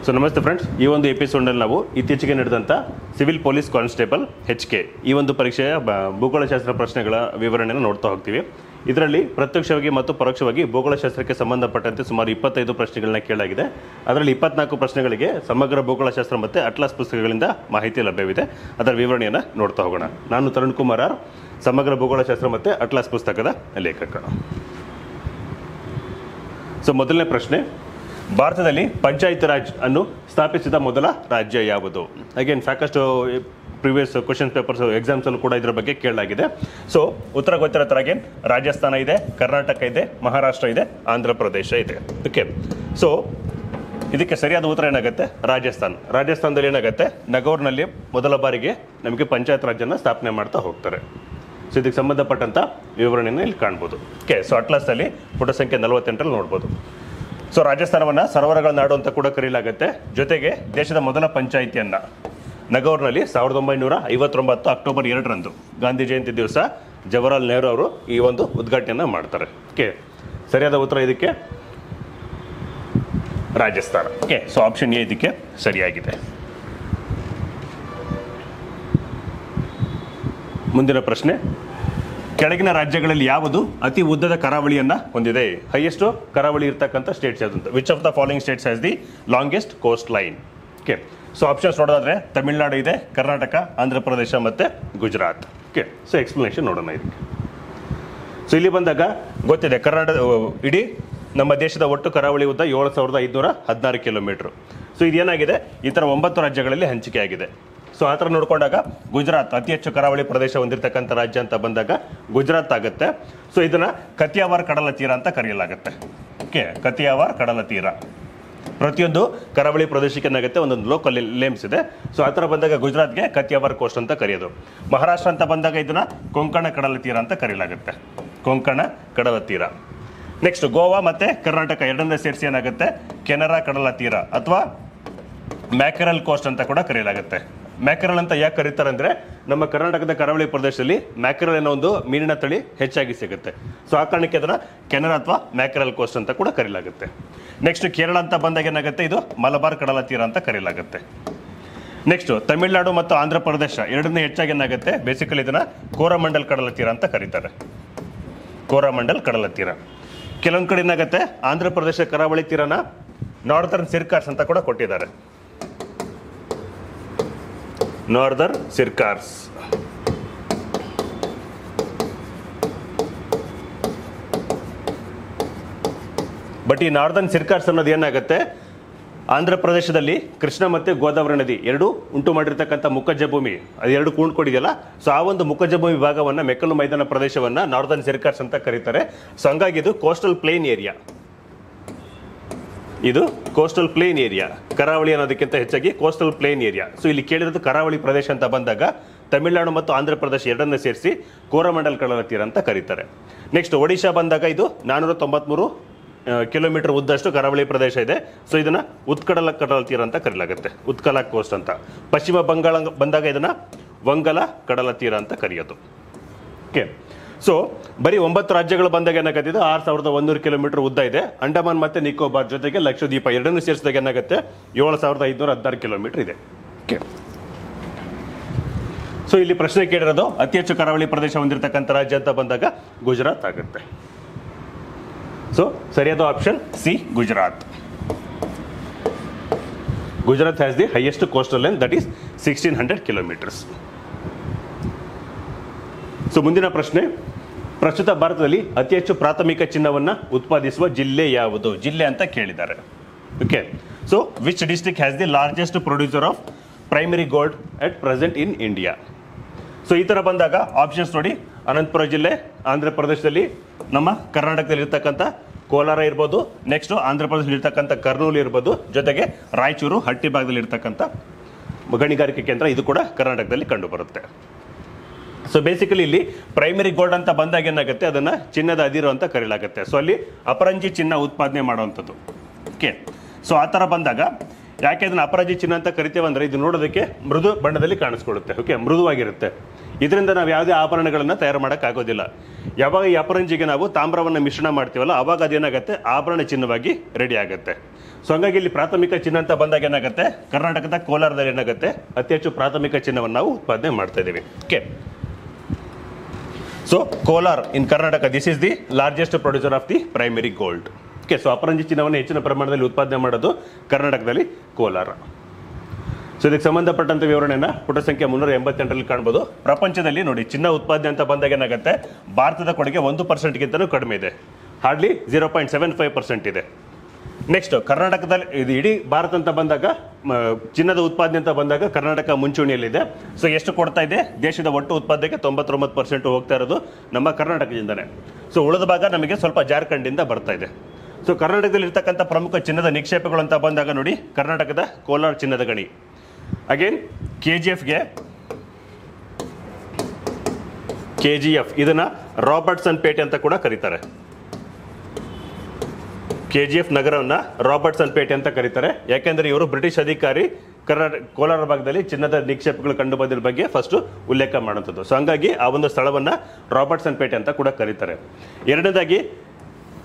So ನಮಸ್ತೆ friends, ಈ ಒಂದು ಎಪಿಸೋಡ್ನಲ್ಲಿ ನಾವು ಇತ್ತೀಚೆಗೆ ನಡೆದಂಥ ಸಿವಿಲ್ ಪೊಲೀಸ್ ಕಾನ್ಸ್ಟೇಬಲ್ HK ಈ ಒಂದು ಪರೀಕ್ಷೆಯ ಭೂಗೋಳಶಾಸ್ತ್ರ ಪ್ರಶ್ನೆಗಳ ವಿವರಣೆಯನ್ನು ನೋಡ್ತಾ ಹೋಗ್ತೀವಿ. ಇದರಲ್ಲಿ ಪ್ರತ್ಯಕ್ಷವಾಗಿ ಮತ್ತು ಪರೋಕ್ಷವಾಗಿ ಭೂಗೋಳಶಾಸ್ತ್ರಕ್ಕೆ ಸಂಬಂಧಪಟ್ಟಂತೆ ಸುಮಾರು 25 ಪ್ರಶ್ನೆಗಳನ್ನ ಕೇಳಲಾಗಿದೆ. ಅದರಲ್ಲಿ 24 ಪ್ರಶ್ನೆಗಳಿಗೆ ಸಮಗ್ರ ಭೂಗೋಳಶಾಸ್ತ್ರ ಮತ್ತು ಅಟ್ಲಾಸ್ ಪುಸ್ತಕಗಳಿಂದ ಮಾಹಿತಿ ಲಭ್ಯವಿದೆ. ಅದರ ವಿವರಣೆಯನ್ನು ನೋಡ್ತಾ ಹೋಗೋಣ. ನಾನು ತರುಣ್ ಕುಮಾರ್ ಆರ್, ಸಮಗ್ರ ಭೂಗೋಳಶಾಸ್ತ್ರ ಮತ್ತು ಅಟ್ಲಾಸ್ ಪುಸ್ತಕದ ಲೇಖಕ. ಸೊ ಮೊದಲನೇ ಪ್ರಶ್ನೆ, ಭಾರತದಲ್ಲಿ ಪಂಚಾಯತ್ ರಾಜ್ ಅನ್ನು ಸ್ಥಾಪಿಸಿದ ಮೊದಲ ರಾಜ್ಯ ಯಾವುದು? ಅಗೇನ್ ಸಾಕಷ್ಟು ಪ್ರಿವಿಯಸ್ ಕ್ವಶನ್ ಪೇಪರ್ಸ್ ಎಕ್ಸಾಮ್ಸ್ ಅಲ್ಲೂ ಕೂಡ ಇದರ ಬಗ್ಗೆ ಕೇಳಲಾಗಿದೆ. ಸೊ ಉತ್ತರ ಗೊತ್ತಿರೋ ಥರಗೆ ರಾಜಸ್ಥಾನ ಇದೆ, ಕರ್ನಾಟಕ ಇದೆ, ಮಹಾರಾಷ್ಟ್ರ ಇದೆ, ಆಂಧ್ರ ಪ್ರದೇಶ ಇದೆ. ಓಕೆ, ಸೊ ಇದಕ್ಕೆ ಸರಿಯಾದ ಉತ್ತರ ಏನಾಗುತ್ತೆ? ರಾಜಸ್ಥಾನದಲ್ಲಿ ಏನಾಗುತ್ತೆ, ನಗೌರ್ನಲ್ಲಿ ಮೊದಲ ಬಾರಿಗೆ ನಮಗೆ ಪಂಚಾಯತ್ ರಾಜ್ಯನ ಸ್ಥಾಪನೆ ಮಾಡ್ತಾ ಹೋಗ್ತಾರೆ. ಸೊ ಇದಕ್ಕೆ ಸಂಬಂಧಪಟ್ಟಂಥ ವಿವರಣೆಯನ್ನು ಇಲ್ಲಿ ಕಾಣ್ಬೋದು. ಓಕೆ, ಸೊ ಅಟ್ಲಾಸಲ್ಲಿ ಪುಟ ಸಂಖ್ಯೆ 48ರಲ್ಲಿ ನೋಡ್ಬೋದು. ಸೊ ರಾಜಸ್ಥಾನವನ್ನು ಸರೋವರಗಳ ನಾಡು ಅಂತ ಕೂಡ ಕರೆಯಲಾಗುತ್ತೆ. ಜೊತೆಗೆ ದೇಶದ ಮೊದಲ ಪಂಚಾಯಿತಿಯನ್ನು ನಗೌರ್ನಲ್ಲಿ 1959 ಅಕ್ಟೋಬರ್ 2ರಂದು ಗಾಂಧಿ ಜಯಂತಿ ದಿವಸ ಜವಾಹರ್ಲಾಲ್ ನೆಹರು ಅವರು ಈ ಒಂದು ಉದ್ಘಾಟನೆಯನ್ನು ಮಾಡ್ತಾರೆ. ಓಕೆ, ಸರಿಯಾದ ಉತ್ತರ ಇದಕ್ಕೆ Rajasthan. Okay, so option A ಇದಕ್ಕೆ ಸರಿಯಾಗಿದೆ. ಮುಂದಿನ ಪ್ರಶ್ನೆ, ಕೆಳಗಿನ ರಾಜ್ಯಗಳಲ್ಲಿ ಯಾವುದು ಅತಿ ಉದ್ದದ ಕರಾವಳಿಯನ್ನು ಹೊಂದಿದೆ? ಹೈಯೆಸ್ಟ್ ಕರಾವಳಿ ಇರ್ತಕ್ಕಂಥ ಸ್ಟೇಟ್ಸ್ ಯಾವುದು? Which of the following states has the longest coast line? Okay, so options ನೋಡೋದಾದ್ರೆ ತಮಿಳುನಾಡು ಇದೆ, ಕರ್ನಾಟಕ, ಆಂಧ್ರ ಪ್ರದೇಶ ಮತ್ತು ಗುಜರಾತ್. ಓಕೆ, ಸೊ ಎಕ್ಸ್ಪ್ಲನೇಷನ್ ನೋಡೋಣ ಇದಕ್ಕೆ. ಸೊ ಇಲ್ಲಿ ಬಂದಾಗ ಗೊತ್ತಿದೆ, ಇಡೀ ನಮ್ಮ ದೇಶದ ಒಟ್ಟು ಕರಾವಳಿ ಉದ್ದ 7516 ಕಿಲೋಮೀಟರ್. ಸೊ ಇದೇನಾಗಿದೆ, ಈ ಥರ 9 ರಾಜ್ಯಗಳಲ್ಲಿ ಹಂಚಿಕೆ ಆಗಿದೆ. ಸೊ ಆ ಥರ ನೋಡಿಕೊಂಡಾಗ ಗುಜರಾತ್ ಅತಿ ಹೆಚ್ಚು ಕರಾವಳಿ ಪ್ರದೇಶ ಹೊಂದಿರತಕ್ಕಂಥ ರಾಜ್ಯ ಅಂತ ಬಂದಾಗ ಗುಜರಾತ್ ಆಗುತ್ತೆ. ಸೊ ಇದನ್ನು ಕತಿಯಾವಾರ್ ಕಡಲ ತೀರ ಅಂತ ಕರೆಯಲಾಗುತ್ತೆ. ಓಕೆ, ಕತಿಯಾವಾರ್ ಕಡಲ ತೀರ. ಪ್ರತಿಯೊಂದು ಕರಾವಳಿ ಪ್ರದೇಶಕ್ಕೆ ಏನಾಗುತ್ತೆ, ಒಂದೊಂದು ಲೋಕಲ್ ನೇಮ್ಸ್ ಇದೆ. ಸೊ ಆ ಥರ ಬಂದಾಗ ಗುಜರಾತ್ಗೆ ಕತಿಯಾವಾರ್ ಕೋಸ್ಟ್ ಅಂತ ಕರೆಯೋದು. ಮಹಾರಾಷ್ಟ್ರ ಅಂತ ಬಂದಾಗ ಇದನ್ನು ಕೊಂಕಣ ಕಡಲ ತೀರ ಅಂತ ಕರೆಯಲಾಗುತ್ತೆ. ಕೊಂಕಣ ಕಡಲ ತೀರ. ನೆಕ್ಸ್ಟ್ ಗೋವಾ ಮತ್ತು ಕರ್ನಾಟಕ ಎರಡನ್ನೇ ಸೇರಿಸಿ ಏನಾಗುತ್ತೆ, ಕೆನರಾ ಕಡಲ ತೀರ ಅಥವಾ ಮ್ಯಾಕೆರಲ್ ಕೋಸ್ಟ್ ಅಂತ ಕೂಡ ಕರೆಯಲಾಗುತ್ತೆ. ಮ್ಯಾಕೆರಲ್ ಅಂತ ಯಾಕೆ ಕರೀತಾರೆ ಅಂದರೆ, ನಮ್ಮ ಕರ್ನಾಟಕದ ಕರಾವಳಿ ಪ್ರದೇಶದಲ್ಲಿ ಮ್ಯಾಕೆರಲ್ ಅನ್ನೋ ಒಂದು ಮೀನಿನ ತಳಿ ಹೆಚ್ಚಾಗಿ ಸಿಗುತ್ತೆ. ಸೊ ಆ ಕಾರಣಕ್ಕೆ ಅದನ್ನು ಕೆನರಾ ಅಥವಾ ಮ್ಯಾಕೆರಲ್ ಕೋಸ್ಟ್ ಅಂತ ಕೂಡ ಕರೆಯಲಾಗುತ್ತೆ. ನೆಕ್ಸ್ಟ್ ಕೇರಳ ಅಂತ ಬಂದಾಗ ಏನಾಗುತ್ತೆ, ಇದು ಮಲಬಾರ್ ಕಡಲ ತೀರ ಅಂತ ಕರೆಯಲಾಗುತ್ತೆ. ನೆಕ್ಸ್ಟ್ ತಮಿಳುನಾಡು ಮತ್ತು ಆಂಧ್ರ ಪ್ರದೇಶ ಎರಡನ್ನೇ ಹೆಚ್ಚಾಗಿ ಏನಾಗುತ್ತೆ, ಬೇಸಿಕಲಿ ಇದನ್ನು ಕೋರಮಂಡಲ್ ಕಡಲ ತೀರ ಅಂತ ಕರೀತಾರೆ. ಕೋರಮಂಡಲ್ ಕಡಲ ತೀರ. ಕೆಲವೊಂದು ಕಡೆ ಏನಾಗುತ್ತೆ, ಆಂಧ್ರ ಪ್ರದೇಶ ಕರಾವಳಿ ತೀರನ ನಾರ್ದರ್ನ್ ಸಿರ್ಕಾರ್ಸ್ ಅಂತ ಕೂಡ ಕೊಟ್ಟಿದ್ದಾರೆ. ನಾರ್ದರ್ನ್ ಸಿರ್ಕಾರ್ಸ್. ಬಟ್ ಈ ನಾರ್ದರ್ನ್ ಸಿರ್ಕಾರ್ಸ್ ಅನ್ನೋದು ಏನಾಗುತ್ತೆ, ಆಂಧ್ರ ಪ್ರದೇಶದಲ್ಲಿ ಕೃಷ್ಣ ಮತ್ತು ಗೋದಾವರಿ ನದಿ ಎರಡು ಉಂಟು ಮಾಡಿರ್ತಕ್ಕಂಥ ಮುಖಜ ಭೂಮಿ ಅದು ಎರಡು ಕೂಡ್ಕೊಂಡಿದೆಯಲ್ಲ, ಸೊ ಆ ಒಂದು ಮುಖಜ ಭೂಮಿ ಭಾಗವನ್ನು ಮೆಕ್ಕಲು ಮೈದಾನ ಪ್ರದೇಶವನ್ನು ನಾರ್ದರ್ನ್ ಸಿರ್ಕಾರ್ಸ್ ಅಂತ ಕರೀತಾರೆ. ಸೊ ಹಂಗಾಗಿ ಇದು ಕೋಸ್ಟಲ್ ಪ್ಲೇನ್ ಏರಿಯಾ. ಇದು ಕೋಸ್ಟಲ್ ಪ್ಲೇನ್ ಏರಿಯಾ, ಕರಾವಳಿ ಅನ್ನೋದಕ್ಕಿಂತ ಹೆಚ್ಚಾಗಿ ಕೋಸ್ಟಲ್ ಪ್ಲೇನ್ ಏರಿಯಾ. ಸೊ ಇಲ್ಲಿ ಕೇಳಿರೋದು ಕರಾವಳಿ ಪ್ರದೇಶ ಅಂತ ಬಂದಾಗ ತಮಿಳುನಾಡು ಮತ್ತು ಆಂಧ್ರ ಪ್ರದೇಶ ಎರಡನ್ನ ಸೇರಿಸಿ ಕೋರಮಂಡಲ್ ಕಡಲ ತೀರ ಅಂತ ಕರೀತಾರೆ. ನೆಕ್ಸ್ಟ್ ಒಡಿಶಾ ಬಂದಾಗ ಇದು 493 ಕಿಲೋಮೀಟರ್ ಉದ್ದಷ್ಟು ಕರಾವಳಿ ಪ್ರದೇಶ ಇದೆ. ಸೊ ಇದನ್ನು ಉತ್ಕಲ ಕಡಲ ತೀರ ಅಂತ ಕರೆಯಲಾಗುತ್ತೆ, ಉತ್ಕಲ ಕೋಸ್ಟ್ ಅಂತ. ಪಶ್ಚಿಮ ಬಂಗಾಳ ಬಂದಾಗ ಇದನ್ನು ವಂಗಲ ಕಡಲ ತೀರ ಅಂತ ಕರೆಯೋದು. ಓಕೆ, ಸೊ ಬರೀ 9 ರಾಜ್ಯಗಳು ಬಂದಾಗ ಏನಾಗುತ್ತೆ, 6100 ಕಿಲೋಮೀಟರ್ ಉದ್ದ ಇದೆ. ಅಂಡಮಾನ್ ಮತ್ತು ನಿಕೋಬಾರ್ ಜೊತೆಗೆ ಲಕ್ಷದ್ವೀಪ ಎರಡನ್ನೂ ಸೇರಿಸಿದಾಗ ಏನಾಗುತ್ತೆ, 7516 ಕಿಲೋಮೀಟರ್ ಇದೆ. ಓಕೆ, ಸೊ ಇಲ್ಲಿ ಪ್ರಶ್ನೆ ಕೇಳಿರೋದು ಅತಿ ಹೆಚ್ಚು ಕರಾವಳಿ ಪ್ರದೇಶ ಹೊಂದಿರತಕ್ಕಂಥ ರಾಜ್ಯ ಅಂತ ಬಂದಾಗ ಗುಜರಾತ್ ಆಗುತ್ತೆ. ಸೊ ಸರಿಯಾದ option C, Gujarat. Gujarat has the highest coastal line, that is 1600 kilometres. So ಮುಂದಿನ ಪ್ರಶ್ನೆ, ಪ್ರಸ್ತುತ ಭಾರತದಲ್ಲಿ ಅತಿ ಹೆಚ್ಚು ಪ್ರಾಥಮಿಕ ಚಿನ್ನವನ್ನು ಉತ್ಪಾದಿಸುವ ಜಿಲ್ಲೆ ಯಾವುದು? ಜಿಲ್ಲೆ ಅಂತ ಕೇಳಿದ್ದಾರೆ. Okay, so which district has the largest producer of primary gold at present in India? So ಈ ಥರ ಬಂದಾಗ ಆಪ್ಷನ್ಸ್ ನೋಡಿ, ಅನಂತಪುರ ಜಿಲ್ಲೆ ಆಂಧ್ರ ಪ್ರದೇಶದಲ್ಲಿ, ನಮ್ಮ ಕರ್ನಾಟಕದಲ್ಲಿ ಇರ್ತಕ್ಕಂಥ ಕೋಲಾರ ಇರ್ಬೋದು, ನೆಕ್ಸ್ಟ್ ಆಂಧ್ರ ಪ್ರದೇಶದಲ್ಲಿ ಇರ್ತಕ್ಕಂಥ ಕರ್ನೂಲು ಇರ್ಬೋದು, ಜೊತೆಗೆ ರಾಯಚೂರು ಹಟ್ಟಿ ಭಾಗದಲ್ಲಿ ಇರ್ತಕ್ಕಂಥ ಗಣಿಗಾರಿಕೆ ಕೇಂದ್ರ ಇದು ಕೂಡ ಕರ್ನಾಟಕದಲ್ಲಿ ಕಂಡು ಬರುತ್ತೆ. ಸೊ ಬೇಸಿಕಲಿ ಇಲ್ಲಿ ಪ್ರೈಮರಿ ಗೋಲ್ಡ್ ಅಂತ ಬಂದಾಗ ಏನಾಗುತ್ತೆ, ಅದನ್ನು ಚಿನ್ನದ ಅದಿರು ಅಂತ ಕರೆಯಲಾಗುತ್ತೆ. ಸೊ ಅಲ್ಲಿ ಅಪರಂಜಿ ಚಿನ್ನ ಉತ್ಪಾದನೆ ಮಾಡುವಂಥದ್ದು. ಓಕೆ, ಸೊ ಆ ಥರ ಬಂದಾಗ ಯಾಕೆ ಅದನ್ನು ಅಪರಂಜಿ ಚಿನ್ನ ಅಂತ ಕರಿತೇವೆ ಅಂದರೆ, ಇದು ನೋಡೋದಕ್ಕೆ ಮೃದು ಬಣ್ಣದಲ್ಲಿ ಕಾಣಿಸ್ಕೊಳ್ಳುತ್ತೆ. ಓಕೆ, ಮೃದುವಾಗಿರುತ್ತೆ. ಇದರಿಂದ ನಾವು ಯಾವುದೇ ಆಭರಣಗಳನ್ನು ತಯಾರು ಮಾಡೋಕ್ಕಾಗೋದಿಲ್ಲ. ಯಾವಾಗ ಈ ಅಪರಂಜಿಗೆ ನಾವು ತಾಮ್ರವನ್ನು ಮಿಶ್ರಣ ಮಾಡ್ತೀವಲ್ಲ ಅವಾಗ ಅದೇನಾಗುತ್ತೆ ಆಭರಣ ಚಿನ್ನವಾಗಿ ರೆಡಿ ಆಗುತ್ತೆ. ಸೊ ಹಂಗಾಗಿ ಇಲ್ಲಿ ಪ್ರಾಥಮಿಕ ಚಿನ್ನ ಅಂತ ಬಂದಾಗ ಏನಾಗುತ್ತೆ ಕರ್ನಾಟಕದ ಕೋಲಾರದಲ್ಲಿ ಏನಾಗುತ್ತೆ ಅತಿ ಹೆಚ್ಚು ಪ್ರಾಥಮಿಕ ಚಿನ್ನವನ್ನು ನಾವು ಉತ್ಪಾದನೆ ಮಾಡ್ತಾ ಇದ್ದೀವಿ. Okay, so Kolar in Karnataka, this is the largest producer of the primary gold. Okay, so ಅಪರಂಜಿ ಚಿನ್ನವನ್ನು ಹೆಚ್ಚಿನ ಪ್ರಮಾಣದಲ್ಲಿ ಉತ್ಪಾದನೆ ಮಾಡೋದು ಕರ್ನಾಟಕದಲ್ಲಿ ಕೋಲಾರ. ಸೊ ಇದಕ್ಕೆ ಸಂಬಂಧಪಟ್ಟಂತ ವಿವರಣೆಯನ್ನು ಪುಟ ಸಂಖ್ಯೆ 388ರಲ್ಲಿ ಕಾಣ್ಬೋದು. ಪ್ರಪಂಚದಲ್ಲಿ ನೋಡಿ ಚಿನ್ನ ಉತ್ಪಾದನೆ ಅಂತ ಬಂದಾಗ ಏನಾಗುತ್ತೆ ಭಾರತದ ಕೊಡುಗೆ 1%ಗಿಂತಲೂ ಕಡಿಮೆ ಇದೆ, ಹಾರ್ಡ್ಲಿ 0.75% ಇದೆ. ನೆಕ್ಸ್ಟ್ ಕರ್ನಾಟಕದಲ್ಲಿ ಇದು ಇಡೀ ಭಾರತ ಅಂತ ಬಂದಾಗ ಚಿನ್ನದ ಉತ್ಪಾದನೆ ಅಂತ ಬಂದಾಗ ಕರ್ನಾಟಕ ಮುಂಚೂಣಿಯಲ್ಲಿದೆ. ಸೊ ಎಷ್ಟು ಕೊಡ್ತಾ ಇದೆ ದೇಶದ ಒಟ್ಟು ಉತ್ಪಾದನೆಗೆ 99% ಹೋಗ್ತಾ ಇರೋದು ನಮ್ಮ ಕರ್ನಾಟಕದಿಂದನೇ. ಸೊ ಉಳಿದ ಭಾಗ ನಮಗೆ ಸ್ವಲ್ಪ ಜಾರ್ಖಂಡಿಂದ ಬರ್ತಾ ಇದೆ. ಸೊ ಕರ್ನಾಟಕದಲ್ಲಿ ಇರ್ತಕ್ಕಂಥ ಪ್ರಮುಖ ಚಿನ್ನದ ನಿಕ್ಷೇಪಗಳು ಅಂತ ಬಂದಾಗ ನೋಡಿ ಕರ್ನಾಟಕದ ಕೋಲಾರ ಚಿನ್ನದ ಗಣಿ. ಅಗೇನ್ KGF ಇದನ್ನ ರಾಬರ್ಟ್ಸನ್ ಪೇಟೆ ಅಂತ ಕೂಡ ಕರೀತಾರೆ. KGF ನಗರವನ್ನ ರಾಬರ್ಟ್ಸನ್ ಪೇಟೆ ಅಂತ ಕರೀತಾರೆ. ಯಾಕೆಂದ್ರೆ ಇವರು ಬ್ರಿಟಿಷ್ ಅಧಿಕಾರಿ ಕೋಲಾರ ಭಾಗದಲ್ಲಿ ಚಿನ್ನದ ನಿಕ್ಷೇಪಗಳು ಕಂಡು ಬಂದಿರೋ ಬಗ್ಗೆ ಫಸ್ಟ್ ಉಲ್ಲೇಖ ಮಾಡುವಂಥದ್ದು. ಸೊ ಹಂಗಾಗಿ ಆ ಒಂದು ಸ್ಥಳವನ್ನ ರಾಬರ್ಟ್ಸನ್ ಪೇಟೆ ಅಂತ ಕೂಡ ಕರೀತಾರೆ. ಎರಡನೇದಾಗಿ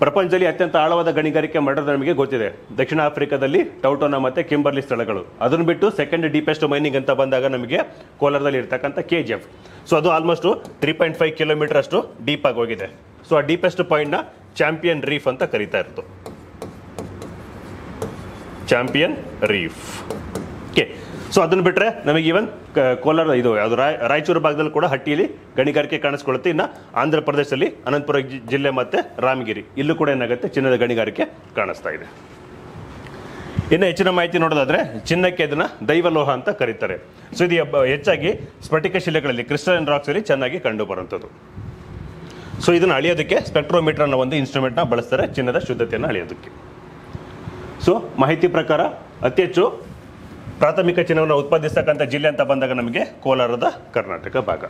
ಪ್ರಪಂಚದಲ್ಲಿ ಅತ್ಯಂತ ಆಳವಾದ ಗಣಿಗಾರಿಕೆ ಮಾಡೋದು ನಮಗೆ ಗೊತ್ತಿದೆ, ದಕ್ಷಿಣ ಆಫ್ರಿಕಾದಲ್ಲಿ ಟೌಟೋನಾ ಮತ್ತು ಕಿಂಬರ್ಲಿ ಸ್ಥಳಗಳು. ಅದನ್ನು ಬಿಟ್ಟು ಸೆಕೆಂಡ್ ಡೀಪೆಸ್ಟ್ ಮೈನಿಂಗ್ ಅಂತ ಬಂದಾಗ ನಮಗೆ ಕೋಲಾರದಲ್ಲಿ ಇರ್ತಕ್ಕಂಥ KGF. ಸೊ ಅದು ಆಲ್ಮೋಸ್ಟ್ 3.5 ಕಿಲೋಮೀಟರ್ ಅಷ್ಟು ಡೀಪ್ ಆಗಿ ಹೋಗಿದೆ. ಸೊ ಆ ಡೀಪೆಸ್ಟ್ ಪಾಯಿಂಟ್ನ ಚಾಂಪಿಯನ್ ರೀಫ್ ಅಂತ ಕರೀತಾ ಇರೋದು, ಚಾಂಪಿಯನ್ ರೀಫ್. ಓಕೆ, ಸೊ ಅದನ್ನು ಬಿಟ್ಟರೆ ನಮಗೆ ಈವನ್ ಕೋಲಾರ ಇದು ಯಾವುದು ರಾಯಚೂರು ಭಾಗದಲ್ಲಿ ಕೂಡ ಹಟ್ಟಿಯಲ್ಲಿ ಗಣಿಗಾರಿಕೆ ಕಾಣಿಸ್ಕೊಳ್ಳುತ್ತೆ. ಇನ್ನು ಆಂಧ್ರ ಪ್ರದೇಶದಲ್ಲಿ ಅನಂತಪುರ ಜಿಲ್ಲೆ ಮತ್ತು ರಾಮಗಿರಿ ಇಲ್ಲೂ ಕೂಡ ಏನಾಗುತ್ತೆ ಚಿನ್ನದ ಗಣಿಗಾರಿಕೆ ಕಾಣಿಸ್ತಾ ಇದೆ. ಇನ್ನು ಹೆಚ್ಚಿನ ಮಾಹಿತಿ ನೋಡೋದಾದ್ರೆ ಚಿನ್ನಕ್ಕೆ ಇದನ್ನ ದೈವಲೋಹ ಅಂತ ಕರೀತಾರೆ. ಸೊ ಇದು ಹೆಚ್ಚಾಗಿ ಸ್ಫಟಿಕ ಶಿಲೆಗಳಲ್ಲಿ ಕ್ರಿಸ್ಟಲೈನ್ ರಾಕ್ಸ್ ಅಲ್ಲಿ ಚೆನ್ನಾಗಿ ಕಂಡು ಬರುವಂಥದ್ದು. ಸೊ ಇದನ್ನು ಅಳಿಯೋದಕ್ಕೆ ಸ್ಪೆಕ್ಟ್ರೋಮೀಟರ್ ಅನ್ನೋ ಒಂದು ಇನ್ಸ್ಟ್ರೂಮೆಂಟ್ನ ಬಳಸ್ತಾರೆ ಚಿನ್ನದ ಶುದ್ಧತೆಯನ್ನು ಅಳಿಯೋದಕ್ಕೆ. ಸೊ ಮಾಹಿತಿ ಪ್ರಕಾರ ಅತಿ ಹೆಚ್ಚು ಪ್ರಾಥಮಿಕ ಚಿನ್ನವನ್ನು ಉತ್ಪಾದಿಸತಕ್ಕಂಥ ಜಿಲ್ಲೆ ಅಂತ ಬಂದಾಗ ನಮಗೆ ಕೋಲಾರದ ಕರ್ನಾಟಕ ಭಾಗ.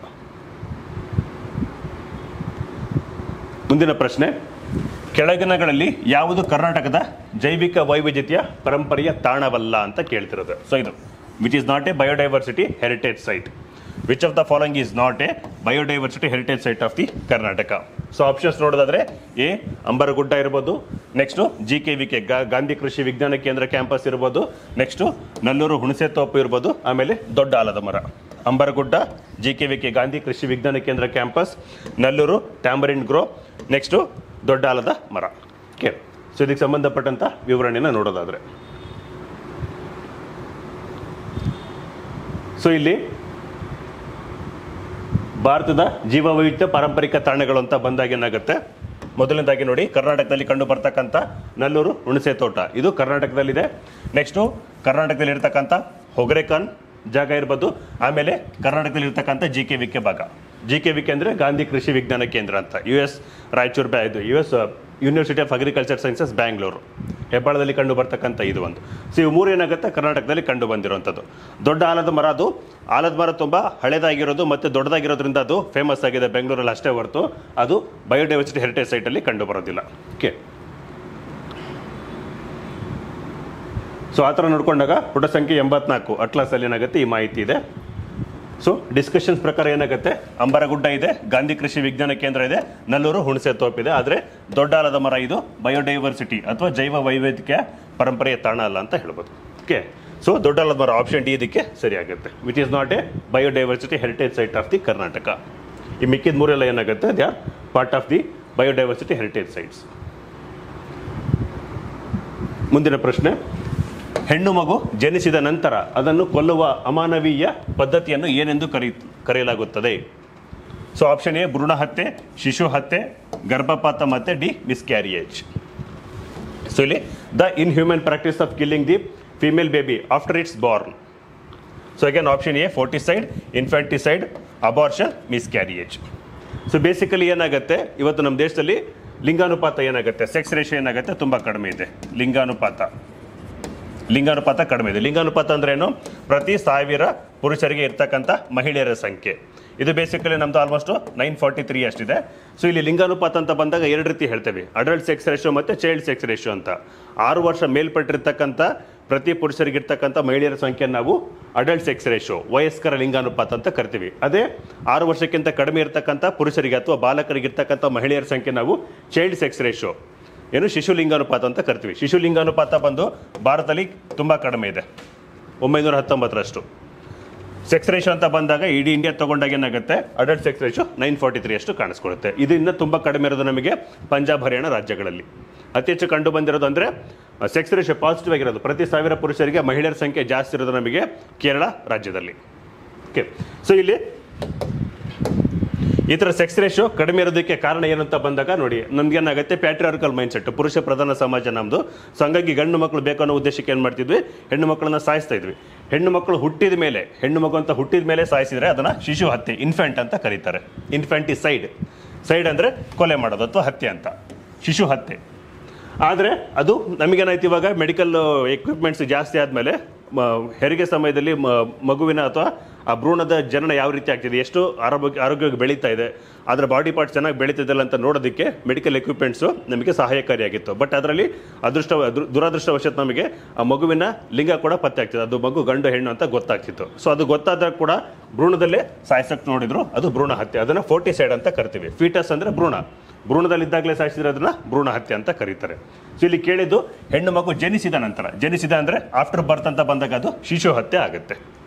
ಮುಂದಿನ ಪ್ರಶ್ನೆ, ಕೆಳಗಿನಗಳಲ್ಲಿ ಯಾವುದು ಕರ್ನಾಟಕದ ಜೈವಿಕ ವೈವಿಧ್ಯತೆಯ ಪರಂಪರೆಯ ತಾಣವಲ್ಲ ಅಂತ ಕೇಳ್ತಿರೋದು. ಸೊ ಇದು which is not a biodiversity heritage site. Which of the following is not a biodiversity heritage site of the Karnataka. So options ನೋಡೋದಾದ್ರೆ ಎ ಅಂಬರಗುಡ್ಡ ಇರ್ಬೋದು, ನೆಕ್ಸ್ಟು GKVK ಗಾಂಧಿ ಕೃಷಿ ವಿಜ್ಞಾನ ಕೇಂದ್ರ ಕ್ಯಾಂಪಸ್ ಇರ್ಬೋದು, ನೆಕ್ಸ್ಟು ನಲ್ಲೂರು ಹುಣಸೆ ತೋಪು ಇರ್ಬೋದು, ಆಮೇಲೆ ದೊಡ್ಡ ಆಲದ ಮರ. ಅಂಬರಗುಡ್ಡ, GKVK ಗಾಂಧಿ ಕೃಷಿ ವಿಜ್ಞಾನ ಕೇಂದ್ರ campus, Nallur tamarind grow, next ದೊಡ್ಡ ಆಲದ ಮರ. ಓಕೆ, ಸೊ ಇದಕ್ಕೆ ಸಂಬಂಧಪಟ್ಟಂತ ವಿವರಣೆಯನ್ನು ನೋಡೋದಾದ್ರೆ ಸೊ ಇಲ್ಲಿ ಭಾರತದ ಜೀವವೈವಿಧ್ಯ ಪಾರಂಪರಿಕ ತಾಣಗಳು ಅಂತ ಬಂದಾಗ ಏನಾಗುತ್ತೆ, ಮೊದಲನೇದಾಗಿ ನೋಡಿ ಕರ್ನಾಟಕದಲ್ಲಿ ಕಂಡು ಬರ್ತಕ್ಕಂಥ ನಲ್ಲೂರು ಹುಣಸೆ ತೋಟ ಇದು ಕರ್ನಾಟಕದಲ್ಲಿದೆ. ನೆಕ್ಸ್ಟು ಕರ್ನಾಟಕದಲ್ಲಿ ಇರ್ತಕ್ಕಂಥ ಹೊಗರೆಕಾನ್ ಜಾಗ ಇರ್ಬೋದು, ಆಮೇಲೆ ಕರ್ನಾಟಕದಲ್ಲಿ ಇರ್ತಕ್ಕಂಥ GKVK ಭಾಗ. GKVK ಅಂದರೆ ಗಾಂಧಿ ಕೃಷಿ ವಿಜ್ಞಾನ ಕೇಂದ್ರ ಅಂತ, US ರಾಯಚೂರು ಇದು US university of agriculture sciences Bangalore ಹೆಬ್ಬಾಳದಲ್ಲಿ ಕಂಡು ಬರ್ತಕ್ಕಂಥ ಇದು ಒಂದು. ಸೊ ಇವು ಮೂರು ಏನಾಗುತ್ತೆ ಕರ್ನಾಟಕದಲ್ಲಿ ಕಂಡು ಬಂದಿರುವಂಥದ್ದು. ದೊಡ್ಡ ಆಲದ ಮರ, ಅದು ಆಲದ ಮರ ತುಂಬ ಹಳೆದಾಗಿರೋದು ಮತ್ತು ದೊಡ್ಡದಾಗಿರೋದ್ರಿಂದ ಅದು ಫೇಮಸ್ ಆಗಿದೆ ಬೆಂಗಳೂರಲ್ಲಿ ಅಷ್ಟೇ ಹೊರತು ಅದು ಬಯೋಡೈವರ್ಸಿಟಿ ಹೆರಿಟೇಜ್ ಸೈಟಲ್ಲಿ ಕಂಡು ಬರೋದಿಲ್ಲ. ಓಕೆ, ಸೊ ಆ ಥರ ನೋಡ್ಕೊಂಡಾಗ ಪುಟ ಸಂಖ್ಯೆ 84 ಅಟ್ಲಾಸಲ್ಲಿ ಏನಾಗುತ್ತೆ ಈ ಮಾಹಿತಿ ಇದೆ. ಸೊ ಡಿಸ್ಕಷನ್ಸ್ ಪ್ರಕಾರ ಏನಾಗುತ್ತೆ, ಅಂಬರಗುಡ್ಡ ಇದೆ, ಗಾಂಧಿ ಕೃಷಿ ವಿಜ್ಞಾನ ಕೇಂದ್ರ ಇದೆ, ನಲ್ಲೂರು ಹುಣಸೆ ತೋಪಿದೆ. ಆದರೆ ದೊಡ್ಡ ಆಲದ ಮರ ಇದು ಬಯೋಡೈವರ್ಸಿಟಿ ಅಥವಾ ಜೈವ ವೈವಿಧ್ಯತೆಯ ಪರಂಪರೆಯ ತಾಣ ಅಲ್ಲ ಅಂತ ಹೇಳ್ಬೋದು. ಓಕೆ, ಸೊ ದೊಡ್ಡ ಆಲದ ಮರ ಆಪ್ಷನ್ ಡಿ ಇದಕ್ಕೆ ಸರಿಯಾಗುತ್ತೆ. Which is not a biodiversity heritage site of the Karnataka. ಈ ಮಿಕ್ಕಿದ ಮೂರೆಲ್ಲ ಏನಾಗುತ್ತೆ, they are part of the biodiversity heritage sites. ಮುಂದಿನ ಪ್ರಶ್ನೆ, ಹೆಣ್ಣು ಮಗು ಜನಿಸಿದ ನಂತರ ಅದನ್ನು ಕೊಲ್ಲುವ ಅಮಾನವೀಯ ಪದ್ಧತಿಯನ್ನು ಏನೆಂದು ಕರೆಯಲಾಗುತ್ತದೆ? ಸೊ ಆಪ್ಷನ್ ಎ ಭ್ರೂಣ ಹತ್ಯೆ, ಶಿಶು ಹತ್ಯೆ, ಗರ್ಭಪಾತ ಮತ್ತು ಡಿ ಮಿಸ್ಕ್ಯಾರಿಯೇಜ್. ಸೊ ಇಲ್ಲಿ the inhuman practice of killing the female baby after its born. So again option A foeticide, infanticide, abortion, miscarriage. So basically ಏನಾಗುತ್ತೆ, ಇವತ್ತು ನಮ್ಮ ದೇಶದಲ್ಲಿ ಲಿಂಗಾನುಪಾತ ಏನಾಗುತ್ತೆ, ಸೆಕ್ಸ್ ರೇಷಿಯೋ ಏನಾಗುತ್ತೆ ತುಂಬ ಕಡಿಮೆ ಇದೆ. ಲಿಂಗಾನುಪಾತ ಕಡಿಮೆ ಇದೆ. ಲಿಂಗಾನುಪಾತ ಅಂದ್ರೆ ಏನು, ಪ್ರತಿ 1000 ಪುರುಷರಿಗೆ ಇರ್ತಕ್ಕಂಥ ಮಹಿಳೆಯರ ಸಂಖ್ಯೆ. ಇದು ಬೇಸಿಕಲಿ ನಮ್ದು ಆಲ್ಮೋಸ್ಟ್ 943 ಅಷ್ಟಿದೆ. ಸೊ ಇಲ್ಲಿ ಲಿಂಗಾನುಪಾತ ಅಂತ ಬಂದಾಗ ಎರಡು ರೀತಿ ಹೇಳ್ತೇವೆ, ಅಡಲ್ಟ್ ಸೆಕ್ಸ್ ರೇಷಿಯೋ ಮತ್ತು ಚೈಲ್ಡ್ ಸೆಕ್ಸ್ ರೇಷಿಯೋ ಅಂತ. 6 ವರ್ಷ ಮೇಲ್ಪಟ್ಟಿರ್ತಕ್ಕಂಥ ಪ್ರತಿ ಪುರುಷರಿಗಿರ್ತಕ್ಕಂಥ ಮಹಿಳೆಯರ ಸಂಖ್ಯೆ ನಾವು ಅಡಲ್ಟ್ ಸೆಕ್ಸ್ ರೇಷೋ, ವಯಸ್ಕರ ಲಿಂಗಾನುಪಾತ ಅಂತ ಕರಿತೀವಿ. ಅದೇ 6 ವರ್ಷಕ್ಕಿಂತ ಕಡಿಮೆ ಇರತಕ್ಕಂಥ ಪುರುಷರಿಗೆ ಅಥವಾ ಬಾಲಕರಿಗಿರ್ತಕ್ಕಂಥ ಮಹಿಳೆಯರ ಸಂಖ್ಯೆ ನಾವು ಚೈಲ್ಡ್ ಸೆಕ್ಸ್ ರೇಷೋ, ಏನು ಶಿಶು ಲಿಂಗಾನುಪಾತ ಅಂತ ಕರಿತೀವಿ. ಶಿಶು ಲಿಂಗಾನುಪಾತ ಬಂದು ಭಾರತದಲ್ಲಿ ತುಂಬ ಕಡಿಮೆ ಇದೆ, 919ರಷ್ಟು. ಸೆಕ್ಸ್ ರೇಷೋ ಅಂತ ಬಂದಾಗ ಇಡೀ ಇಂಡಿಯಾ ತಗೊಂಡಾಗ ಏನಾಗುತ್ತೆ, ಅಡಲ್ಟ್ ಸೆಕ್ಸ್ ರೇಷೋ 943 ಅಷ್ಟು ಕಾಣಿಸ್ಕೊಳ್ಳುತ್ತೆ. ಇದು ಇನ್ನೂ ತುಂಬ ಕಡಿಮೆ ಇರೋದು ನಮಗೆ ಪಂಜಾಬ್, ಹರಿಯಾಣ ರಾಜ್ಯಗಳಲ್ಲಿ. ಅತಿ ಹೆಚ್ಚು ಕಂಡು ಬಂದಿರೋದು ಅಂದರೆ ಸೆಕ್ಸ್ ರೇಷೋ ಪಾಸಿಟಿವ್ ಆಗಿರೋದು, ಪ್ರತಿ 1000 ಪುರುಷರಿಗೆ ಮಹಿಳೆಯರ ಸಂಖ್ಯೆ ಜಾಸ್ತಿ ಇರೋದು ನಮಗೆ ಕೇರಳ ರಾಜ್ಯದಲ್ಲಿ. ಓಕೆ, ಸೊ ಇಲ್ಲಿ ಈ ಥರ ಸೆಕ್ಸ್ ರೇಷೋ ಕಡಿಮೆ ಇರೋದಕ್ಕೆ ಕಾರಣ ಏನಂತ ಬಂದಾಗ ನೋಡಿ, ನಮ್ಗೇನಾಗುತ್ತೆ, ಪ್ಯಾಟ್ರಿಯಾರ್ಕಲ್ ಮೈಂಡ್ ಸೆಟ್, ಪುರುಷ ಪ್ರಧಾನ ಸಮಾಜ ನಮ್ಮದು. ಸೊ ಹಂಗಾಗಿ ಗಂಡು ಮಕ್ಕಳು ಬೇಕು ಅನ್ನೋ ಉದ್ದೇಶಕ್ಕೆ ಏನು ಮಾಡ್ತಿದ್ವಿ, ಹೆಣ್ಣು ಮಕ್ಕಳನ್ನ ಸಾಯಿಸ್ತಾ ಇದ್ವಿ. ಹೆಣ್ಣು ಮಕ್ಕಳು ಹುಟ್ಟಿದ ಮೇಲೆ, ಹೆಣ್ಣು ಮಗು ಅಂತ ಹುಟ್ಟಿದ ಮೇಲೆ ಸಾಯಿಸಿದರೆ ಅದನ್ನು ಶಿಶು ಹತ್ಯೆ, ಇನ್ಫೆಂಟ್ ಅಂತ ಕರೀತಾರೆ. ಇನ್ಫೆಂಟಿಸೈಡ್, ಸೈಡ್ ಅಂದರೆ ಕೊಲೆ ಮಾಡೋದು ಅಥವಾ ಹತ್ಯೆ ಅಂತ, ಶಿಶು ಹತ್ಯೆ. ಆದರೆ ಅದು ನಮಗೇನಾಯ್ತು, ಇವಾಗ ಮೆಡಿಕಲ್ ಎಕ್ವಿಪ್ಮೆಂಟ್ಸ್ ಜಾಸ್ತಿ ಆದಮೇಲೆ ಹೆರಿಗೆ ಸಮಯದಲ್ಲಿ ಮಗುವಿನ ಅಥವಾ ಆ ಭ್ರೂಣದ ಜನನ ಯಾವ ರೀತಿ ಆಗ್ತಿದೆ, ಎಷ್ಟು ಆರೋಗ್ಯವಾಗಿ ಬೆಳೀತಾ ಇದೆ, ಅದರ ಬಾಡಿ ಪಾರ್ಟ್ಸ್ ಚೆನ್ನಾಗಿ ಬೆಳೀತಿದ್ದಲ್ಲ ಅಂತ ನೋಡೋದಕ್ಕೆ ಮೆಡಿಕಲ್ ಎಕ್ವಿಪ್ಮೆಂಟ್ಸು ನಮಗೆ ಸಹಾಯಕಾರಿಯಾಗಿತ್ತು. ಬಟ್ ಅದರಲ್ಲಿ ದುರಾದೃಷ್ಟವಶಾತ್ ನಮಗೆ ಆ ಮಗುವಿನ ಲಿಂಗ ಕೂಡ ಪತ್ತೆ ಆಗ್ತಿದೆ, ಅದು ಮಗು ಗಂಡು ಹೆಣ್ಣು ಅಂತ ಗೊತ್ತಾಗ್ತಿತ್ತು. ಸೊ ಅದು ಗೊತ್ತಾದಾಗ ಕೂಡ ಭ್ರೂಣದಲ್ಲೇ ಸಾಯಿಸಕ್ಕೆ ನೋಡಿದ್ರು, ಅದು ಭ್ರೂಣ ಹತ್ಯೆ. ಅದನ್ನು ಫೋರ್ಟಿಸೈಡ್ ಅಂತ ಕರಿತೀವಿ. ಫೀಟಸ್ ಅಂದರೆ ಭ್ರೂಣದಲ್ಲಿದ್ದಾಗಲೇ ಸಾಯಿಸಿದ್ರೆ ಅದನ್ನು ಭ್ರೂಣ ಹತ್ಯೆ ಅಂತ ಕರೀತಾರೆ. ಸೊ ಇಲ್ಲಿ ಕೇಳಿದ್ದು ಹೆಣ್ಣು ಮಗು ಜನಿಸಿದ ನಂತರ, ಜನಿಸಿದ ಅಂದರೆ ಆಫ್ಟರ್ ಬರ್ತ್ ಅಂತ ಬಂದಾಗ ಅದು ಶಿಶು ಹತ್ಯೆ ಆಗುತ್ತೆ.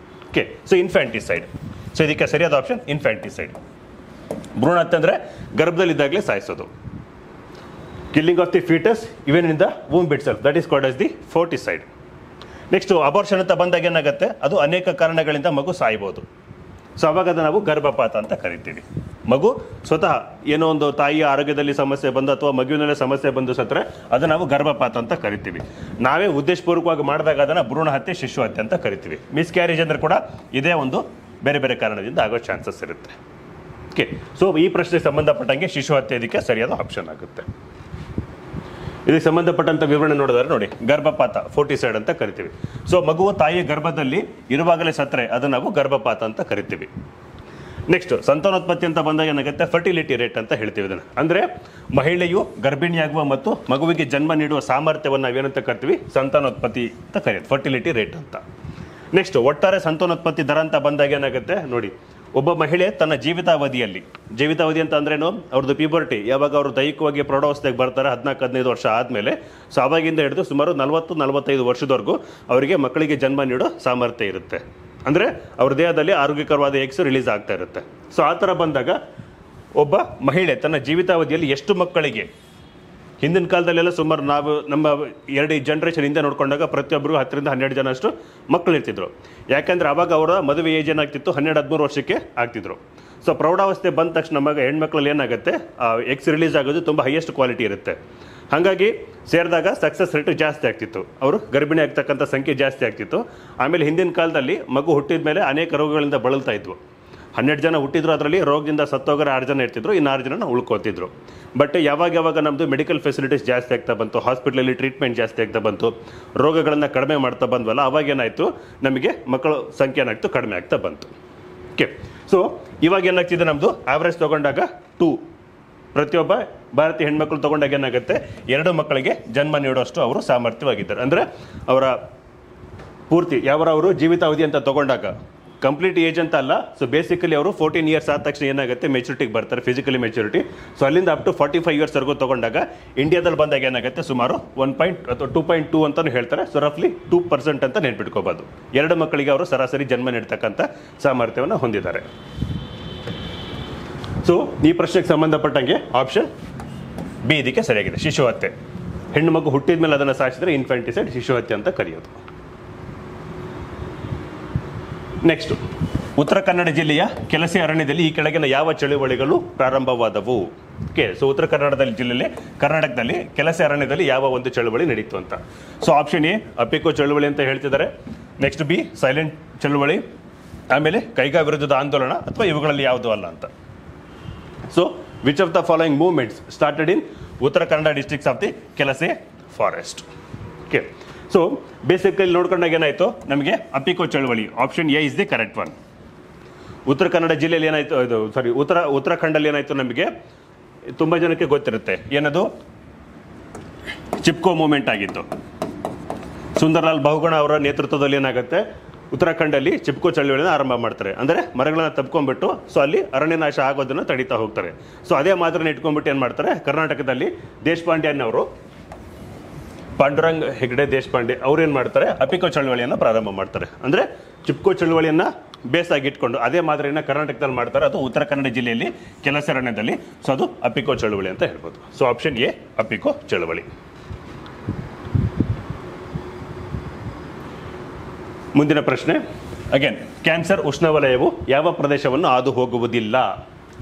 Okay, so infanticide. ಸೊ ಇದಕ್ಕೆ ಸರಿಯಾದ ಆಪ್ಷನ್ ಇನ್ಫ್ಯಾಂಟಿಸೈಡ್. ಭ್ರೂಣ ಹತ್ಯೆ ಅಂದರೆ ಗರ್ಭದಲ್ಲಿದ್ದಾಗಲೇ ಸಾಯಿಸೋದು. Killing of the foetus even in the womb itself, that is called as the foeticide. Next abortion ಅಂತ ಬಂದಾಗ ಏನಾಗುತ್ತೆ, ಅದು ಅನೇಕ ಕಾರಣಗಳಿಂದ ಮಗು ಸಾಯ್ಬೋದು. ಸೊ ಅವಾಗ ಅದನ್ನು ನಾವು ಗರ್ಭಪಾತ ಅಂತ ಕರಿತೀವಿ. ಮಗು ಸ್ವತಃ ಏನೋ ಒಂದು ತಾಯಿಯ ಆರೋಗ್ಯದಲ್ಲಿ ಸಮಸ್ಯೆ ಬಂದು ಅಥವಾ ಮಗುವಿನಲ್ಲೇ ಸಮಸ್ಯೆ ಬಂದು ಸತ್ತರೆ ಅದನ್ನು ನಾವು ಗರ್ಭಪಾತ ಅಂತ ಕರಿತೀವಿ. ನಾವೇ ಉದ್ದೇಶಪೂರ್ವಕವಾಗಿ ಮಾಡಿದಾಗ ಅದನ್ನು ಭ್ರೂಣ ಹತ್ಯೆ, ಶಿಶು ಹತ್ಯೆ ಅಂತ ಕರಿತೀವಿ. ಮಿಸ್ಕ್ಯಾರೇಜ್ ಅಂದರೆ ಕೂಡ ಇದೇ ಒಂದು ಬೇರೆ ಬೇರೆ ಕಾರಣದಿಂದ ಆಗೋ ಚಾನ್ಸಸ್ ಇರುತ್ತೆ. ಓಕೆ, ಸೊ ಈ ಪ್ರಶ್ನೆಗೆ ಸಂಬಂಧಪಟ್ಟಂಗೆ ಶಿಶು ಹತ್ಯೆ ಇದಕ್ಕೆ ಸರಿಯಾದ ಆಪ್ಷನ್ ಆಗುತ್ತೆ. ಇದಕ್ಕೆ ಸಂಬಂಧಪಟ್ಟಂಥ ವಿವರಣೆ ನೋಡಿದ್ರೆ ನೋಡಿ, ಗರ್ಭಪಾತ ಫೋರ್ಟಿಸೈಡ್ ಅಂತ ಕರಿತೀವಿ. ಸೊ ಮಗುವು ತಾಯಿಯ ಗರ್ಭದಲ್ಲಿ ಇರುವಾಗಲೇ ಸತ್ತರೆ ಅದನ್ನು ನಾವು ಗರ್ಭಪಾತ ಅಂತ ಕರಿತೀವಿ. ನೆಕ್ಸ್ಟ್ ಸಂತಾನೋತ್ಪತ್ತಿ ಅಂತ ಬಂದಾಗ ಏನಾಗುತ್ತೆ, ಫರ್ಟಿಲಿಟಿ ರೇಟ್ ಅಂತ ಹೇಳ್ತೀವಿ. ಇದನ್ನು ಅಂದರೆ ಮಹಿಳೆಯು ಗರ್ಭಿಣಿಯಾಗುವ ಮತ್ತು ಮಗುವಿಗೆ ಜನ್ಮ ನೀಡುವ ಸಾಮರ್ಥ್ಯವನ್ನು ನಾವೇನಂತ ಕರಿತೀವಿ, ಸಂತಾನೋತ್ಪತ್ತಿ ಅಂತ ಕರೆಯೋದು, ಫರ್ಟಿಲಿಟಿ ರೇಟ್ ಅಂತ. ನೆಕ್ಸ್ಟ್ ಒಟ್ಟಾರೆ ಸಂತಾನೋತ್ಪತ್ತಿ ದರ ಅಂತ ಬಂದಾಗ ಏನಾಗುತ್ತೆ ನೋಡಿ, ಒಬ್ಬ ಮಹಿಳೆ ತನ್ನ ಜೀವಿತಾವಧಿ ಅಂತ ಅಂದ್ರೇನು, ಅವ್ರದ್ದು ಪ್ಯೂಬರ್ಟಿ, ಯಾವಾಗ ಅವರು ದೈಹಿಕವಾಗಿ ಪ್ರೌಢಾವಸ್ಥೆಗೆ ಬರ್ತಾರೆ 14-15 ವರ್ಷ ಆದಮೇಲೆ, ಸೊ ಅವಾಗಿಂದ ಹಿಡಿದು ಸುಮಾರು 40-45 ವರ್ಷದವರೆಗೂ ಅವರಿಗೆ ಮಕ್ಕಳಿಗೆ ಜನ್ಮ ನೀಡೋ ಸಾಮರ್ಥ್ಯ ಇರುತ್ತೆ. ಅಂದರೆ ಅವ್ರ ದೇಹದಲ್ಲಿ ಆರೋಗ್ಯಕರವಾದ ಎಗ್ಸ್ ರಿಲೀಸ್ ಆಗ್ತಾ ಇರುತ್ತೆ. ಸೊ ಆ ಥರ ಬಂದಾಗ ಒಬ್ಬ ಮಹಿಳೆ ತನ್ನ ಜೀವಿತಾವಧಿಯಲ್ಲಿ ಎಷ್ಟು ಮಕ್ಕಳಿಗೆ, ಹಿಂದಿನ ಕಾಲದಲ್ಲೆಲ್ಲ ಸುಮಾರು ನಾವು ನಮ್ಮ 2 ಜನರೇಷನ್ ಹಿಂದೆ ನೋಡ್ಕೊಂಡಾಗ ಪ್ರತಿಯೊಬ್ಬರಿಗೂ 10-12 ಜನ ಅಷ್ಟು ಮಕ್ಕಳು ಇರ್ತಿದ್ರು. ಯಾಕೆಂದರೆ ಆವಾಗ ಅವರ ಮದುವೆ ಏಜ್ ಏನಾಗ್ತಿತ್ತು, 12-13 ವರ್ಷಕ್ಕೆ ಆಗ್ತಿದ್ರು. ಸೊ ಪ್ರೌಢಾವಸ್ಥೆ ಬಂದ ತಕ್ಷಣ ಹೆಣ್ಮಕ್ಳಲ್ಲಿ ಏನಾಗುತ್ತೆ, ಎಗ್ಸ್ ರಿಲೀಸ್ ಆಗೋದು ತುಂಬ ಹೈಯೆಸ್ಟ್ ಕ್ವಾಲಿಟಿ ಇರುತ್ತೆ. ಹಾಗಾಗಿ ಸೇರಿದಾಗ ಸಕ್ಸಸ್ ರೇಟು ಜಾಸ್ತಿ ಆಗ್ತಿತ್ತು, ಅವರು ಗರ್ಭಿಣಿ ಆಗ್ತಕ್ಕಂಥ ಸಂಖ್ಯೆ ಜಾಸ್ತಿ ಆಗ್ತಿತ್ತು. ಆಮೇಲೆ ಹಿಂದಿನ ಕಾಲದಲ್ಲಿ ಮಗು ಹುಟ್ಟಿದ ಮೇಲೆ ಅನೇಕ ರೋಗಗಳಿಂದ ಬಳಲ್ತಾ ಇದ್ವು. 12 ಜನ ಹುಟ್ಟಿದ್ರು, ಅದರಲ್ಲಿ ರೋಗದಿಂದ ಸತ್ತೋಗರ 6 ಜನ ಇರ್ತಿದ್ರು, ಇನ್ನು 6 ಜನ ಉಳ್ಕೋತಿದ್ರು. ಬಟ್ ಯಾವಾಗ ನಮ್ಮದು ಮೆಡಿಕಲ್ ಫೆಸಿಲಿಟೀಸ್ ಜಾಸ್ತಿ ಆಗ್ತಾ ಬಂತು, ಹಾಸ್ಪಿಟ್ಲಲ್ಲಿ ಟ್ರೀಟ್ಮೆಂಟ್ ಜಾಸ್ತಿ ಆಗ್ತಾ ಬಂತು, ರೋಗಗಳನ್ನು ಕಡಿಮೆ ಮಾಡ್ತಾ ಬಂದ್ವಲ್ಲ, ಅವಾಗೇನಾಯಿತು ನಮಗೆ ಮಕ್ಕಳ ಸಂಖ್ಯೆ ಏನಾಗ್ತು, ಕಡಿಮೆ ಆಗ್ತಾ ಬಂತು. ಓಕೆ, ಸೊ ಇವಾಗ ಏನಾಗ್ತಿದೆ, ನಮ್ಮದು ಆವ್ರೇಜ್ ತೊಗೊಂಡಾಗ 2, ಪ್ರತಿಯೊಬ್ಬ ಭಾರತೀಯ ಹೆಣ್ಮಕ್ಳು ತೊಗೊಂಡಾಗ ಏನಾಗುತ್ತೆ, 2 ಮಕ್ಕಳಿಗೆ ಜನ್ಮ ನೀಡುವಷ್ಟು ಅವರು ಸಾಮರ್ಥ್ಯವಾಗಿದ್ದಾರೆ. ಅಂದರೆ ಅವರ ಪೂರ್ತಿ ಅವರು ಜೀವಿತಾವಧಿ ಅಂತ ತೊಗೊಂಡಾಗ ಕಂಪ್ಲೀಟ್ ಏಜ್ ಅಂತ ಅಲ್ಲ. ಸೊ ಬೇಸಿಕಲಿ ಅವರು 14 ಇಯರ್ಸ್ ಆದ ತಕ್ಷಣ ಏನಾಗುತ್ತೆ, ಮೆಚುರಿಟಿಗೆ ಬರ್ತಾರೆ, ಫಿಸಿಕಲಿ ಮೆಚುರಿಟಿ. ಸೊ ಅಲ್ಲಿಂದ ಅಪ್ ಟು 45 ಇಯರ್ಸ್ವರೆಗೂ ತೊಗೊಂಡಾಗ ಇಂಡಿಯಾದಲ್ಲಿ ಬಂದಾಗ ಏನಾಗುತ್ತೆ, ಸುಮಾರು 2.2 ಅಂತಲೂ ಹೇಳ್ತಾರೆ. ಸೊ ರಫ್ಲಿ 2% ಅಂತ ನೆನ್ಪಿಟ್ಕೋಬೋದು. 2 ಮಕ್ಕಳಿಗೆ ಅವರು ಸರಾಸರಿ ಜನ್ಮ ನೀಡ್ತಕ್ಕಂಥ ಸಾಮರ್ಥ್ಯವನ್ನು ಹೊಂದಿದ್ದಾರೆ. ಸೊ ಈ ಪ್ರಶ್ನೆಗೆ ಸಂಬಂಧಪಟ್ಟಂಗೆ ಆಪ್ಷನ್ ಬಿ ಇದಕ್ಕೆ ಸರಿಯಾಗಿದೆ, ಶಿಶು ಹತ್ಯೆ. ಹೆಣ್ಣು ಮಗು ಹುಟ್ಟಿದ ಮೇಲೆ ಅದನ್ನು ಸಾಯಿಸಿದ್ರೆ ಇನ್ಫ್ಯಾಂಟಿಸೈಡ್, ಶಿಶು ಹತ್ಯೆ ಅಂತ ಕರೆಯೋದು. ನೆಕ್ಸ್ಟ್, ಉತ್ತರ ಕನ್ನಡ ಜಿಲ್ಲೆಯ ಕೆಲಸೆ ಅರಣ್ಯದಲ್ಲಿ ಈ ಕೆಳಗಿನ ಯಾವ ಚಳುವಳಿಗಳು ಪ್ರಾರಂಭವಾದವು? ಓಕೆ, ಸೊ ಉತ್ತರ ಕರ್ನಾಟಕದಲ್ಲಿ ಕೆಲಸೆ ಅರಣ್ಯದಲ್ಲಿ ಯಾವ ಒಂದು ಚಳುವಳಿ ನಡೀತು ಅಂತ. ಸೊ ಆಪ್ಷನ್ ಎ ಅಪಿಕೋ ಚಳುವಳಿ ಅಂತ ಹೇಳ್ತಿದ್ದಾರೆ. ನೆಕ್ಸ್ಟ್ ಬಿ ಸೈಲೆಂಟ್ ಚಳುವಳಿ, ಆಮೇಲೆ ಕೈಗಾ ವಿರುದ್ಧದ ಆಂದೋಲನ, ಅಥವಾ ಇವುಗಳಲ್ಲಿ ಯಾವುದೂ ಅಲ್ಲ ಅಂತ. So which of the following movements started in Uttara Kannada districts of the ಕೆಲಸೆ ಫಾರೆಸ್ಟ್? ಓಕೆ, ಸೊ ಬೇಸಿಕಲಿ ನೋಡ್ಕೊಂಡಾಗ ಏನಾಯಿತು ನಮಗೆ, ಅಪಿಕೋ ಚಳವಳಿ, option A is the correct one. Uttara Kannada ಜಿಲ್ಲೆಯಲ್ಲಿ ಏನಾಯಿತು, ಇದು ಉತ್ತರಾಖಂಡಲ್ಲಿ ಏನಾಯಿತು ನಮಗೆ ತುಂಬ ಜನಕ್ಕೆ ಗೊತ್ತಿರುತ್ತೆ, ಏನದು ಚಿಪ್ಕೋ ಮೂವ್ಮೆಂಟ್ ಆಗಿತ್ತು. ಸುಂದರ್ಲಾಲ್ ಬಹುಗುಣ ಅವರ ನೇತೃತ್ವದಲ್ಲಿ ಏನಾಗುತ್ತೆ, ಉತ್ತರಾಖಂಡಲ್ಲಿ ಚಿಪ್ಕೋ ಚಳುವಳಿನ ಆರಂಭ ಮಾಡ್ತಾರೆ. ಅಂದರೆ ಮರಗಳನ್ನ ತಬ್ಕೊಂಡ್ಬಿಟ್ಟು ಸೊ ಅಲ್ಲಿ ಅರಣ್ಯನಾಶ ಆಗೋದನ್ನು ತಡೀತಾ ಹೋಗ್ತಾರೆ. ಸೊ ಅದೇ ಮಾದರಿನ ಇಟ್ಕೊಂಡ್ಬಿಟ್ಟು ಏನು ಮಾಡ್ತಾರೆ, ಕರ್ನಾಟಕದಲ್ಲಿ ದೇಶಪಾಂಡೆಯನ್ನವರು, ಪಾಂಡುರಂಗ್ ಹೆಗ್ಡೆ ದೇಶಪಾಂಡೆ ಅವ್ರು ಏನು ಮಾಡ್ತಾರೆ, ಅಪಿಕೋ ಚಳುವಳಿಯನ್ನು ಪ್ರಾರಂಭ ಮಾಡ್ತಾರೆ. ಅಂದರೆ ಚಿಪ್ಕೋ ಚಳುವಳಿಯನ್ನು ಬೇಸಾಗಿ ಇಟ್ಕೊಂಡು ಅದೇ ಮಾದರಿನ ಕರ್ನಾಟಕದಲ್ಲಿ ಮಾಡ್ತಾರೆ. ಅದು ಉತ್ತರ ಕನ್ನಡ ಜಿಲ್ಲೆಯಲ್ಲಿ ಕೆಲಸ ಅರಣ್ಯದಲ್ಲಿ. ಸೊ ಅದು ಅಪಿಕೋ ಚಳುವಳಿ ಅಂತ ಹೇಳ್ಬೋದು. ಸೊ ಆಪ್ಷನ್ ಎ ಅಪಿಕೋ ಚಳುವಳಿ. ಮುಂದಿನ ಪ್ರಶ್ನೆ, ಅಗೇನ್ ಕ್ಯಾನ್ಸರ್ ಉಷ್ಣವಲಯವು ಯಾವ ಪ್ರದೇಶವನ್ನು ಹಾದು ಹೋಗುವುದಿಲ್ಲ?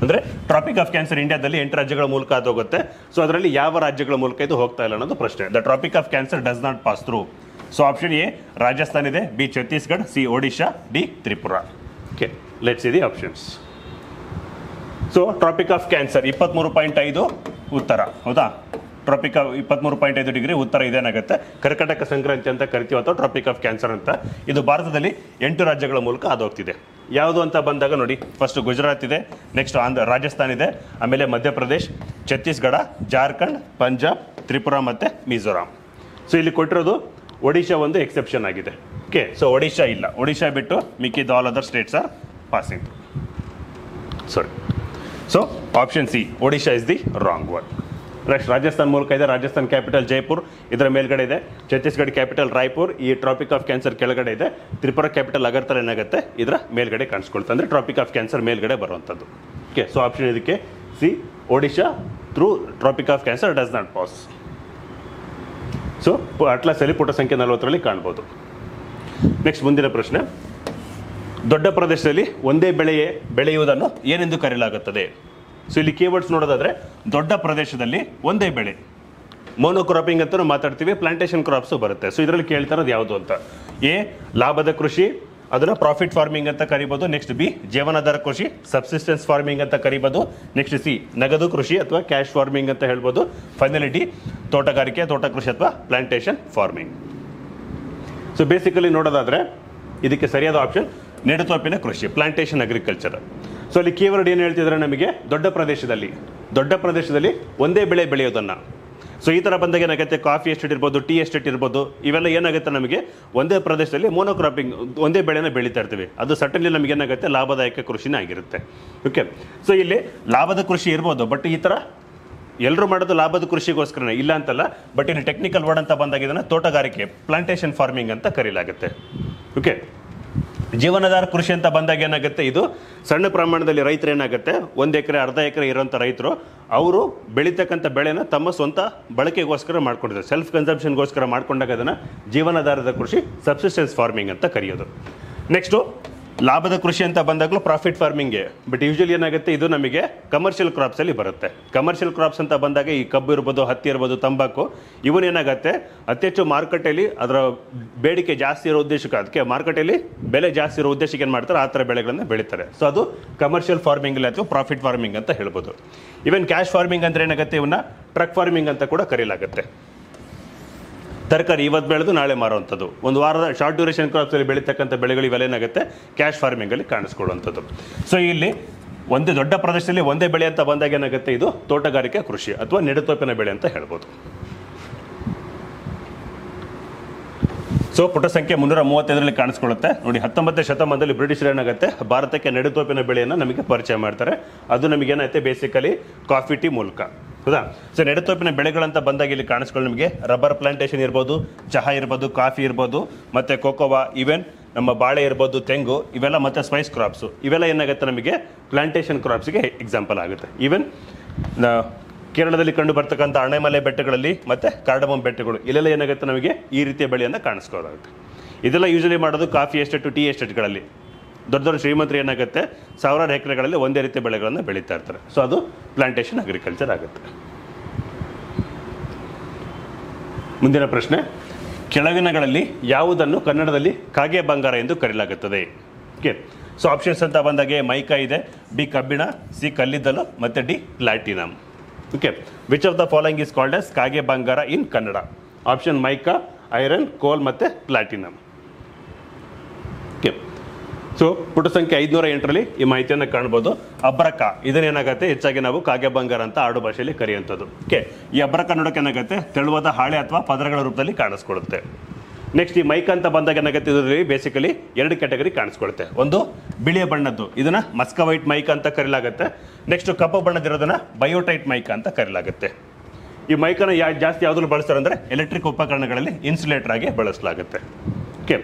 ಅಂದರೆ ಟ್ರಾಪಿಕ್ ಆಫ್ ಕ್ಯಾನ್ಸರ್ ಇಂಡಿಯಾದಲ್ಲಿ 8 ರಾಜ್ಯಗಳ ಮೂಲಕ ಅದು ಹೋಗುತ್ತೆ. ಸೊ ಅದರಲ್ಲಿ ಯಾವ ರಾಜ್ಯಗಳ ಮೂಲಕ ಇದು ಹೋಗ್ತಾ ಇಲ್ಲ ಅನ್ನೋದು ಪ್ರಶ್ನೆ. The tropic of Cancer does not pass through. So option A Rajasthan ಇದೆ, B Chhattisgarh, C Odisha, D Tripura. Okay, let's see the options. So tropic of Cancer 23.5 ಉತ್ತರ, ಹೌದಾ? ಟ್ರಾಪಿಕ್ 23.5 ಡಿಗ್ರಿ ಉತ್ತರ ಇದೇನಾಗುತ್ತೆ, ಕರ್ಕಟಕ ಸಂಕ್ರಾಂತಿ ಅಂತ ಕರಿತೀವಿ ಅಥವಾ ಟ್ರಾಪಿಕ್ ಆಫ್ ಕ್ಯಾನ್ಸರ್ ಅಂತ. ಇದು ಭಾರತದಲ್ಲಿ 8 ರಾಜ್ಯಗಳ ಮೂಲಕ ಅದು ಹೋಗ್ತಿದೆ. ಯಾವುದು ಅಂತ ಬಂದಾಗ ನೋಡಿ, ಫಸ್ಟ್ ಗುಜರಾತ್ ಇದೆ, ನೆಕ್ಸ್ಟ್ ರಾಜಸ್ಥಾನ್ ಇದೆ, ಆಮೇಲೆ ಮಧ್ಯಪ್ರದೇಶ್, ಛತ್ತೀಸ್ಗಢ, ಜಾರ್ಖಂಡ್, ಪಂಜಾಬ್, ತ್ರಿಪುರಾ ಮತ್ತು ಮಿಜೋರಾಂ. ಸೊ ಇಲ್ಲಿ ಕೊಟ್ಟಿರೋದು ಒಡಿಶಾ ಒಂದು ಎಕ್ಸೆಪ್ಷನ್ ಆಗಿದೆ. ಓಕೆ, ಸೊ ಒಡಿಶಾ ಇಲ್ಲ, ಒಡಿಶಾ ಬಿಟ್ಟು ಮಿಕ್ಕಿದ all other States R passing. Sorry, so option C Odisha is the wrong word. Next Rajasthan ಮೂಲಕ ಇದೆ, ರಾಜಸ್ಥಾನ್ ಕ್ಯಾಪಿಟಲ್ ಜೈಪುರ್, ಇದರ ಮೇಲ್ಗಡೆ ಇದೆ. ಛತ್ತೀಸ್ಗಢ ಕ್ಯಾಪಿಟಲ್ ರಾಯ್ಪುರ್, ಈ ಟ್ರಾಪಿಕ್ ಆಫ್ ಕ್ಯಾನ್ಸರ್ ಕೆಳಗಡೆ ಇದೆ. ತ್ರಿಪುರಾ ಕ್ಯಾಪಿಟಲ್ ಅಗರ್ತಲ ಏನಾಗುತ್ತೆ, ಇದರ ಮೇಲ್ಗಡೆ ಕಾಣಿಸ್ಕೊಳ್ತಾ, ಅಂದರೆ ಟ್ರಾಪಿಕ್ ಆಫ್ ಕ್ಯಾನ್ಸರ್ ಮೇಲ್ಗಡೆ ಬರುವಂಥದ್ದು. ಓಕೆ, ಸೊ ಆಪ್ಷನ್ ಇದಕ್ಕೆ C Odisha through tropic of Cancer does not pass. So ಅಟ್ಲಾಸಲ್ಲಿ ಪುಟ ಸಂಖ್ಯೆ 40ರಲ್ಲಿ ಕಾಣ್ಬೋದು. ನೆಕ್ಸ್ಟ್ ಮುಂದಿನ ಪ್ರಶ್ನೆ, ದೊಡ್ಡ ಪ್ರದೇಶದಲ್ಲಿ ಒಂದೇ ಬೆಳೆಯುವುದನ್ನು ಏನೆಂದು ಕರೆಯಲಾಗುತ್ತದೆ? ಸೊ ಇಲ್ಲಿ ಕೀವರ್ಡ್ಸ್ ನೋಡೋದಾದ್ರೆ, ದೊಡ್ಡ ಪ್ರದೇಶದಲ್ಲಿ ಒಂದೇ ಬೆಳೆ, ಮೋನೋಕ್ರಾಪಿಂಗ್ ಅಂತ ಮಾತಾಡ್ತೀವಿ, ಪ್ಲಾಂಟೇಶನ್ ಕ್ರಾಪ್ಸು ಬರುತ್ತೆ. ಸೊ ಇದರಲ್ಲಿ ಕೇಳ್ತಾ ಇರೋದು ಯಾವುದು ಅಂತ. ಎ ಲಾಭದ ಕೃಷಿ, ಅದನ್ನು ಪ್ರಾಫಿಟ್ ಫಾರ್ಮಿಂಗ್ ಅಂತ ಕರಿಬೋದು. ನೆಕ್ಸ್ಟ್ ಬಿ ಜೀವನಾಧಾರ ಕೃಷಿ, ಸಬ್ಸಿಸ್ಟೆನ್ಸ್ ಫಾರ್ಮಿಂಗ್ ಅಂತ ಕರಿಬೋದು. ನೆಕ್ಸ್ಟ್ ಸಿ ನಗದು ಕೃಷಿ ಅಥವಾ ಕ್ಯಾಶ್ ಫಾರ್ಮಿಂಗ್ ಅಂತ ಹೇಳ್ಬೋದು. ಫೈನಲಿ ಡಿ ತೋಟಗಾರಿಕೆ, ತೋಟ ಕೃಷಿ ಅಥವಾ ಪ್ಲಾಂಟೇಶನ್ ಫಾರ್ಮಿಂಗ್. ಸೊ ಬೇಸಿಕಲಿ ನೋಡೋದಾದ್ರೆ ಇದಕ್ಕೆ ಸರಿಯಾದ ಆಪ್ಷನ್ ನೆಡುತೋಪಿನ ಕೃಷಿ, ಪ್ಲಾಂಟೇಶನ್ ಅಗ್ರಿಕಲ್ಚರ್. ಸೊ ಅಲ್ಲಿ ಕೀವರ್ಡ್ ಏನು ಹೇಳ್ತಿದ್ರೆ ನಮಗೆ, ದೊಡ್ಡ ಪ್ರದೇಶದಲ್ಲಿ ಒಂದೇ ಬೆಳೆ ಬೆಳೆಯೋದನ್ನು. ಸೊ ಈ ಥರ ಬಂದಾಗ ಏನಾಗುತ್ತೆ, ಕಾಫಿ ಎಸ್ಟೇಟ್ ಇರ್ಬೋದು, ಟೀ ಎಸ್ಟೇಟ್ ಇರ್ಬೋದು, ಇವೆಲ್ಲ ಏನಾಗುತ್ತೆ ನಮಗೆ ಒಂದೇ ಪ್ರದೇಶದಲ್ಲಿ ಮೋನೋಕ್ರಾಪಿಂಗ್ ಒಂದೇ ಬೆಳೆನ ಬೆಳೀತಾ ಇರ್ತೀವಿ. ಅದು ಸಟನ್ಲಿ ನಮಗೆ ಏನಾಗುತ್ತೆ, ಲಾಭದಾಯಕ ಕೃಷಿನೇ ಆಗಿರುತ್ತೆ. ಓಕೆ, ಸೊ ಇಲ್ಲಿ ಲಾಭದ ಕೃಷಿ ಇರ್ಬೋದು, ಬಟ್ ಈ ಥರ ಎಲ್ಲರೂ ಮಾಡೋದು ಲಾಭದ ಕೃಷಿಗೋಸ್ಕರನೇ, ಇಲ್ಲ ಅಂತಲ್ಲ. ಬಟ್ ಇನ್ನು ಟೆಕ್ನಿಕಲ್ ವರ್ಡ್ ಅಂತ ಬಂದಾಗ ಇದನ್ನು ತೋಟಗಾರಿಕೆ, ಪ್ಲಾಂಟೇಶನ್ ಫಾರ್ಮಿಂಗ್ ಅಂತ ಕರೀಲಾಗುತ್ತೆ. ಓಕೆ, ಜೀವನಾಧಾರ ಕೃಷಿ ಅಂತ ಬಂದಾಗ ಏನಾಗುತ್ತೆ, ಇದು ಸಣ್ಣ ಪ್ರಮಾಣದಲ್ಲಿ ರೈತರು ಏನಾಗುತ್ತೆ, 1 ಎಕರೆ ಅರ್ಧ ಎಕರೆ ಇರೋಂಥ ರೈತರು ಅವರು ಬೆಳೀತಕ್ಕಂಥ ಬೆಳೆನ ತಮ್ಮ ಸ್ವಂತ ಬಳಕೆಗೋಸ್ಕರ ಮಾಡ್ಕೊಂಡಿದ್ದಾರೆ, ಸೆಲ್ಫ್ ಕನ್ಸಂಪ್ಷನ್ಗೋಸ್ಕರ ಮಾಡ್ಕೊಂಡಾಗ ಅದನ್ನು ಜೀವನಾಧಾರದ ಕೃಷಿ, ಸಬ್ಸಿಸ್ಟೆನ್ಸ್ ಫಾರ್ಮಿಂಗ್ ಅಂತ ಕರೆಯೋದು. ನೆಕ್ಸ್ಟು ಲಾಭದ ಕೃಷಿ ಅಂತ ಬಂದಾಗಲೂ ಪ್ರಾಫಿಟ್ ಫಾರ್ಮಿಂಗ್ಗೆ, ಬಟ್ ಯೂಶಲಿ ಏನಾಗುತ್ತೆ, ಇದು ನಮಗೆ ಕಮರ್ಷಿಯಲ್ ಕ್ರಾಪ್ಸಲ್ಲಿ ಬರುತ್ತೆ. ಕಮರ್ಷಿಯಲ್ ಕ್ರಾಪ್ಸ್ ಅಂತ ಬಂದಾಗ ಈ ಕಬ್ಬು ಇರ್ಬೋದು, ಹತ್ತಿ ಇರ್ಬೋದು, ತಂಬಾಕು, ಇವನೇನಾಗುತ್ತೆ ಅತಿ ಹೆಚ್ಚು ಮಾರುಕಟ್ಟೆಯಲ್ಲಿ ಅದರ ಬೇಡಿಕೆ ಜಾಸ್ತಿ ಇರೋ ಉದ್ದೇಶಕ್ಕೆ, ಅದಕ್ಕೆ ಮಾರುಕಟ್ಟೆಯಲ್ಲಿ ಬೆಲೆ ಜಾಸ್ತಿ ಇರೋ ಉದ್ದೇಶಕ್ಕೆ ಏನು ಮಾಡ್ತಾರೆ, ಆ ಥರ ಬೆಳೆಗಳನ್ನು ಬೆಳೀತಾರೆ. ಸೊ ಅದು ಕಮರ್ಷಿಯಲ್ ಫಾರ್ಮಿಂಗಲ್ಲಿ ಅಥವಾ ಪ್ರಾಫಿಟ್ ಫಾರ್ಮಿಂಗ್ ಅಂತ ಹೇಳ್ಬೋದು. ಈವನ್ ಕ್ಯಾಶ್ ಫಾರ್ಮಿಂಗ್ ಅಂದರೆ ಏನಾಗುತ್ತೆ, ಇವನ್ನ ಟ್ರಕ್ ಫಾರ್ಮಿಂಗ್ ಅಂತ ಕೂಡ ಕರೀಲಾಗುತ್ತೆ. ತರಕಾರಿ ಇವತ್ತು ಬೆಳೆದು ನಾಳೆ ಮಾರುವಂಥದ್ದು, ಒಂದು ವಾರದ ಶಾರ್ಟ್ ಡ್ಯೂರೇಷನ್ ಕ್ರಾಪ್ಸಲ್ಲಿ ಬೆಳೀತಕ್ಕಂಥ ಬೆಳೆಗಳು ಇವೆಲ್ಲ ಏನಾಗುತ್ತೆ, ಕ್ಯಾಶ್ ಫಾರ್ಮಿಂಗಲ್ಲಿ ಕಾಣಿಸ್ಕೊಳ್ಳುವಂಥದ್ದು. ಸೊ ಇಲ್ಲಿ ಒಂದೇ ದೊಡ್ಡ ಪ್ರದೇಶದಲ್ಲಿ ಒಂದೇ ಬೆಳೆ ಅಂತ ಬಂದಾಗ ಏನಾಗುತ್ತೆ, ಇದು ತೋಟಗಾರಿಕೆ ಕೃಷಿ ಅಥವಾ ನೆಡುತೋಪಿನ ಬೆಳೆ ಅಂತ ಹೇಳ್ಬೋದು. ಸೊ ಪುಟ ಸಂಖ್ಯೆ 335ರಲ್ಲಿ ಕಾಣಿಸ್ಕೊಳ್ಳುತ್ತೆ ನೋಡಿ. 19ನೇ ಶತಮಾನದಲ್ಲಿ ಬ್ರಿಟಿಷರು ಏನಾಗುತ್ತೆ, ಭಾರತಕ್ಕೆ ನೆಡುತೋಪಿನ ಬೆಳೆಯನ್ನು ನಮಗೆ ಪರಿಚಯ ಮಾಡ್ತಾರೆ. ಅದು ನಮಗೇನಾಗುತ್ತೆ, ಬೇಸಿಕಲಿ ಕಾಫಿ ಟೀ ಮೂಲಕ, ಹೌದಾ? ಸೊ ನೆಡುತೋಪಿನ ಬೆಳೆಗಳಂತ ಬಂದಾಗ ಇಲ್ಲಿ ಕಾಣಿಸ್ಕೊಳ್ಳಿ ನಿಮಗೆ ರಬ್ಬರ್ ಪ್ಲಾಂಟೇಶನ್ ಇರ್ಬೋದು, ಚಹಾ ಇರ್ಬೋದು, ಕಾಫಿ ಇರ್ಬೋದು, ಮತ್ತು ಕೋಕೋವಾ, ಈವನ್ ನಮ್ಮ ಬಾಳೆ ಇರ್ಬೋದು, ತೆಂಗು, ಇವೆಲ್ಲ ಮತ್ತು ಸ್ಪೈಸ್ ಕ್ರಾಪ್ಸು, ಇವೆಲ್ಲ ಏನಾಗುತ್ತೆ ನಮಗೆ ಪ್ಲಾಂಟೇಶನ್ ಕ್ರಾಪ್ಸ್ಗೆ ಎಕ್ಸಾಂಪಲ್ ಆಗುತ್ತೆ. ಈವನ್ ಕೇರಳದಲ್ಲಿ ಕಂಡು ಬರ್ತಕ್ಕಂಥ ಅಣೆಮಲೆ ಬೆಟ್ಟಗಳಲ್ಲಿ ಮತ್ತು ಕಾರ್ಡಮಮ್ ಬೆಟ್ಟಗಳು, ಇಲ್ಲೆಲ್ಲ ಏನಾಗುತ್ತೆ ನಮಗೆ ಈ ರೀತಿಯ ಬೆಳೆಯನ್ನು ಕಾಣಿಸ್ಕೊಳ್ಳೋದಾಗುತ್ತೆ. ಇದೆಲ್ಲ ಯೂಶಲಿ ಮಾಡೋದು ಕಾಫಿ ಎಸ್ಟೇಟು, ಟೀ ಎಸ್ಟೇಟ್ಗಳಲ್ಲಿ. ದೊಡ್ಡ ದೊಡ್ಡ ಶ್ರೀಮಂತರು ಏನಾಗುತ್ತೆ, ಸಾವಿರಾರು ಎಕರೆಗಳಲ್ಲಿ ಒಂದೇ ರೀತಿಯ ಬೆಳೆಗಳನ್ನು ಬೆಳೀತಾ ಇರ್ತಾರೆ. ಸೊ ಅದು ಪ್ಲಾಂಟೇಶನ್ ಅಗ್ರಿಕಲ್ಚರ್ ಆಗುತ್ತೆ. ಮುಂದಿನ ಪ್ರಶ್ನೆ, ಕೆಳಗಿನಗಳಲ್ಲಿ ಯಾವುದನ್ನು ಕನ್ನಡದಲ್ಲಿ ಕಾಗೆ ಬಂಗಾರ ಎಂದು ಕರೆಯಲಾಗುತ್ತದೆ? ಓಕೆ, ಸೊ ಆಪ್ಷನ್ಸ್ ಅಂತ ಬಂದಾಗೆ ಮೈಕಾ ಇದೆ, ಬಿ ಕಬ್ಬಿಣ, ಸಿ ಕಲ್ಲಿದ್ದಲು ಮತ್ತು D platinum. Okay, which of the following is called as ಕಾಗೆ ಬಂಗಾರ ಇನ್ ಕನ್ನಡ? ಆಪ್ಷನ್ ಮೈಕಾ, ಐರನ್, ಕೋಲ್ ಮತ್ತು ಪ್ಲಾಟಿನಮ್. ಓಕೆ, ಸೊ ಪುಟ ಸಂಖ್ಯೆ 508ರಲ್ಲಿ ಈ ಮಾಹಿತಿಯನ್ನು ಕಾಣ್ಬೋದು. ಅಬ್ರಕ, ಇದನ್ನೇನಾಗುತ್ತೆ ಹೆಚ್ಚಾಗಿ ನಾವು ಕಾಗೆ ಬಂಗಾರ ಅಂತ ಆಡು ಭಾಷೆಯಲ್ಲಿ ಕರೆಯುವಂಥದ್ದು. ಓಕೆ, ಈ ಅಬ್ರಕ ನೋಡೋಕೆ ಏನಾಗುತ್ತೆ, ತೆಳುವಾದ ಹಾಳೆ ಅಥವಾ ಪದರಗಳ ರೂಪದಲ್ಲಿ ಕಾಣಿಸ್ಕೊಳ್ಳುತ್ತೆ. ನೆಕ್ಸ್ಟ್ ಈ ಮೈಕಾ ಅಂತ ಬಂದಾಗ ಏನಾಗುತ್ತೆ, ಇದರಲ್ಲಿ ಬೇಸಿಕಲಿ 2 ಕ್ಯಾಟಗರಿ ಕಾಣಿಸ್ಕೊಳುತ್ತೆ. ಒಂದು ಬಿಳಿಯ ಬಣ್ಣದ್ದು, ಇದನ್ನ ಮಸ್ಕವೈಟ್ ಮೈಕಾ ಅಂತ ಕರೆಯಲಾಗುತ್ತೆ. ನೆಕ್ಸ್ಟ್ ಕಪ್ಪು ಬಣ್ಣದಿರೋದನ್ನ ಬಯೋಟೈಟ್ ಮೈಕಾ ಅಂತ ಕರೆಯಲಾಗುತ್ತೆ. ಈ ಮೈಕಾನ ಜಾಸ್ತಿ ಯಾವ್ದ್ರಲ್ಲಿ ಬಳಸ್ತಾರೆ ಅಂದ್ರೆ ಎಲೆಕ್ಟ್ರಿಕ್ ಉಪಕರಣಗಳಲ್ಲಿ ಇನ್ಸುಲೇಟರ್ ಆಗಿ ಬಳಸಲಾಗುತ್ತೆ. ಓಕೆ,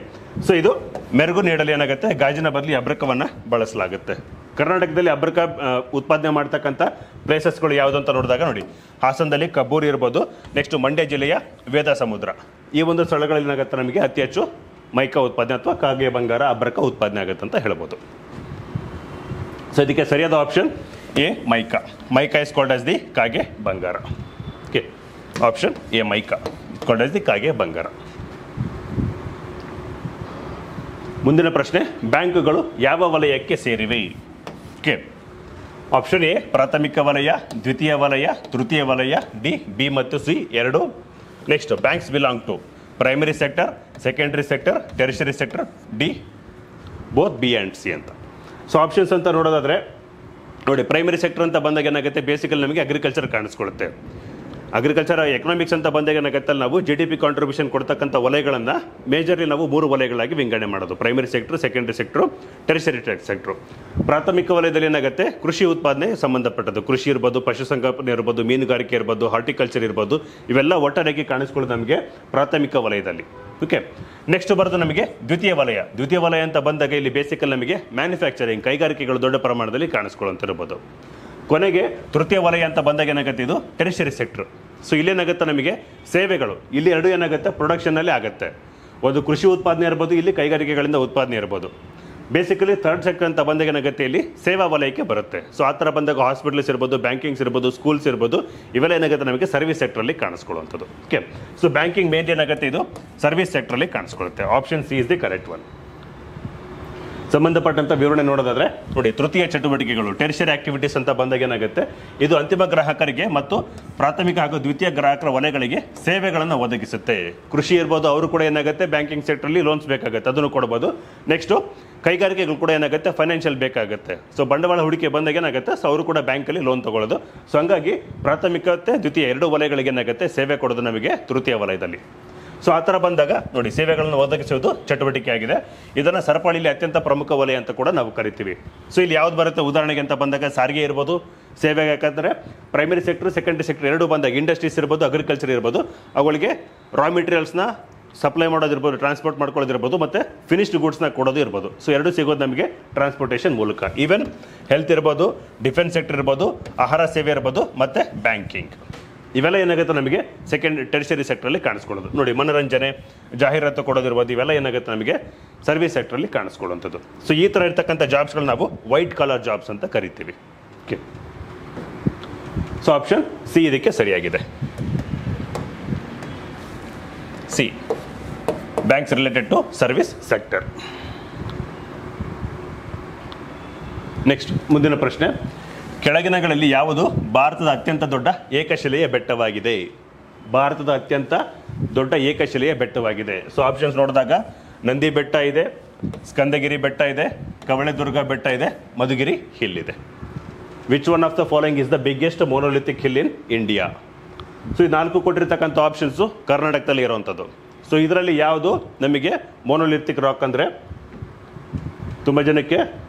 ಸೊ ಇದು ಮೆರುಗು ನೀಡಲು ಏನಾಗುತ್ತೆ, ಗಾಜಿನ ಬದಲಿ ಅಬ್ರಕವನ್ನ ಬಳಸಲಾಗುತ್ತೆ. ಕರ್ನಾಟಕದಲ್ಲಿ ಅಬ್ರಕ ಉತ್ಪಾದನೆ ಮಾಡ್ತಕ್ಕಂಥ ಪ್ಲೇಸಸ್ಗಳು ಯಾವುದು ಅಂತ ನೋಡಿದಾಗ ನೋಡಿ, ಹಾಸನದಲ್ಲಿ ಕಬ್ಬೂರು ಇರ್ಬೋದು. ನೆಕ್ಸ್ಟ್ ಮಂಡ್ಯ ಜಿಲ್ಲೆಯ ವೇದ ಸಮುದ್ರ, ಈ ಒಂದು ಸ್ಥಳಗಳಲ್ಲಿ ಏನಾಗುತ್ತೆ ನಮಗೆ ಅತಿ ಹೆಚ್ಚು ಮೈಕಾ ಉತ್ಪಾದನೆ ಅಥವಾ ಕಾಗೆ ಬಂಗಾರ ಅಬ್ರಕ ಉತ್ಪಾದನೆ ಆಗುತ್ತೆ ಅಂತ ಹೇಳ್ಬೋದು. ಸೊ ಇದಕ್ಕೆ ಸರಿಯಾದ option A mica. Mica is called as the ಕಾಗೆ ಬಂಗಾರ. Okay, option A mica called as the ಕಾಗೆ ಬಂಗಾರ. ಮುಂದಿನ ಪ್ರಶ್ನೆ, ಬ್ಯಾಂಕುಗಳು ಯಾವ ವಲಯಕ್ಕೆ ಸೇರಿವೆ? ಓಕೆ, ಆಪ್ಷನ್ ಎ ಪ್ರಾಥಮಿಕ ವಲಯ, ದ್ವಿತೀಯ ವಲಯ, ತೃತೀಯ ವಲಯ, ಡಿ ಬಿ ಮತ್ತು ಸಿ ಎರಡು. Next, banks belong to primary sector, secondary sector, tertiary sector, D both B and C ಅಂತ. ಸೊ ಆಪ್ಷನ್ಸ್ ಅಂತ ನೋಡೋದಾದ್ರೆ ನೋಡಿ, ಪ್ರೈಮರಿ ಸೆಕ್ಟರ್ ಅಂತ ಬಂದಾಗ ಏನಾಗುತ್ತೆ, ಬೇಸಿಕಲಿ ನಮಗೆ ಅಗ್ರಿಕಲ್ಚರ್ ಕಾಣಿಸ್ಕೊಳ್ಳುತ್ತೆ. ಅಗ್ರಿಕಲ್ಚರ್ ಎಕನಾಮಿಕ್ಸ್ ಅಂತ ಬಂದಾಗ ಏನಾಗುತ್ತೆ, ನಾವು GDP ಕಾಂಟ್ರಿಬ್ಯೂಷನ್ ಕೊಡ್ತಕ್ಕಂಥ ವಲಯಗಳನ್ನು ಮೇಜರ್ಲಿ ನಾವು 3 ವಲಯಗಳಾಗಿ ವಿಂಗಡಣೆ ಮಾಡೋದು: primary sector, secondary sector, tertiary sector. ಪ್ರಾಥಮಿಕ ವಲಯದಲ್ಲಿ ಏನಾಗುತ್ತೆ, ಕೃಷಿ ಉತ್ಪಾದನೆ ಸಂಬಂಧಪಟ್ಟದ್ದು, ಕೃಷಿ ಇರ್ಬೋದು, ಪಶುಸಂಗೋಪನೆ ಇರ್ಬೋದು, ಮೀನುಗಾರಿಕೆ ಇರ್ಬೋದು, ಹಾರ್ಟಿಕಲ್ಚರ್ ಇರ್ಬೋದು, ಇವೆಲ್ಲ ಒಟ್ಟಾರೆಯಾಗಿ ಕಾಣಿಸ್ಕೊಳ್ಳೋದು ನಮಗೆ ಪ್ರಾಥಮಿಕ ವಲಯದಲ್ಲಿ. ಓಕೆ, ನೆಕ್ಸ್ಟ್ ಬರೋದು ನಮಗೆ ದ್ವಿತೀಯ ವಲಯ. ದ್ವಿತೀಯ ವಲಯ ಅಂತ ಬಂದಾಗ ಇಲ್ಲಿ ಬೇಸಿಕಲ್ ನಮಗೆ ಮ್ಯಾನುಫ್ಯಾಕ್ಚರಿಂಗ್, ಕೈಗಾರಿಕೆಗಳು ದೊಡ್ಡ ಪ್ರಮಾಣದಲ್ಲಿ ಕಾಣಿಸ್ಕೊಳ್ಳುವಂತಿರ್ಬೋದು. ಕೊನೆಗೆ ತೃತೀಯ ವಲಯ ಅಂತ ಬಂದಾಗ ಏನಾಗುತ್ತೆ, ಇದು ಟೆರಿಷರಿ ಸೆಕ್ಟರ್. ಸೊ ಇಲ್ಲೇನಾಗುತ್ತೆ ನಮಗೆ ಸೇವೆಗಳು, ಇಲ್ಲಿ 2 ಏನಾಗುತ್ತೆ ಪ್ರೊಡಕ್ಷನ್ನಲ್ಲೇ ಆಗುತ್ತೆ. ಒಂದು ಕೃಷಿ ಉತ್ಪಾದನೆ ಇರ್ಬೋದು, ಇಲ್ಲಿ ಕೈಗಾರಿಕೆಗಳಿಂದ ಉತ್ಪಾದನೆ ಇರ್ಬೋದು. ಬೇಸಿಕಲಿ ಥರ್ಡ್ ಸೆಕ್ಟರ್ ಅಂತ ಬಂದಾಗ ಏನಾಗುತ್ತೆ, ಇಲ್ಲಿ ಸೇವಾ ವಲಯಕ್ಕೆ ಬರುತ್ತೆ. ಸೊ ಆ ಥರ ಬಂದಾಗ ಹಾಸ್ಪಿಟಲ್ಸ್ ಇರ್ಬೋದು, ಬ್ಯಾಂಕಿಂಗ್ಸ್ ಇರ್ಬೋದು, ಸ್ಕೂಲ್ಸ್ ಇರ್ಬೋದು, ಇವೆಲ್ಲ ಏನಾಗುತ್ತೆ ನಮಗೆ ಸರ್ವಿಸ್ ಸೆಕ್ಟ್ರಲ್ಲಿ ಕಾಣಿಸ್ಕೊಳ್ಳುವಂಥದ್ದು. ಓಕೆ, ಸೊ ಬ್ಯಾಂಕಿಂಗ್ ಮೇನ್ ಏನಾಗುತ್ತೆ, ಇದು ಸರ್ವಿಸ್ ಸೆಕ್ಟ್ರಲ್ಲಿ ಕಾಣಿಸ್ಕೊಳ್ಳುತ್ತೆ. Option C is the correct one. ಸಂಬಂಧಪಟ್ಟಂಥ ವಿವರಣೆ ನೋಡೋದಾದ್ರೆ ನೋಡಿ, ತೃತೀಯ ಚಟುವಟಿಕೆಗಳು, ಟೆರಿಷರಿ ಆಕ್ಟಿವಿಟೀಸ್ ಅಂತ ಬಂದಾಗ ಏನಾಗುತ್ತೆ, ಇದು ಅಂತಿಮ ಗ್ರಾಹಕರಿಗೆ ಮತ್ತು ಪ್ರಾಥಮಿಕ ಹಾಗೂ ದ್ವಿತೀಯ ಗ್ರಾಹಕರ ವಲಯಗಳಿಗೆ ಸೇವೆಗಳನ್ನು ಒದಗಿಸುತ್ತೆ. ಕೃಷಿ ಇರ್ಬೋದು, ಅವರು ಕೂಡ ಏನಾಗುತ್ತೆ ಬ್ಯಾಂಕಿಂಗ್ ಸೆಕ್ಟ್ರಲ್ಲಿ ಲೋನ್ಸ್ ಬೇಕಾಗುತ್ತೆ, ಅದನ್ನು ಕೊಡ್ಬೋದು. ನೆಕ್ಸ್ಟು ಕೈಗಾರಿಕೆಗಳು ಕೂಡ ಏನಾಗುತ್ತೆ ಫೈನಾನ್ಷಿಯಲ್ ಬೇಕಾಗುತ್ತೆ. ಸೊ ಬಂಡವಾಳ ಹೂಡಿಕೆ ಬಂದಾಗ ಏನಾಗುತ್ತೆ, ಸೊ ಅವರು ಕೂಡ ಬ್ಯಾಂಕಲ್ಲಿ ಲೋನ್ ತಗೊಳ್ಳೋದು. ಸೊ ಹಂಗಾಗಿ ಪ್ರಾಥಮಿಕತೆ ದ್ವಿತೀಯ 2 ವಲಯಗಳಿಗೆ ಏನಾಗುತ್ತೆ ಸೇವೆ ಕೊಡೋದು ನಮಗೆ ತೃತೀಯ ವಲಯದಲ್ಲಿ. ಸೊ ಆ ಥರ ಬಂದಾಗ ನೋಡಿ, ಸೇವೆಗಳನ್ನು ಒದಗಿಸುವುದು ಚಟುವಟಿಕೆ ಆಗಿದೆ. ಇದನ್ನು ಸರಪಳಿಯಲ್ಲಿ ಅತ್ಯಂತ ಪ್ರಮುಖ ವಲಯ ಅಂತ ಕೂಡ ನಾವು ಕರಿತೀವಿ. ಸೊ ಇಲ್ಲಿ ಯಾವ್ದು ಬರುತ್ತೆ ಉದಾಹರಣೆಗೆ ಅಂತ ಬಂದಾಗ ಸಾರಿಗೆ ಇರ್ಬೋದು, ಸೇವೆ ಯಾಕಂದರೆ ಪ್ರೈಮರಿ ಸೆಕ್ಟರ್, ಸೆಕೆಂಡರಿ ಸೆಕ್ಟರ್ 2 ಬಂದಾಗ ಇಂಡಸ್ಟ್ರೀಸ್ ಇರ್ಬೋದು, ಅಗ್ರಿಕಲ್ಚರ್ ಇರ್ಬೋದು, ಅವುಗಳಿಗೆ ರಾ ಮೆಟೀರಿಯಲ್ಸ್ನ ಸಪ್ಲೈ ಮಾಡೋದಿರ್ಬೋದು, ಟ್ರಾನ್ಸ್ಪೋರ್ಟ್ ಮಾಡ್ಕೊಳ್ಳೋದಿರ್ಬೋದು, ಮತ್ತು ಫಿನಿಶ್ಡ್ ಗೂಡ್ಸ್ನ ಕೊಡೋದು ಇರ್ಬೋದು. ಸೊ 2 ಸಿಗೋದು ನಮಗೆ ಟ್ರಾನ್ಸ್ಪೋರ್ಟೇಷನ್ ಮೂಲಕ. ಈವನ್ ಹೆಲ್ತ್ ಇರ್ಬೋದು, ಡಿಫೆನ್ಸ್ ಸೆಕ್ಟರ್ ಇರ್ಬೋದು, ಆಹಾರ ಸೇವೆ ಇರ್ಬೋದು, ಮತ್ತು ಬ್ಯಾಂಕಿಂಗ್, ಇವೆಲ್ಲ ಏನಾಗುತ್ತೆ ನಮಗೆ ಟೆರಿಷರಿ ಸೆಕ್ಟ್ರಲ್ಲಿ ಕಾಣಿಸ್ಕೊಳ್ಳೋದು. ನೋಡಿ, ಮನೋರಂಜನೆ, ಜಾಹೀರಾತು ಕೊಡೋದಿರ್ಬೋದು, ಇವೆಲ್ಲ ಏನಾಗುತ್ತೆ ನಮಗೆ ಸರ್ವಿಸ್ ಸೆಕ್ಟ್ರಲ್ಲಿ ಕಾಣಿಸ್ಕೊಳ್ಳುವಂಥದ್ದು. ಸೊ ಈ ಥರ ಇರ್ತಕ್ಕಂಥ ಜಾಬ್ಸ್ಗಳು ನಾವು ವೈಟ್ ಕಾಲರ್ ಜಾಬ್ಸ್ ಅಂತ ಕರಿತೀವಿ. ಓಕೆ, ಸೊ ಆಪ್ಷನ್ ಸಿ ಇದಕ್ಕೆ ಸರಿಯಾಗಿದೆ. C, banks related to service sector. Next, ಮುಂದಿನ ಪ್ರಶ್ನೆ, ಕೆಳಗಿನಗಳಲ್ಲಿ ಯಾವುದು ಭಾರತದ ಅತ್ಯಂತ ದೊಡ್ಡ ಏಕಶಿಲೆಯ ಬೆಟ್ಟವಾಗಿದೆ? ಭಾರತದ ಅತ್ಯಂತ ದೊಡ್ಡ ಏಕಶಿಲೆಯ ಬೆಟ್ಟವಾಗಿದೆ. ಸೊ ಆಪ್ಷನ್ಸ್ ನೋಡಿದಾಗ ನಂದಿ ಬೆಟ್ಟ ಇದೆ, ಸ್ಕಂದಗಿರಿ ಬೆಟ್ಟ ಇದೆ, ಕವಳೆದುರ್ಗ ಬೆಟ್ಟ ಇದೆ, ಮಧುಗಿರಿ ಹಿಲ್ ಇದೆ. Which one of the following is the biggest monolithic hill in India? So ಈ 4 ಕೊಟ್ಟಿರ್ತಕ್ಕಂಥ ಆಪ್ಷನ್ಸು ಕರ್ನಾಟಕದಲ್ಲಿ ಇರುವಂಥದ್ದು. ಸೊ ಇದರಲ್ಲಿ ಯಾವುದು ನಮಗೆ ಮೊನೋಲಿಥಿಕ್ ರಾಕ್ ಅಂದರೆ ತುಂಬ ಜನಕ್ಕೆ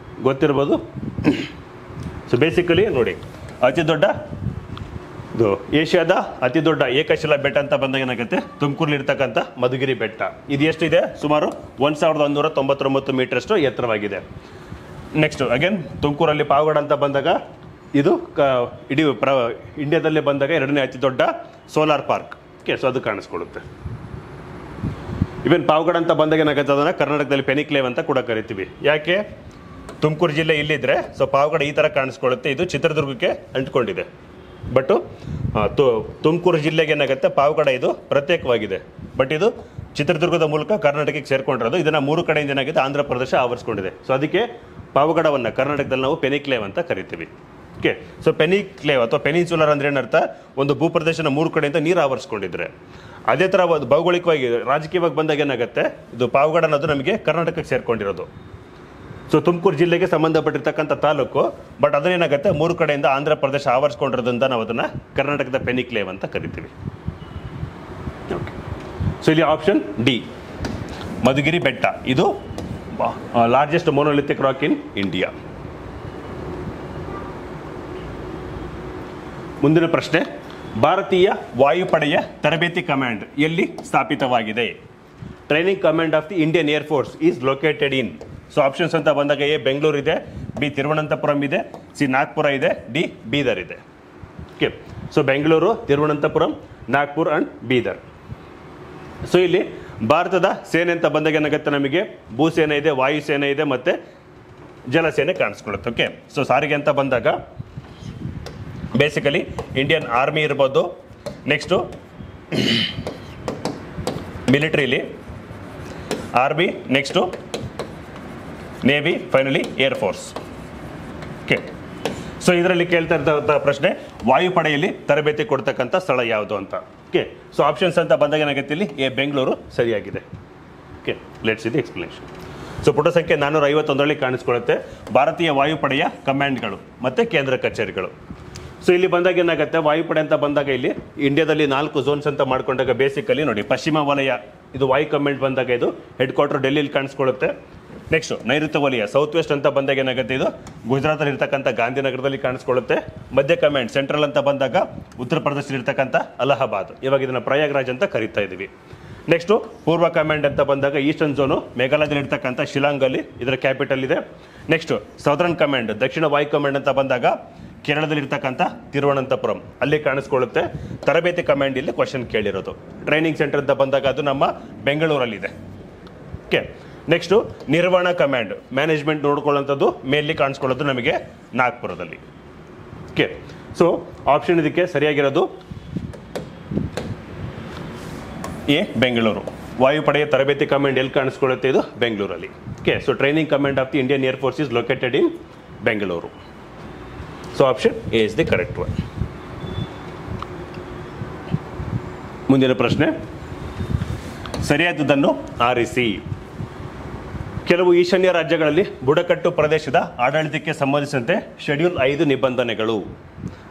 ಗೊತ್ತಿರ್ಬೋದು. ಸೊ ಬೇಸಿಕಲಿ ನೋಡಿ, ಅತಿ ದೊಡ್ಡ ಇದು ಏಷ್ಯಾದ ಅತಿ ದೊಡ್ಡ ಏಕಶಿಲಾ ಬೆಟ್ಟ ಅಂತ ಬಂದಾಗ ಏನಾಗುತ್ತೆ, ತುಮಕೂರಲ್ಲಿ ಇರ್ತಕ್ಕಂಥ ಮಧುಗಿರಿ ಬೆಟ್ಟ. ಇದು ಎಷ್ಟಿದೆ? ಸುಮಾರು 1199 ಮೀಟರ್ಷ್ಟು ಎತ್ತರವಾಗಿದೆ. ನೆಕ್ಸ್ಟ್ ಅಗೇನ್ ತುಮಕೂರಲ್ಲಿ ಪಾವಗಡ ಅಂತ ಬಂದಾಗ ಇದು ಇಡೀ ಇಂಡಿಯಾದಲ್ಲಿ ಬಂದಾಗ 2ನೇ ಅತಿ ದೊಡ್ಡ ಸೋಲಾರ್ ಪಾರ್ಕ್. ಓಕೆ, ಸೊ ಅದು ಕಾಣಿಸ್ಕೊಳ್ಳುತ್ತೆ. ಇವನ್ ಪಾವಗಡ ಅಂತ ಬಂದಾಗ ಏನಾಗುತ್ತೆ, ಅದನ್ನು ಕರ್ನಾಟಕದಲ್ಲಿ ಪೆನಿಕ್ಲೇವ್ ಅಂತ ಕೂಡ ಕರಿತೀವಿ. ಯಾಕೆ? ತುಮಕೂರು ಜಿಲ್ಲೆ ಇಲ್ಲಿದ್ರೆ ಸೊ ಪಾವಗಡ ಈ ಥರ ಕಾಣಿಸ್ಕೊಳ್ಳುತ್ತೆ. ಇದು ಚಿತ್ರದುರ್ಗಕ್ಕೆ ಅಂಟ್ಕೊಂಡಿದೆ. ಬಟ್ ತುಮಕೂರು ಜಿಲ್ಲೆಗೆ ಏನಾಗುತ್ತೆ, ಪಾವಗಡ ಇದು ಪ್ರತ್ಯೇಕವಾಗಿದೆ. ಬಟ್ ಇದು ಚಿತ್ರದುರ್ಗದ ಮೂಲಕ ಕರ್ನಾಟಕಕ್ಕೆ ಸೇರ್ಕೊಂಡಿರೋದು. ಇದನ್ನು 3 ಕಡೆಯಿಂದ ಏನಾಗಿದೆ, ಆಂಧ್ರ ಪ್ರದೇಶ ಆವರಿಸ್ಕೊಂಡಿದೆ. ಸೊ ಅದಕ್ಕೆ ಪಾವಗಡವನ್ನು ಕರ್ನಾಟಕದಲ್ಲಿ ನಾವು ಪೆನಿಕ್ಲೇವ್ ಅಂತ ಕರಿತೀವಿ. ಓಕೆ, ಸೊ ಪೆನಿಕ್ಲೇವ್ ಅಥವಾ ಪೆನಿನ್ಸುಲರ್ ಅಂದ್ರೆ ಏನರ್ಥ, ಒಂದು ಭೂಪ್ರದೇಶನ 3 ಕಡೆಯಿಂದ ನೀರು ಆವರಿಸ್ಕೊಂಡಿದ್ರೆ. ಅದೇ ಥರ ಭೌಗೋಳಿಕವಾಗಿ ರಾಜಕೀಯವಾಗಿ ಬಂದಾಗ ಏನಾಗುತ್ತೆ, ಇದು ಪಾವಗಡ ಅನ್ನೋದು ನಮಗೆ ಕರ್ನಾಟಕಕ್ಕೆ ಸೇರ್ಕೊಂಡಿರೋದು. ಸೊ ತುಮಕೂರು ಜಿಲ್ಲೆಗೆ ಸಂಬಂಧಪಟ್ಟಿರ್ತಕ್ಕಂಥ ತಾಲೂಕು. ಬಟ್ ಅದನ್ನೇನಾಗುತ್ತೆ, 3 ಕಡೆಯಿಂದ ಆಂಧ್ರ ಪ್ರದೇಶ ಆವರಿಸ್ಕೊಂಡಿರೋದ್ರಿಂದ ನಾವು ಅದನ್ನು ಕರ್ನಾಟಕದ ಪೆನಿಕ್ಲೇವ್ ಅಂತ ಕರಿತೀವಿ. ಓಕೆ, ಸೊ ಇಲ್ಲಿ ಆಪ್ಷನ್ ಡಿ ಮಧುಗಿರಿ ಬೆಟ್ಟ, ಇದು largest monolithic rock in India. ಮುಂದಿನ ಪ್ರಶ್ನೆ, ಭಾರತೀಯ ವಾಯುಪಡೆಯ ತರಬೇತಿ ಕಮಾಂಡ್ ಎಲ್ಲಿ ಸ್ಥಾಪಿತವಾಗಿದೆ? Training command of the Indian air force is located in. So options ಅಂತ ಬಂದಾಗ ಎ ಬೆಂಗಳೂರು ಇದೆ, ಬಿ ತಿರುವನಂತಪುರಂ ಇದೆ, ಸಿ ನಾಗ್ಪುರ ಇದೆ, ಡಿ ಬೀದರ್ ಇದೆ. Okay, so Bengaluru, Thiruvananthapuram, Nagpur and Bidar. So ಇಲ್ಲಿ ಭಾರತದ ಸೇನೆ ಅಂತ ಬಂದಾಗ ಏನಾಗುತ್ತೆ, ನಮಗೆ ಭೂಸೇನೆ ಇದೆ, ವಾಯುಸೇನೆ ಇದೆ, ಮತ್ತು ಜಲಸೇನೆ ಕಾಣಿಸ್ಕೊಳ್ಳುತ್ತೆ. ಓಕೆ, ಸೊ ಸಾರಿಗೆ ಅಂತ ಬಂದಾಗ ಬೇಸಿಕಲಿ ಇಂಡಿಯನ್ ಆರ್ಮಿ ಇರ್ಬೋದು, next militarily army, next navy, finally air force. Okay, so ಇದರಲ್ಲಿ ಕೇಳ್ತಾ ಇರ್ತಕ್ಕಂಥ ಪ್ರಶ್ನೆ, ವಾಯುಪಡೆಯಲ್ಲಿ ತರಬೇತಿ ಕೊಡ್ತಕ್ಕಂಥ ಸ್ಥಳ ಯಾವುದು ಅಂತ. ಓಕೆ, ಸೊ ಆಪ್ಷನ್ಸ್ ಅಂತ ಬಂದಾಗ ಏನಾಗುತ್ತೆ, ಇಲ್ಲಿ ಎ ಬೆಂಗಳೂರು ಸರಿಯಾಗಿದೆ. Okay, let's see the explanation. So ಪುಟ ಸಂಖ್ಯೆ 451ರಲ್ಲಿ ಕಾಣಿಸ್ಕೊಳ್ಳುತ್ತೆ ಭಾರತೀಯ ವಾಯುಪಡೆಯ ಕಮಾಂಡ್ಗಳು ಮತ್ತು ಕೇಂದ್ರ ಕಚೇರಿಗಳು. ಸೊ ಇಲ್ಲಿ ಬಂದಾಗ ಏನಾಗುತ್ತೆ, ವಾಯುಪಡೆ ಅಂತ ಬಂದಾಗ ಇಲ್ಲಿ ಇಂಡಿಯಾದಲ್ಲಿ 4 ಝೋನ್ಸ್ ಅಂತ ಮಾಡ್ಕೊಂಡಾಗ ಬೇಸಿಕಲಿ ನೋಡಿ, ಪಶ್ಚಿಮ ವಲಯ ಇದು ವಾಯು ಕಮಾಂಡ್ ಬಂದಾಗ ಇದು ಹೆಡ್ ಕ್ವಾರ್ಟರ್ ಡೆಲ್ಲಿಲಿ ಕಾಣಿಸ್ಕೊಳ್ಳುತ್ತೆ. ನೆಕ್ಸ್ಟ್ ನೈಋತ್ಯ ವಲಯ ಸೌತ್ ವೆಸ್ಟ್ ಅಂತ ಬಂದಾಗ ಏನಾಗುತ್ತೆ, ಇದು ಗುಜರಾತಲ್ಲಿ ಇರ್ತಕ್ಕಂಥ ಗಾಂಧಿನಗರದಲ್ಲಿ ಕಾಣಿಸ್ಕೊಳ್ಳುತ್ತೆ. ಮಧ್ಯ ಕಮಾಂಡ್ ಸೆಂಟ್ರಲ್ ಅಂತ ಬಂದಾಗ ಉತ್ತರ ಪ್ರದೇಶದಲ್ಲಿ ಇರ್ತಕ್ಕಂಥ ಅಲಹಾಬಾದ್, ಇವಾಗ ಇದನ್ನು ಪ್ರಯಾಗ್ರಾಜ್ ಅಂತ ಕರಿತಾ ಇದ್ದೀವಿ. ನೆಕ್ಸ್ಟು ಪೂರ್ವ ಕಮಾಂಡ್ ಅಂತ ಬಂದಾಗ ಈಸ್ಟರ್ನ್ ಝೋನು ಮೇಘಾಲಯದಲ್ಲಿ ಇರ್ತಕ್ಕಂಥ ಶಿಲಾಂಗಲ್ಲಿ ಇದರ ಕ್ಯಾಪಿಟಲ್ ಇದೆ. ನೆಕ್ಸ್ಟ್ ಸೌದರ್ನ್ ಕಮಾಂಡ್ ದಕ್ಷಿಣ ವಾಯು ಕಮಾಂಡ್ ಅಂತ ಬಂದಾಗ ಕೇರಳದಲ್ಲಿರ್ತಕ್ಕಂಥ ತಿರುವನಂತಪುರಂ ಅಲ್ಲಿ ಕಾಣಿಸ್ಕೊಳ್ಳುತ್ತೆ. ತರಬೇತಿ ಕಮಾಂಡ್ ಇಲ್ಲಿ ಕ್ವಶನ್ ಕೇಳಿರೋದು. ಟ್ರೈನಿಂಗ್ ಸೆಂಟರ್ ಅಂತ ಬಂದಾಗ ಅದು ನಮ್ಮ ಬೆಂಗಳೂರಲ್ಲಿದೆ. ಓಕೆ, ನೆಕ್ಸ್ಟು ನಿರ್ವಹಣಾ ಕಮಾಂಡ್ ಮ್ಯಾನೇಜ್ಮೆಂಟ್ ನೋಡ್ಕೊಳ್ಳೋಂಥದ್ದು ಮೇಲಿ ಕಾಣಿಸ್ಕೊಳ್ಳೋದು ನಮಗೆ ನಾಗ್ಪುರದಲ್ಲಿ. ಓಕೆ, ಸೊ ಆಪ್ಷನ್ ಇದಕ್ಕೆ ಸರಿಯಾಗಿರೋದು ಎ ಬೆಂಗಳೂರು. ವಾಯುಪಡೆಯ ತರಬೇತಿ ಕಮಾಂಡ್ ಎಲ್ಲಿ ಕಾಣಿಸ್ಕೊಳ್ಳುತ್ತೆ, ಇದು ಬೆಂಗಳೂರಲ್ಲಿ. Okay, so training command of the Indian air force is located in Bengaluru. So option A is the correct one. ಮುಂದಿನ ಪ್ರಶ್ನೆ, ಸರಿಯಾದದನ್ನು ಆರಿಸಿ. ಕೆಲವು ಈಶಾನ್ಯ ರಾಜ್ಯಗಳಲ್ಲಿ ಬುಡಕಟ್ಟು ಪ್ರದೇಶದ ಆಡಳಿತಕ್ಕೆ ಸಂಬಂಧಿಸಿದಂತೆ ಶೆಡ್ಯೂಲ್ 5 ನಿಬಂಧನೆಗಳು.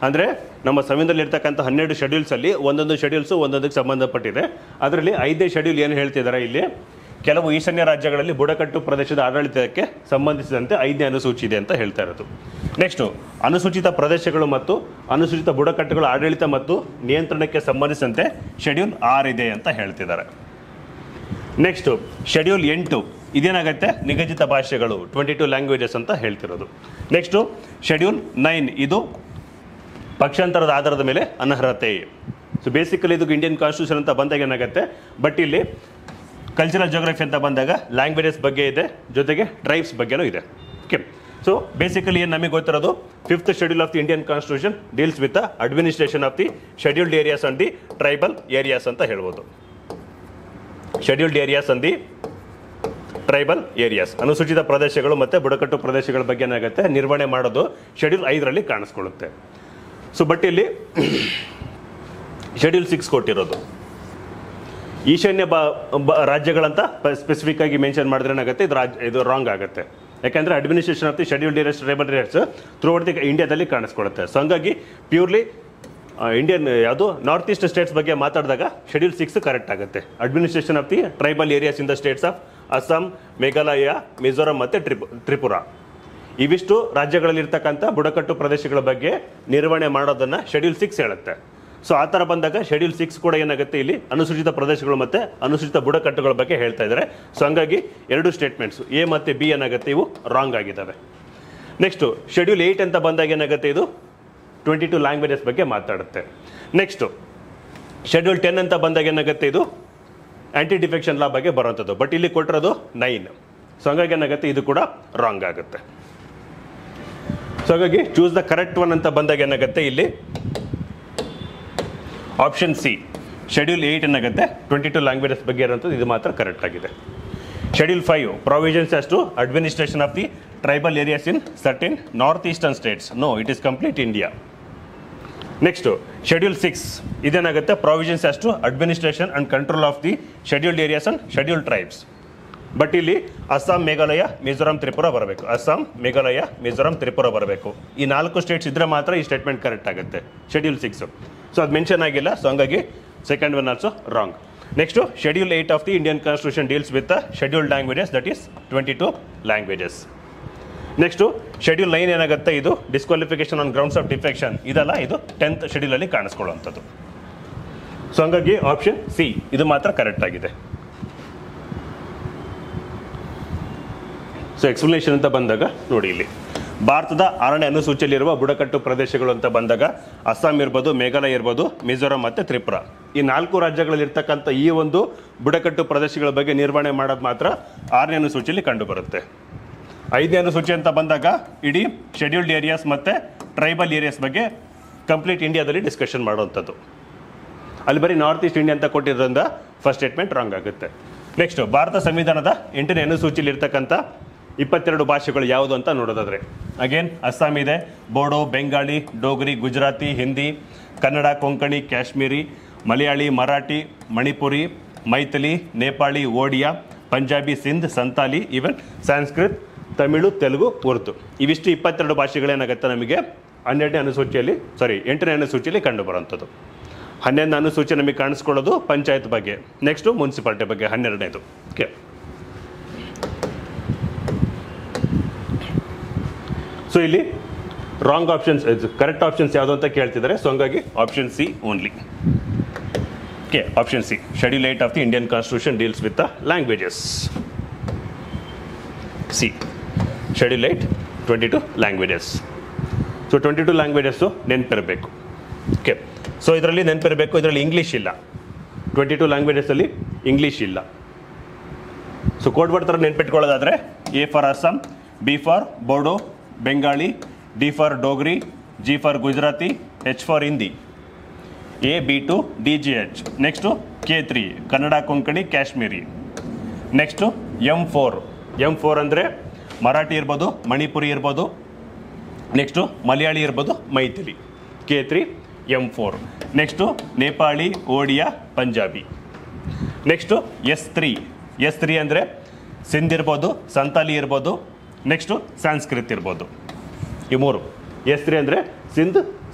ಅಂದರೆ ನಮ್ಮ ಸಂವಿಧಾನದಲ್ಲಿ ಇರ್ತಕ್ಕಂಥ 12 ಶೆಡ್ಯೂಲ್ಸಲ್ಲಿ ಒಂದೊಂದು ಶೆಡ್ಯೂಲ್ಸು ಒಂದೊಂದಕ್ಕೆ ಸಂಬಂಧಪಟ್ಟಿದೆ. ಅದರಲ್ಲಿ 5ನೇ ಶೆಡ್ಯೂಲ್ ಏನು ಹೇಳ್ತಿದ್ದಾರೆ ಇಲ್ಲಿ, ಕೆಲವು ಈಶಾನ್ಯ ರಾಜ್ಯಗಳಲ್ಲಿ ಬುಡಕಟ್ಟು ಪ್ರದೇಶದ ಆಡಳಿತಕ್ಕೆ ಸಂಬಂಧಿಸಿದಂತೆ 5ನೇ ಅನುಸೂಚಿ ಇದೆ ಅಂತ ಹೇಳ್ತಾ ಇರೋದು. ನೆಕ್ಸ್ಟು ಅನುಸೂಚಿತ ಪ್ರದೇಶಗಳು ಮತ್ತು ಅನುಸೂಚಿತ ಬುಡಕಟ್ಟುಗಳ ಆಡಳಿತ ಮತ್ತು ನಿಯಂತ್ರಣಕ್ಕೆ ಸಂಬಂಧಿಸಿದಂತೆ ಶೆಡ್ಯೂಲ್ 6 ಇದೆ ಅಂತ ಹೇಳ್ತಿದ್ದಾರೆ. ನೆಕ್ಸ್ಟು ಶೆಡ್ಯೂಲ್ 8 ಇದೇನಾಗುತ್ತೆ, ನಿಗದಿತ ಭಾಷೆಗಳು 22 ಲ್ಯಾಂಗ್ವೇಜಸ್ ಅಂತ ಹೇಳ್ತಿರೋದು. ನೆಕ್ಸ್ಟು ಶೆಡ್ಯೂಲ್ 9 ಇದು ಪಕ್ಷಾಂತರದ ಆಧಾರದ ಮೇಲೆ ಅನರ್ಹತೆ. ಸೊ ಬೇಸಿಕಲಿ ಇದು ಇಂಡಿಯನ್ ಕಾನ್ಸ್ಟಿಟ್ಯೂಷನ್ ಅಂತ ಬಂದಾಗ ಏನಾಗುತ್ತೆ, ಬಟ್ ಇಲ್ಲಿ ಕಲ್ಚರಲ್ ಜಿಯೋಗ್ರಫಿ ಅಂತ ಬಂದಾಗ ಲ್ಯಾಂಗ್ವೇಜಸ್ ಬಗ್ಗೆ ಇದೆ, ಜೊತೆಗೆ ಟ್ರೈಬ್ಸ್ ಬಗ್ಗೆನೂ ಇದೆ. ಓಕೆ, ಸೊ ಬೇಸಿಕಲಿ ಏನು ನಮಗೆ ಗೊತ್ತಿರೋದು, 5th schedule of the Indian constitution deals with the administration of the scheduled areas and the tribal areas ಅಂತ ಹೇಳ್ಬೋದು. Scheduled areas and the tribal areas, ಅನುಸೂಚಿತ ಪ್ರದೇಶಗಳು ಮತ್ತು ಬುಡಕಟ್ಟು ಪ್ರದೇಶಗಳ ಬಗ್ಗೆ ಏನಾಗುತ್ತೆ ನಿರ್ವಹಣೆ ಮಾಡೋದು ಶೆಡ್ಯೂಲ್ 5ರಲ್ಲಿ ಕಾಣಿಸ್ಕೊಳ್ಳುತ್ತೆ. ಸೊ ಬಟ್ ಇಲ್ಲಿ ಶೆಡ್ಯೂಲ್ 6 ಕೊಟ್ಟಿರೋದು ಈಶಾನ್ಯ ರಾಜ್ಯಗಳಂತ ಸ್ಪೆಸಿಫಿಕ್ ಆಗಿ ಮೆನ್ಷನ್ ಮಾಡಿದ್ರೆ ಏನಾಗುತ್ತೆ, ಇದು ರಾಂಗ್ ಆಗುತ್ತೆ. ಯಾಕೆಂದರೆ administration of the scheduled areas tribal areas through out the ಇಂಡಿಯಾದಲ್ಲಿ ಕಾಣಿಸ್ಕೊಳ್ಳುತ್ತೆ. ಸೊ ಹಂಗಾಗಿ ಪ್ಯೂರ್ಲಿ ಇಂಡಿಯನ್ ಯಾವುದು ನಾರ್ತ್ ಈಸ್ಟ್ ಸ್ಟೇಟ್ಸ್ ಬಗ್ಗೆ ಮಾತಾಡಿದಾಗ ಶೆಡ್ಯೂಲ್ 6 ಕರೆಕ್ಟ್ ಆಗುತ್ತೆ. Administration of the tribal areas in the States of Assam, Meghalaya, Mizoram ಮತ್ತು ತ್ರಿಪುರ, ಇವಿಷ್ಟು ರಾಜ್ಯಗಳಲ್ಲಿರ್ತಕ್ಕಂಥ ಬುಡಕಟ್ಟು ಪ್ರದೇಶಗಳ ಬಗ್ಗೆ ನಿರ್ವಹಣೆ ಮಾಡೋದನ್ನು ಶೆಡ್ಯೂಲ್ 6 ಹೇಳುತ್ತೆ. ಸೊ ಆ ಥರ ಬಂದಾಗ ಶೆಡ್ಯೂಲ್ 6 ಕೂಡ ಏನಾಗುತ್ತೆ, ಇಲ್ಲಿ ಅನುಸೂಚಿತ ಪ್ರದೇಶಗಳು ಮತ್ತು ಅನುಸೂಚಿತ ಬುಡಕಟ್ಟುಗಳ ಬಗ್ಗೆ ಹೇಳ್ತಾ ಇದ್ದಾರೆ. ಸೊ ಹಂಗಾಗಿ 2 ಸ್ಟೇಟ್ಮೆಂಟ್ಸು ಎ ಮತ್ತು ಬಿ ಏನಾಗುತ್ತೆ, ಇವು ರಾಂಗ್ ಆಗಿದ್ದಾವೆ. ನೆಕ್ಸ್ಟು ಶೆಡ್ಯೂಲ್ 8 ಅಂತ ಬಂದಾಗ ಏನಾಗುತ್ತೆ, ಇದು 22 ಲ್ಯಾಂಗ್ವೇಜಸ್ ಬಗ್ಗೆ ಮಾತಾಡುತ್ತೆ. ನೆಕ್ಸ್ಟು ಶೆಡ್ಯೂಲ್ 10 ಅಂತ ಬಂದಾಗ ಏನಾಗುತ್ತೆ, ಇದು ಆ್ಯಂಟಿ ಡಿಫೆಕ್ಷನ್ ಲಾ ಬಗ್ಗೆ ಬರೋಂಥದ್ದು. ಬಟ್ ಇಲ್ಲಿ ಕೊಟ್ಟಿರೋದು 9. ಸೊ ಹಂಗಾಗಿ ಏನಾಗುತ್ತೆ, ಇದು ಕೂಡ ರಾಂಗ್ ಆಗುತ್ತೆ. ಸೊ ಹಾಗಾಗಿ ಚೂಸ್ ದ ಕರೆಕ್ಟ್ ಒನ್ ಅಂತ ಬಂದಾಗ ಏನಾಗುತ್ತೆ, ಇಲ್ಲಿ ಆಪ್ಷನ್ ಸಿ ಶೆಡ್ಯೂಲ್ 8 ಏನಾಗುತ್ತೆ 22 ಲ್ಯಾಂಗ್ವೇಜಸ್ ಬಗ್ಗೆ ಇರೋಂಥದ್ದು, ಇದು ಮಾತ್ರ ಕರೆಕ್ಟ್ ಆಗಿದೆ. Schedule 5 provisions as to administration of the tribal areas in certain north eastern states, no it is complete India. Next schedule 6 ಇದೇನಾಗುತ್ತೆ, provisions as to administration and control of the scheduled areas and scheduled tribes. But ಇಲ್ಲಿ ಅಸ್ಸಾಂ, ಮೇಘಾಲಯ, ಮಿಜೋರಾಂ, ತ್ರಿಪುರ ಬರಬೇಕು. ಅಸ್ಸಾಂ, ಮೇಘಾಲಯ, ಮಿಜೋರಾಂ, ತ್ರಿಪುರ ಬರಬೇಕು. ಈ 4 States ಇದ್ದರೆ ಮಾತ್ರ ಈ statement correct ಆಗುತ್ತೆ schedule 6. So ಅದು ಮೆನ್ಷನ್ ಆಗಿಲ್ಲ. ಸೊ ಹಂಗಾಗಿ second one also wrong. Next schedule 8 of the Indian constitution deals with the scheduled languages, that is 22 languages. Next schedule 9 ಏನಾಗುತ್ತೆ, ಇದು disqualification on grounds of defection, ಇದಲ್ಲ, ಇದು 10th ಶೆಡ್ಯೂಲಲ್ಲಿ ಕಾಣಿಸ್ಕೊಳ್ಳುವಂಥದ್ದು. So ಹಂಗಾಗಿ option C ಇದು ಮಾತ್ರ correct ಆಗಿದೆ. So explanation ಅಂತ ಬಂದಾಗ ನೋಡಿ, ಇಲ್ಲಿ ಭಾರತದ 6ನೇ ಅನುಸೂಚಿಯಲ್ಲಿರುವ ಬುಡಕಟ್ಟು ಪ್ರದೇಶಗಳು ಅಂತ ಬಂದಾಗ ಅಸ್ಸಾಂ ಇರ್ಬೋದು, ಮೇಘಾಲಯ ಇರ್ಬೋದು, ಮಿಜೋರಾಂ ಮತ್ತು ತ್ರಿಪುರ, ಈ 4 ರಾಜ್ಯಗಳಲ್ಲಿರ್ತಕ್ಕಂಥ ಈ ಒಂದು ಬುಡಕಟ್ಟು ಪ್ರದೇಶಗಳ ಬಗ್ಗೆ ನಿರ್ವಹಣೆ ಮಾಡೋದು ಮಾತ್ರ 6ನೇ ಅನುಸೂಚಿಯಲ್ಲಿ ಕಂಡುಬರುತ್ತೆ. 5ನೇ ಅನುಸೂಚಿ ಅಂತ ಬಂದಾಗ ಇಡೀ ಶೆಡ್ಯೂಲ್ಡ್ ಏರಿಯಾಸ್ ಮತ್ತು ಟ್ರೈಬಲ್ ಏರಿಯಾಸ್ ಬಗ್ಗೆ ಕಂಪ್ಲೀಟ್ ಇಂಡಿಯಾದಲ್ಲಿ ಡಿಸ್ಕಷನ್ ಮಾಡುವಂಥದ್ದು. ಅಲ್ಲಿ ಬರೀ ನಾರ್ತ್ ಈಸ್ಟ್ ಇಂಡಿಯಾ ಅಂತ ಕೊಟ್ಟಿರೋದ್ರಿಂದ ಫಸ್ಟ್ ಸ್ಟೇಟ್ಮೆಂಟ್ ರಾಂಗ್ ಆಗುತ್ತೆ. ನೆಕ್ಸ್ಟು ಭಾರತ ಸಂವಿಧಾನದ 8ನೇ ಅನುಸೂಚಿಯಲ್ಲಿ ಇರ್ತಕ್ಕಂಥ 22 ಭಾಷೆಗಳು ಯಾವುದು ಅಂತ ನೋಡೋದಾದರೆ, ಅಗೇನ್ ಅಸ್ಸಾಂ ಇದೆ, ಬೋಡೋ, ಬೆಂಗಾಳಿ, ಡೋಗ್ರಿ, ಗುಜರಾತಿ, ಹಿಂದಿ, ಕನ್ನಡ, ಕೊಂಕಣಿ, ಕಾಶ್ಮೀರಿ, ಮಲಯಾಳಿ, ಮರಾಠಿ, ಮಣಿಪುರಿ, ಮೈಥಿಲಿ, ನೇಪಾಳಿ, ಓಡಿಯಾ, ಪಂಜಾಬಿ, ಸಿಂಧ್, ಸಂತಾಲಿ, ಈವನ್ ಸಂಸ್ಕೃತ್, ತಮಿಳು, ತೆಲುಗು, ಉರ್ದು, ಇವಿಷ್ಟು 22 ಭಾಷೆಗಳೇನಾಗುತ್ತೆ ನಮಗೆ 8ನೇ ಅನುಸೂಚಿಯಲ್ಲಿ ಕಂಡು ಬರುವಂಥದ್ದು. 11ನೇ ಅನುಸೂಚಿ ನಮಗೆ ಕಾಣಿಸ್ಕೊಳ್ಳೋದು ಪಂಚಾಯತ್ ಬಗ್ಗೆ, ನೆಕ್ಸ್ಟು ಮುನ್ಸಿಪಾಲಿಟಿ ಬಗ್ಗೆ 12ನೇದು. ಓಕೆ, ಸೊ ಇಲ್ಲಿ ರಾಂಗ್ ಆಪ್ಷನ್ಸ್, ಕರೆಕ್ಟ್ ಆಪ್ಷನ್ಸ್ ಯಾವುದು ಅಂತ ಕೇಳ್ತಿದ್ದಾರೆ. ಸೊ ಹಂಗಾಗಿ option C only. Okay, option C, schedule 8 of the Indian constitution deals with the languages. C, schedule 8 22 languages. So 22 languages ನೆನಪಿರಬೇಕು. ಓಕೆ, ಸೊ ಇದರಲ್ಲಿ ನೆನಪಿರಬೇಕು, ಇದರಲ್ಲಿ ಇಂಗ್ಲೀಷ್ ಇಲ್ಲ. 22 ಲ್ಯಾಂಗ್ವೇಜಸಲ್ಲಿ ಇಂಗ್ಲೀಷ್ ಇಲ್ಲ. ಸೊ ಕೋಡ್ ವರ್ಡ್ ಥರ ನೆನ್ಪಿಟ್ಕೊಳ್ಳೋದಾದರೆ A for Assam, B for Bodo, Bengali, D for Dogri, G for Gujarati, H for Hindi, A B to D G H. Next K3 Kannada, Konkani, Kashmiri. Next M4 ಅಂದರೆ ಮರಾಠಿ ಇರ್ಬೋದು, ಮಣಿಪುರಿ ಇರ್ಬೋದು, ನೆಕ್ಸ್ಟು ಮಲಯಾಳಿ ಇರ್ಬೋದು, Maithili. K3 M4. Next Nepali, Odia, Punjabi. Next S3 ಅಂದರೆ ಸಿಂಧ್ ಇರ್ಬೋದು, ಸಂತಾಲಿ ಇರ್ಬೋದು, ನೆಕ್ಸ್ಟು ಸಂಸ್ಕೃತ್ ಇರ್ಬೋದು. ಈ 3 S3 ಅಂದರೆ ಸಿಂಧ್,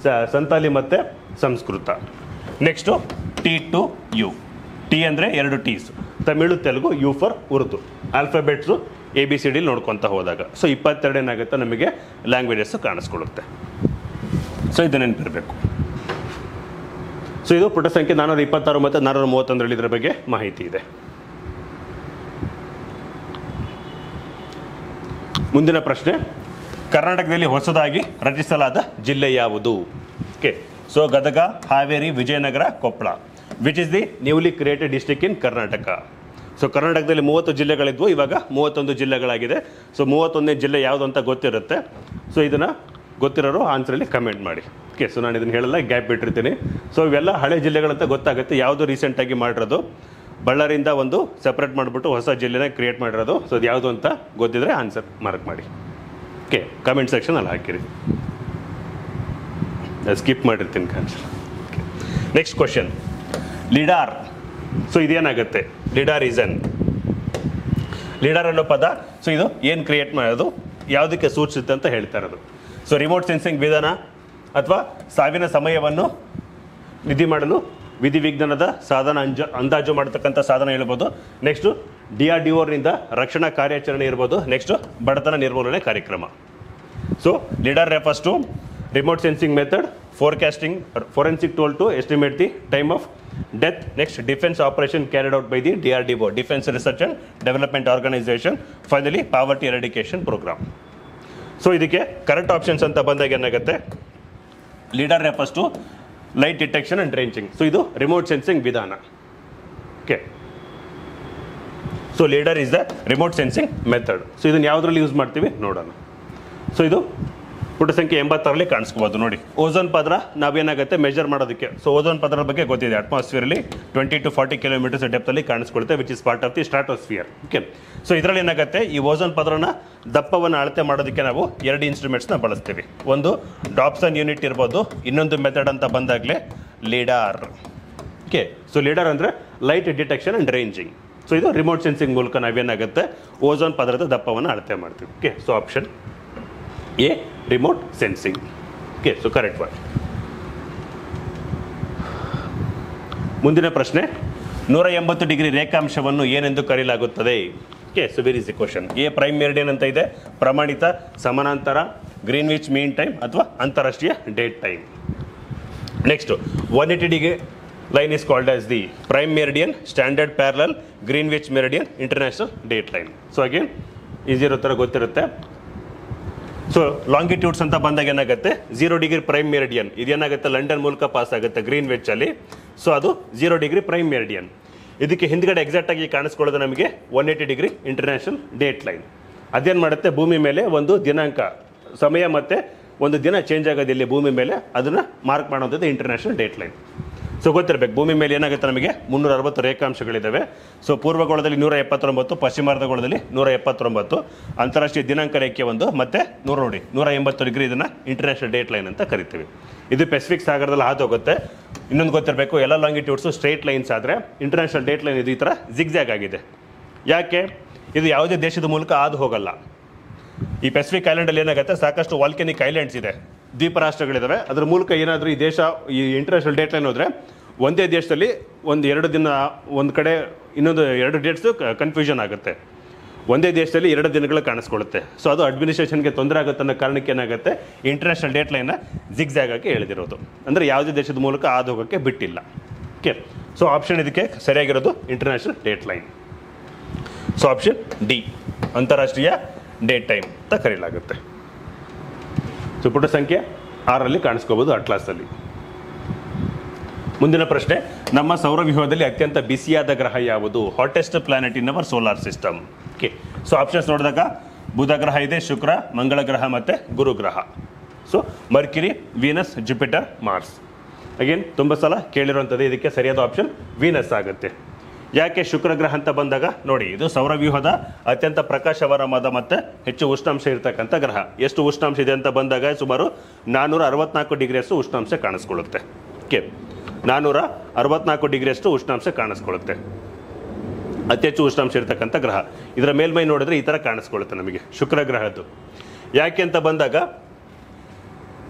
ಸಂತಾಲಿ ಮತ್ತು Sanskrit. Next T2 U. T ಅಂದರೆ 2 T's, Tamil, Telugu, U for Urdu. Alphabets ABCD ನೋಡ್ಕೊತ ಹೋದಾಗ ಸೊ 22 ಏನಾಗುತ್ತೆ ನಮಗೆ ಲ್ಯಾಂಗ್ವೇಜಸ್ಸು ಕಾಣಿಸ್ಕೊಳ್ಳುತ್ತೆ. ಸೊ ಇದು ನೆನಪಿರಬೇಕು. ಸೊ ಇದು ಪುಟ ಸಂಖ್ಯೆ 426 ಮತ್ತು 431 ಇದರ ಬಗ್ಗೆ ಮಾಹಿತಿ ಇದೆ. ಮುಂದಿನ ಪ್ರಶ್ನೆ, ಕರ್ನಾಟಕದಲ್ಲಿ ಹೊಸದಾಗಿ ರಚಿಸಲಾದ ಜಿಲ್ಲೆ ಯಾವುದು? Okay, so Gadag, Haveri, Vijayanagara, Koppal. Which is the newly created district in Karnataka? So ಕರ್ನಾಟಕದಲ್ಲಿ 30 ಜಿಲ್ಲೆಗಳಿದ್ವು, ಇವಾಗ 31 ಜಿಲ್ಲೆಗಳಾಗಿದೆ. ಸೊ 31ನೇ ಜಿಲ್ಲೆ ಯಾವುದು ಅಂತ ಗೊತ್ತಿರುತ್ತೆ. ಸೊ ಇದನ್ನು ಗೊತ್ತಿರೋರು ಆನ್ಸರಲ್ಲಿ ಕಮೆಂಟ್ ಮಾಡಿ. ಓಕೆ, ಸೊ ನಾನು ಇದನ್ನು ಹೇಳಲ್ಲ, ಗ್ಯಾಪ್ ಬಿಟ್ಟಿರ್ತೀನಿ. ಸೊ ಇವೆಲ್ಲ ಹಳೆ ಜಿಲ್ಲೆಗಳಂತ ಗೊತ್ತಾಗುತ್ತೆ. ಯಾವುದು ರೀಸೆಂಟಾಗಿ ಮಾಡಿರೋದು, ಬಳ್ಳಾರಿಯಿಂದ ಒಂದು ಸಪ್ರೇಟ್ ಮಾಡಿಬಿಟ್ಟು ಹೊಸ ಜಿಲ್ಲೆನ ಕ್ರಿಯೇಟ್ ಮಾಡಿರೋದು. ಸೊ ಅದು ಯಾವುದು ಅಂತ ಗೊತ್ತಿದ್ರೆ ಆನ್ಸರ್ ಮಾರ್ಕ್ ಮಾಡಿ. ಓಕೆ, ಕಮೆಂಟ್ ಸೆಕ್ಷನಲ್ಲಿ ಹಾಕಿರಿ, ಸ್ಕಿಪ್ ಮಾಡಿರ್ತೀನಿ answer. Okay, next question, lidar. So ಇದೇನಾಗುತ್ತೆ? ಲಿಡಾರ್ ಲೀಡರ್ ಅನ್ನೋ ಪದ, ಸೊ ಇದು ಏನು ಕ್ರಿಯೇಟ್ ಮಾಡೋದು, ಯಾವುದಕ್ಕೆ ಸೂಚಿಸುತ್ತೆ ಅಂತ ಹೇಳ್ತಾ ಇರೋದು. ಸೊ ರಿಮೋಟ್ ಸೆನ್ಸಿಂಗ್ ವಿಧಾನ ಅಥವಾ ಸಾವಿನ ಸಮಯವನ್ನು ನಿಧಿ ಮಾಡಲು ವಿಧಿವಿಜ್ಞಾನದ ಸಾಧನ ಅಂದಾಜು ಮಾಡತಕ್ಕಂಥ ಸಾಧನ ಹೇಳ್ಬೋದು. ನೆಕ್ಸ್ಟು DRDOರಿಂದ ರಕ್ಷಣಾ ಕಾರ್ಯಾಚರಣೆ ಇರ್ಬೋದು. ನೆಕ್ಸ್ಟು ಬಡತನ ನಿರ್ಮೂಲನೆ ಕಾರ್ಯಕ್ರಮ. So leader refers to remote sensing method, forecasting, forensic tool to estimate the time of death. Next defence operation carried out by the DRDO, defence research and development organisation. Finally poverty eradication programme. So ಇದಕ್ಕೆ correct options ಅಂತ ಬಂದಾಗ ಏನಾಗುತ್ತೆ, leader refers to light detection and ranging. So ಇದು remote sensing ವಿಧಾನ. Okay, so leader is the remote sensing method. So ಇದನ್ನು ಯಾವುದ್ರಲ್ಲಿ use ಮಾಡ್ತೀವಿ ನೋಡೋಣ. ಸೊ ಇದು ಪುಟ ಸಂಖ್ಯೆ 86ರಲ್ಲಿ ಕಾಣಿಸ್ಕೋಬೋದು ನೋಡಿ. ಓಝೋನ್ ಪದರ ನಾವೇನಾಗುತ್ತೆ ಮೆಜರ್ ಮಾಡೋದಕ್ಕೆ. ಸೊ ಓಝೋನ್ ಪದರ ಬಗ್ಗೆ ಗೊತ್ತಿದೆ, ಅಟ್ಮಾಸ್ಫಿಯರಲ್ಲಿ 20 to 40 ಕಿಲೋಮೀಟರ್ಸ್ ಡೆಪ್ತಲ್ಲಿ ಕಾಣಿಸ್ಕೊಳುತ್ತೆ, which is part of the stratosphere. Okay, so ಇದರಲ್ಲಿ ಏನಾಗುತ್ತೆ, ಈ ಓಝೋನ್ ಪದರನ ದಪ್ಪವನ್ನು ಅಳತೆ ಮಾಡೋದಕ್ಕೆ ನಾವು 2 ಇನ್ಸ್ಟ್ರೂಮೆಂಟ್ಸ್ನ ಬಳಸ್ತೀವಿ. ಒಂದು ಡಾಪ್ಸನ್ ಯೂನಿಟ್ ಇರ್ಬೋದು, ಇನ್ನೊಂದು ಮೆಥಡ್ ಅಂತ ಬಂದಾಗಲೇ ಲೀಡಾರ್. ಓಕೆ, ಸೊ ಲೀಡರ್ ಅಂದರೆ light detection and ranging. So ಇದು ರಿಮೋಟ್ ಸೆನ್ಸಿಂಗ್ ಮೂಲಕ ನಾವೇನಾಗುತ್ತೆ ಓಝೋನ್ ಪದರದ ದಪ್ಪವನ್ನು ಅಳತೆ ಮಾಡ್ತೀವಿ. Okay, so option A remote sensing. Okay, so correct word. ಮುಂದಿನ ಪ್ರಶ್ನೆ, 180 ಡಿಗ್ರಿ ರೇಖಾಂಶವನ್ನು ಏನೆಂದು ಕರೆಯಲಾಗುತ್ತದೆ? Okay, so very easy question. A prime meridian ಅಂತ ಇದೆ, ಪ್ರಮಾಣಿತ, ಸಮಾನಾಂತರ, ಗ್ರೀನ್ವಿಚ್ ಮೀನ್ ಟೈಮ್ ಅಥವಾ ಅಂತಾರಾಷ್ಟ್ರೀಯ date time. Next 180 degree line is called as the prime meridian, standard parallel, Greenwich meridian, international date line. So again easy ಇರೋ ಥರ ಗೊತ್ತಿರುತ್ತೆ. So ಲಾಂಗಿಟ್ಯೂಡ್ಸ್ ಅಂತ ಬಂದಾಗ ಏನಾಗುತ್ತೆ, 0 ಡಿಗ್ರಿ ಪ್ರೈಮ್ ಮೆರಿಡಿಯನ್ ಇದೇನಾಗುತ್ತೆ, ಲಂಡನ್ ಮೂಲಕ ಪಾಸ್ ಆಗುತ್ತೆ ಗ್ರೀನ್ವಿಚ್ ಅಲ್ಲಿ. ಸೊ ಅದು 0 ಡಿಗ್ರಿ ಪ್ರೈಮ್ ಮೆರಿಡಿಯನ್. ಇದಕ್ಕೆ ಹಿಂದ್ಗಡೆ ಎಕ್ಸಾಕ್ಟ್ ಆಗಿ ಕಾಣಿಸ್ಕೊಳ್ಳೋದು ನಮಗೆ 180 ಡಿಗ್ರಿ ಇಂಟರ್ನ್ಯಾಷನಲ್ ಡೇಟ್ ಲೈನ್. ಅದೇನು ಮಾಡುತ್ತೆ, ಭೂಮಿ ಮೇಲೆ ಒಂದು ದಿನಾಂಕ, ಸಮಯ ಮತ್ತೆ ಒಂದು ದಿನ ಚೇಂಜ್ ಆಗೋದು ಇಲ್ಲಿ ಭೂಮಿ ಮೇಲೆ, ಅದನ್ನು ಮಾರ್ಕ್ ಮಾಡೋದು ಇಂಟರ್ನ್ಯಾಷನಲ್ ಡೇಟ್ ಲೈನ್. ಸೊ ಗೊತ್ತಿರಬೇಕು, ಭೂಮಿ ಮೇಲೆ ಏನಾಗುತ್ತೆ ನಮಗೆ 360 ರೇಖಾಂಶಗಳಿದ್ದಾವೆ. ಸೊ ಪೂರ್ವಗೋಳದಲ್ಲಿ 179, ಪಶ್ಚಿಮಾರ್ಧಗೋಳದಲ್ಲಿ 179, ಅಂತಾರಾಷ್ಟ್ರೀಯ ದಿನಾಂಕ ರೇಖೆ ಒಂದು, ಮತ್ತೆ 180 ಡಿಗ್ರಿ ಇದನ್ನು ಇಂಟರ್ನ್ಯಾಷನಲ್ ಡೇಟ್ ಲೈನ್ ಅಂತ ಕರಿತೀವಿ. ಇದು ಪೆಸಿಫಿಕ್ ಸಾಗರದಲ್ಲಿ ಹಾದು ಹೋಗುತ್ತೆ. ಇನ್ನೊಂದು ಗೊತ್ತಿರಬೇಕು, ಎಲ್ಲ ಲಾಂಗಿಟ್ಯೂಡ್ಸು ಸ್ಟ್ರೈಟ್ ಲೈನ್ಸ್ ಆದರೆ ಇಂಟರ್ನ್ಯಾಷನಲ್ ಡೇಟ್ ಲೈನ್ ಇದು ಈ ಥರ ಜಿಗ್ಜ್ಯಾಗ್ ಆಗಿದೆ. ಯಾಕೆ? ಇದು ಯಾವುದೇ ದೇಶದ ಮೂಲಕ ಹಾದು ಹೋಗಲ್ಲ. ಈ ಪೆಸಿಫಿಕ್ ಐಲ್ಯಾಂಡಲ್ಲಿ ಏನಾಗುತ್ತೆ, ಸಾಕಷ್ಟು ವಾಲ್ಕೆನಿಕ್ ಐಲ್ಯಾಂಡ್ಸ್ ಇದೆ, ದ್ವೀಪ ರಾಷ್ಟ್ರಗಳಿದ್ದಾವೆ. ಅದ್ರ ಮೂಲಕ ಏನಾದರೂ ಈ ದೇಶ ಈ ಇಂಟರ್ನ್ಯಾಷನಲ್ ಡೇಟ್ ಲೈನ್ ಹೋದರೆ ಒಂದೇ ದೇಶದಲ್ಲಿ ಎರಡು ದಿನ ಒಂದು ಕಡೆ, ಇನ್ನೊಂದು 2 ಡೇಟ್ಸು ಕನ್ಫ್ಯೂಷನ್ ಆಗುತ್ತೆ. ಒಂದೇ ದೇಶದಲ್ಲಿ 2 ದಿನಗಳು ಕಾಣಿಸ್ಕೊಳ್ಳುತ್ತೆ. ಸೊ ಅದು ಅಡ್ಮಿನಿಸ್ಟ್ರೇಷನ್ಗೆ ತೊಂದರೆ ಆಗುತ್ತೆ ಅನ್ನೋ ಕಾರಣಕ್ಕೆ ಏನಾಗುತ್ತೆ, ಇಂಟರ್ನ್ಯಾಷನಲ್ ಡೇಟ್ ಲೈನ್ನ ಜಿಗ್ಜ್ಯಾಗ್ ಆಗಿ ಎಳೆದಿರೋದು. ಅಂದರೆ ಯಾವುದೇ ದೇಶದ ಮೂಲಕ ಹಾದು ಹೋಗೋಕ್ಕೆ ಬಿಟ್ಟಿಲ್ಲ. ಓಕೆ, ಸೊ ಆಪ್ಷನ್ ಇದಕ್ಕೆ ಸರಿಯಾಗಿರೋದು international date line. So option D, ಅಂತಾರಾಷ್ಟ್ರೀಯ ಡೇಟ್ ಟೈಮ್ ಅಂತ ಕರೆಯಲಾಗುತ್ತೆ. ಸೊ ಪುಟ ಸಂಖ್ಯೆ 6ರಲ್ಲಿ ಕಾಣಿಸ್ಕೋಬೋದು ಅಟ್ಲಾಸಲ್ಲಿ. ಮುಂದಿನ ಪ್ರಶ್ನೆ, ನಮ್ಮ ಸೌರವ್ಯೂಹದಲ್ಲಿ ಅತ್ಯಂತ ಬಿಸಿಯಾದ ಗ್ರಹ ಯಾವುದು? Hottest planet in our solar system. Okay, so options ನೋಡಿದಾಗ ಬುಧ ಗ್ರಹ ಇದೆ, ಶುಕ್ರ, ಮಂಗಳ ಗ್ರಹ ಮತ್ತು ಗುರು ಗ್ರಹ. So Mercury, Venus, Jupiter, Mars. Again ತುಂಬ ಸಲ ಕೇಳಿರುವಂಥದ್ದು, ಇದಕ್ಕೆ ಸರಿಯಾದ ಆಪ್ಷನ್ ವೀನಸ್ ಆಗುತ್ತೆ. ಯಾಕೆ ಶುಕ್ರ ಗ್ರಹ ಅಂತ ಬಂದಾಗ ನೋಡಿ, ಇದು ಸೌರವ್ಯೂಹದ ಅತ್ಯಂತ ಪ್ರಕಾಶಮಾನವಾದ ಮತ್ತು ಹೆಚ್ಚು ಉಷ್ಣಾಂಶ ಇರತಕ್ಕಂಥ ಗ್ರಹ. ಎಷ್ಟು ಉಷ್ಣಾಂಶ ಇದೆ ಅಂತ ಬಂದಾಗ ಸುಮಾರು 464 ಡಿಗ್ರಿಯಷ್ಟು ಉಷ್ಣಾಂಶ ಕಾಣಿಸ್ಕೊಳ್ಳುತ್ತೆ. ಓಕೆ, 464 ಡಿಗ್ರಿಯಷ್ಟು ಉಷ್ಣಾಂಶ ಕಾಣಿಸ್ಕೊಳ್ಳುತ್ತೆ. ಅತಿ ಹೆಚ್ಚು ಉಷ್ಣಾಂಶ ಇರತಕ್ಕಂಥ ಗ್ರಹ. ಇದರ ಮೇಲ್ಮೈ ನೋಡಿದ್ರೆ ಈ ಥರ ಕಾಣಿಸ್ಕೊಳ್ಳುತ್ತೆ ನಮಗೆ ಶುಕ್ರ ಗ್ರಹದ್ದು. ಯಾಕೆ ಅಂತ ಬಂದಾಗ,